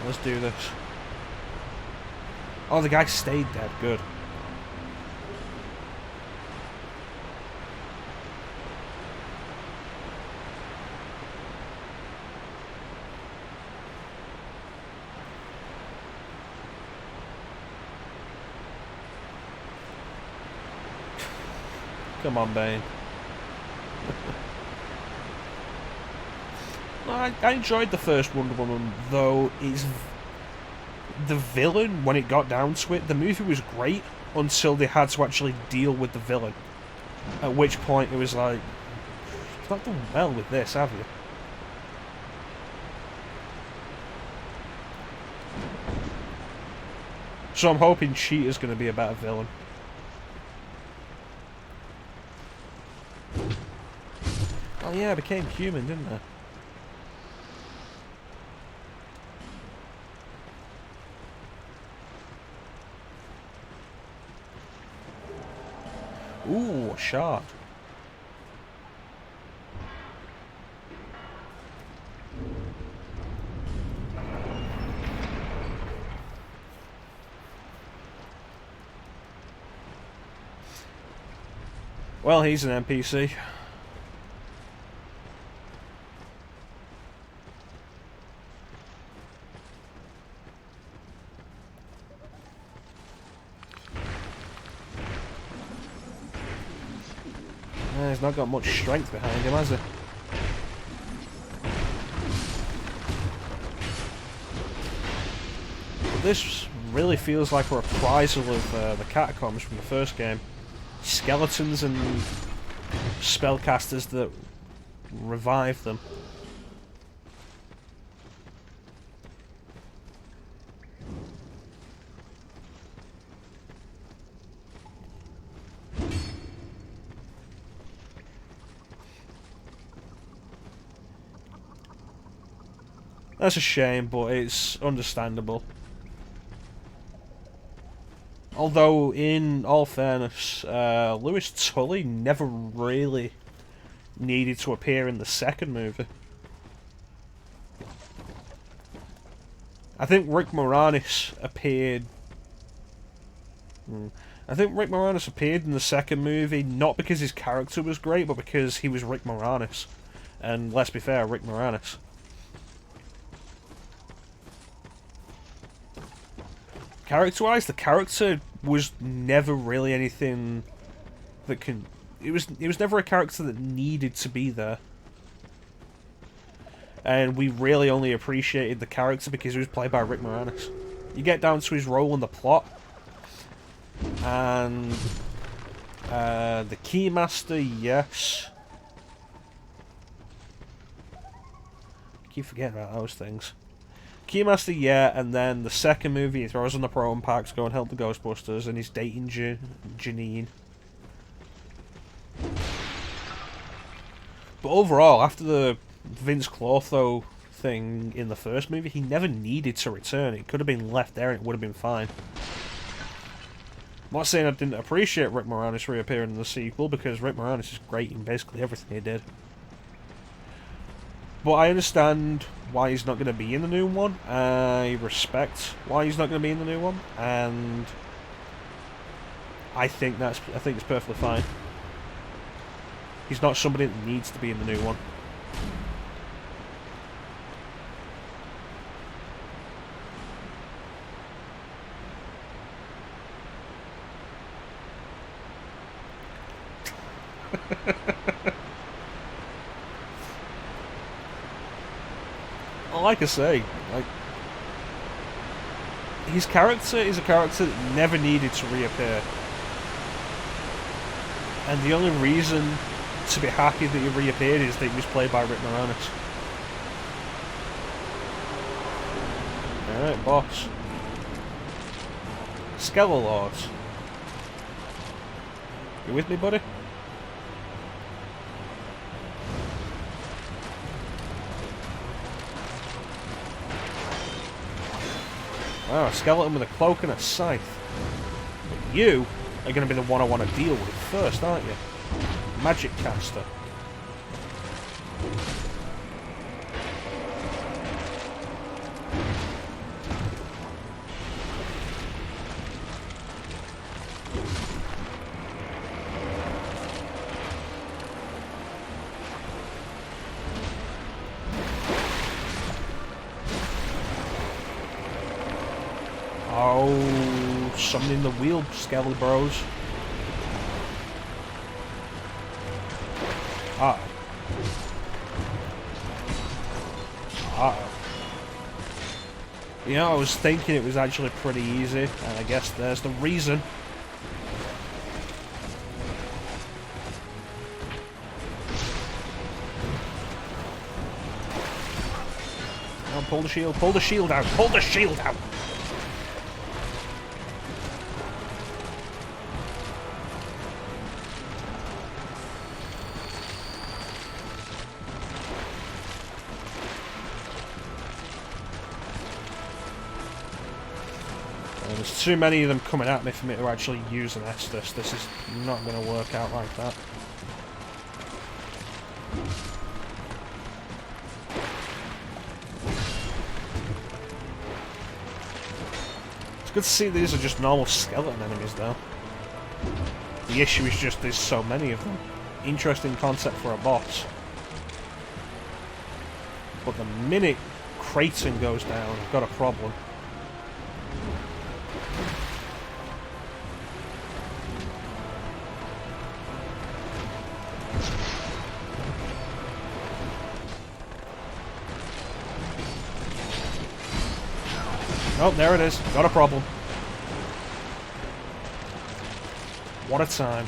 Let's do this. Oh, the guy stayed dead. Good. Come on, Bane. I enjoyed the first Wonder Woman, though the villain, when it got down to it, the movie was great until they had to actually deal with the villain. At which point it was like, you've not done well with this, have you? So I'm hoping Cheetah's going to be a better villain. Oh yeah, I became human, didn't I? Ooh, a shard. Well, he's an NPC. He's not got much strength behind him, has he? But this really feels like a reprisal of the catacombs from the first game. Skeletons and spellcasters that revive them. That's a shame, but it's understandable. Although, in all fairness, Louis Tully never really needed to appear in the second movie. I think Rick Moranis appeared... I think Rick Moranis appeared in the second movie, not because his character was great, but because he was Rick Moranis. And let's be fair, Rick Moranis. Character-wise, the character was never really anything that can... It was never a character that needed to be there. And we really only appreciated the character because he was played by Rick Moranis. You get down to his role in the plot, and the Keymaster, yes. I keep forgetting about those things. Keymaster, yeah, and then the second movie he throws on the proton pack to go and help the Ghostbusters, and he's dating Janine. But overall, after the Vince Clortho thing in the first movie, he never needed to return. It could have been left there and it would have been fine. I'm not saying I didn't appreciate Rick Moranis reappearing in the sequel, because Rick Moranis is great in basically everything he did. But I understand why he's not going to be in the new one. I respect why he's not going to be in the new one, and I think it's perfectly fine. He's not somebody that needs to be in the new one. Like I say, like, his character is a character that never needed to reappear. And the only reason to be happy that he reappeared is that he was played by Rick Moranis. Alright, boss. Skelelords. You with me, buddy? Wow, a skeleton with a cloak and a scythe. But you are going to be the one I want to deal with first, aren't you? Magic caster. Oh, summoning the wheel, Skelly Bros. Uh-oh. Uh-oh. You know, I was thinking it was actually pretty easy, and I guess there's the reason. Oh, pull the shield out, pull the shield out! There's too many of them coming at me for me to actually use an Estus. This is not going to work out like that. It's good to see these are just normal skeleton enemies though. The issue is just there's so many of them. Interesting concept for a boss. But the minute Creighton goes down, I've got a problem. Oh, there it is. Got a problem. What a time.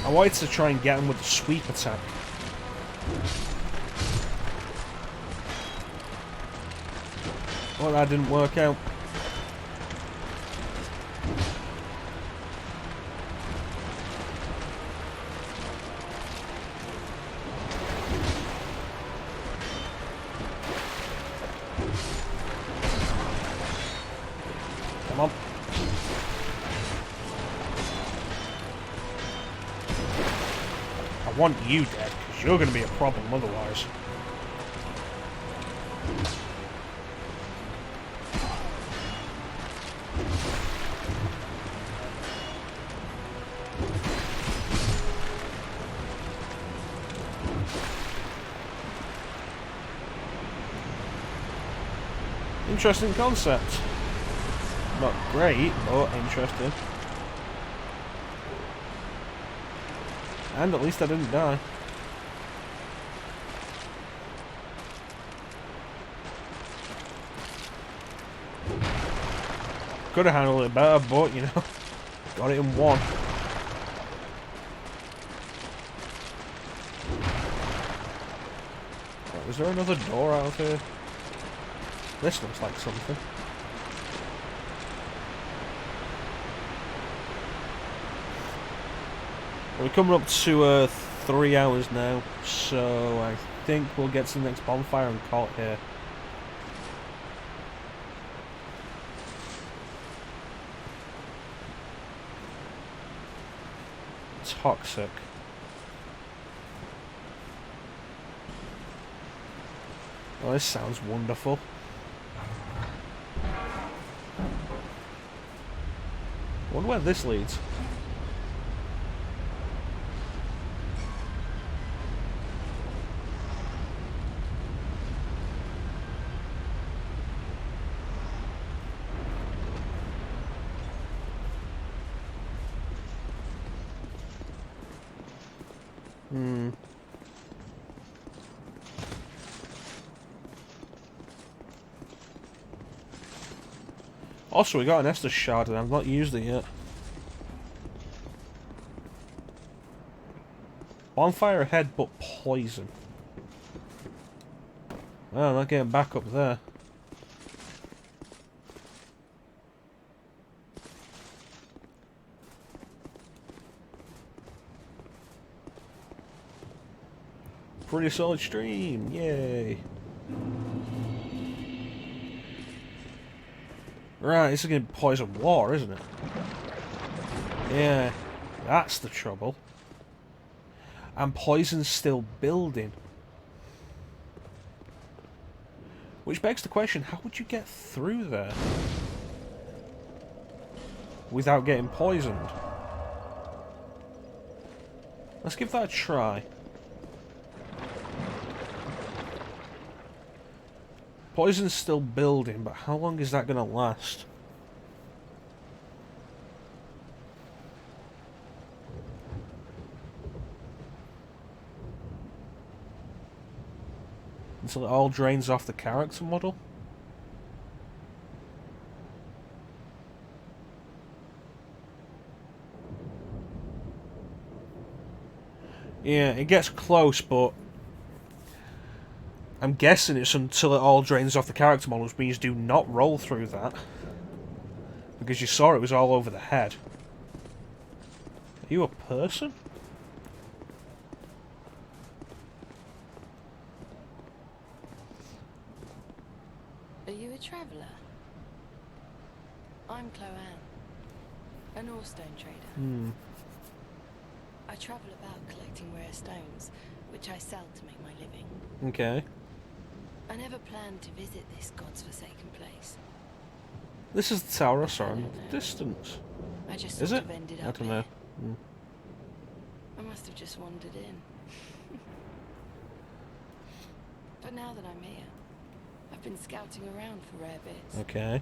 I wanted to try and get him with the sweep attack. Well, that didn't work out. Come on. I want you dead, because you're going to be a problem otherwise. Interesting concept. Not great, but interesting. And at least I didn't die. Could have handled it better, but, you know, got it in one. Right, was there another door out of here? This looks like something. We're coming up to 3 hours now, so I think we'll get to the next bonfire and call it here. Toxic. Oh, this sounds wonderful. I wonder where this leads. Also, we got an Estus shard and I've not used it yet. Bonfire ahead, but poison. Well, I'm not getting back up there. pretty solid stream. Yay. Right, this is going to be poison water, isn't it? Yeah, that's the trouble. And poison's still building. Which begs the question, how would you get through there without getting poisoned? Let's give that a try. Poison's still building, but how long is that going to last? Until it all drains off the character model? Yeah, it gets close, but I'm guessing it's until it all drains off the character model, which means do not roll through that. Because you saw it was all over the head. Are you a person? Are you a traveller? I'm Chloanne, an Orestone trader. I travel about collecting rare stones, which I sell to make my living. Okay. I never planned to visit this god's forsaken place. This is the tower I saw in the distance. I just Is sort it? of ended I up don't here. know. I must have just wandered in. But now that I'm here, I've been scouting around for rare bits. Okay.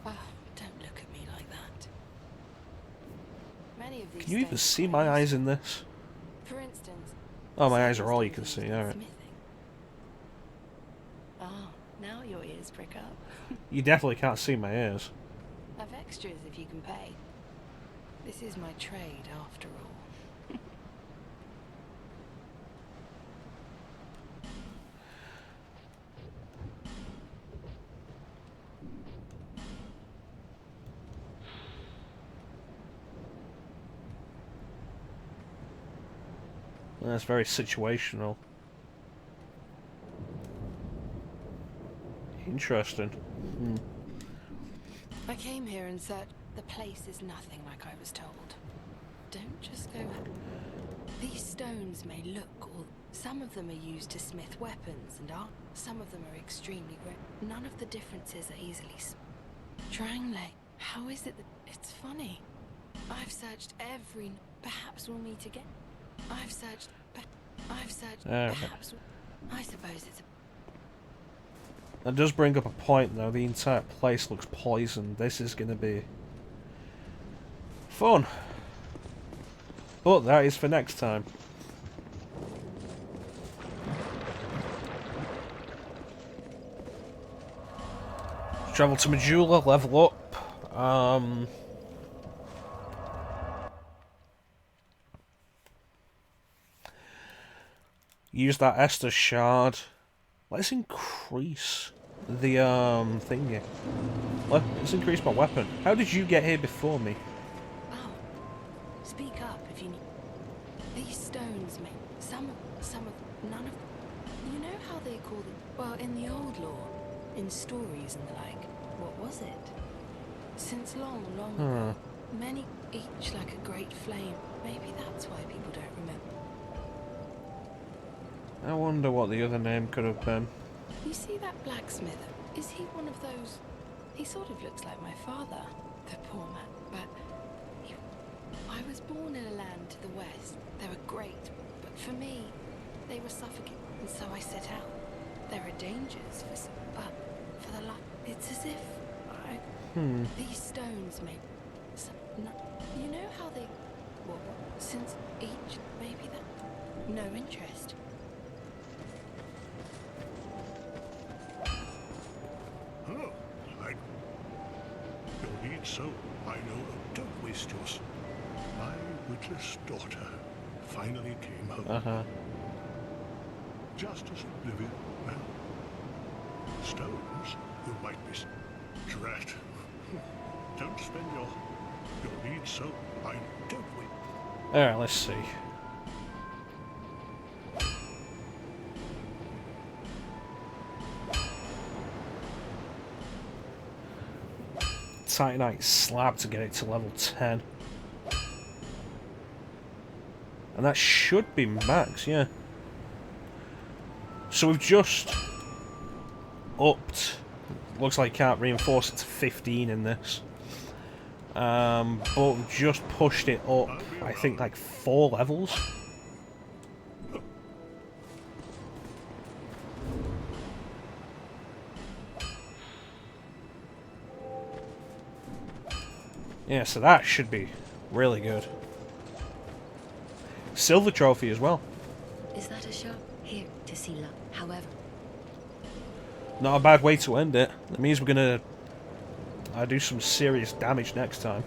Oh, don't look at me like that. Many of these Can you even stones see are my quite eyes useful. in this? For instance, Oh, my some eyes are all you can stones see, used in alright. smithing. Oh, now your ears prick up. You definitely can't see my ears. Have extras if you can pay. This is my trade, after all. That's very situational. Interesting. I came here and said the place is nothing like I was told. Don't just go. These stones may look cool. Some of them are used to smith weapons and art. Some of them are extremely rare. None of the differences are easily. Triangle. How is it that it's funny? I've searched every. Perhaps we'll meet again. I've searched. Perhaps. I suppose it's. That does bring up a point, though. The entire place looks poisoned. This is going to be fun. But that is for next time. Travel to Majula, level up. Use that Esther shard. Let's increase the thingy. Let's increase my weapon. How did you get here before me? Oh, speak up if you need. These stones make some of none of. You know how they call them? Well, in the old lore, in stories and the like. What was it? Since long ago, many each like a great flame. Maybe that's why people don't remember. I wonder what the other name could have been. You see that blacksmith? Is he one of those? He sort of looks like my father, the poor man. But I was born in a land to the west. They were great, but for me, they were suffocating, and so I set out. There are dangers but for the life, it's as if these stones made. You know how they? Well, since each maybe that. No interest. Oh, you'll need so. I know. Don't waste yours. My witless daughter finally came home. Just as oblivious. Well, stones, you might be. Drat. Don't spend your need so. I don't wait. Alright, let's see. Titanite slab to get it to level 10. And that should be max, yeah. So we've just upped. Looks like can't reinforce it to 15 in this. But we've just pushed it up, I think, like 4 levels. Yeah, so that should be really good. Silver trophy as well. Is that a shop? Here, to see luck. However, not a bad way to end it. That means we're gonna do some serious damage next time.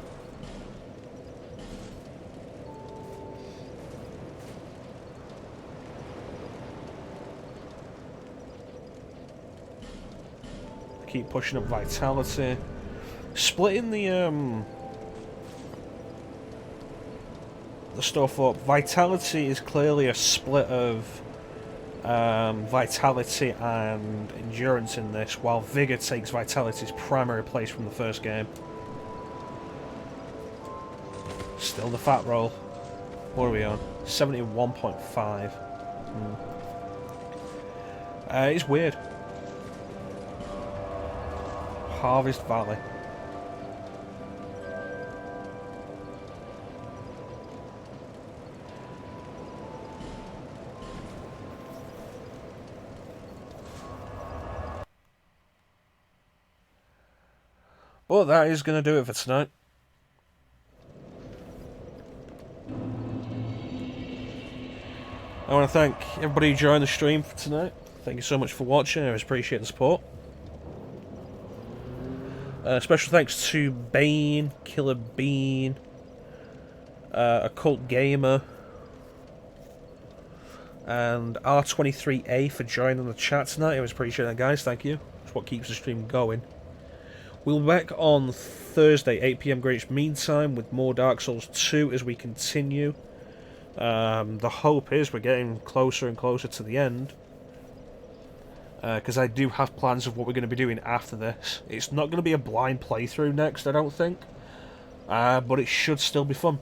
Keep pushing up vitality. Splitting the stuff up. Vitality is clearly a split of vitality and endurance in this, while Vigor takes vitality's primary place from the first game. Still the fat roll. What are we on? 71.5. It's weird. Harvest Valley. But that is going to do it for tonight. I want to thank everybody who joined the stream for tonight. Thank you so much for watching. I always appreciate the support. Special thanks to Bane, Killer Bean, Occult Gamer, and R23A for joining the chat tonight. I always appreciate that, guys. Thank you. It's what keeps the stream going. We'll be back on Thursday, 8 PM Greenwich Mean Time, with more Dark Souls 2 as we continue. The hope is we're getting closer and closer to the end, because I do have plans of what we're going to be doing after this. It's not going to be a blind playthrough next, I don't think, but it should still be fun.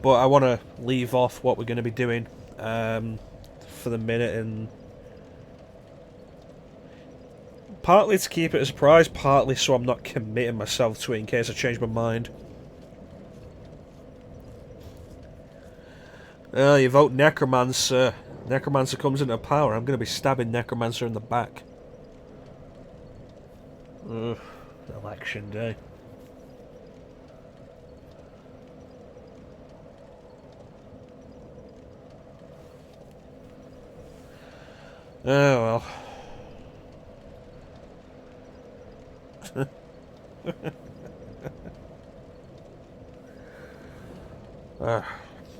But I want to leave off what we're going to be doing for the minute, and partly to keep it a surprise, partly so I'm not committing myself to it in case I change my mind. You vote Necromancer. Necromancer comes into power. I'm going to be stabbing Necromancer in the back. Ugh, election day. Oh well.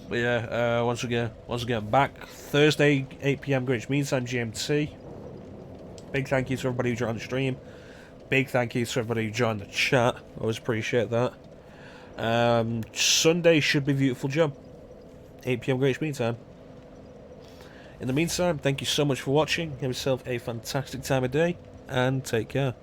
But yeah, once again, back Thursday, 8 PM Greenwich Mean Time GMT. Big thank you to everybody who joined the stream. Big thank you to everybody who joined the chat. Always appreciate that. Sunday should be Beautiful Job. 8 PM Greenwich Mean Time. In the meantime, thank you so much for watching. Have yourself a fantastic time of day, and take care.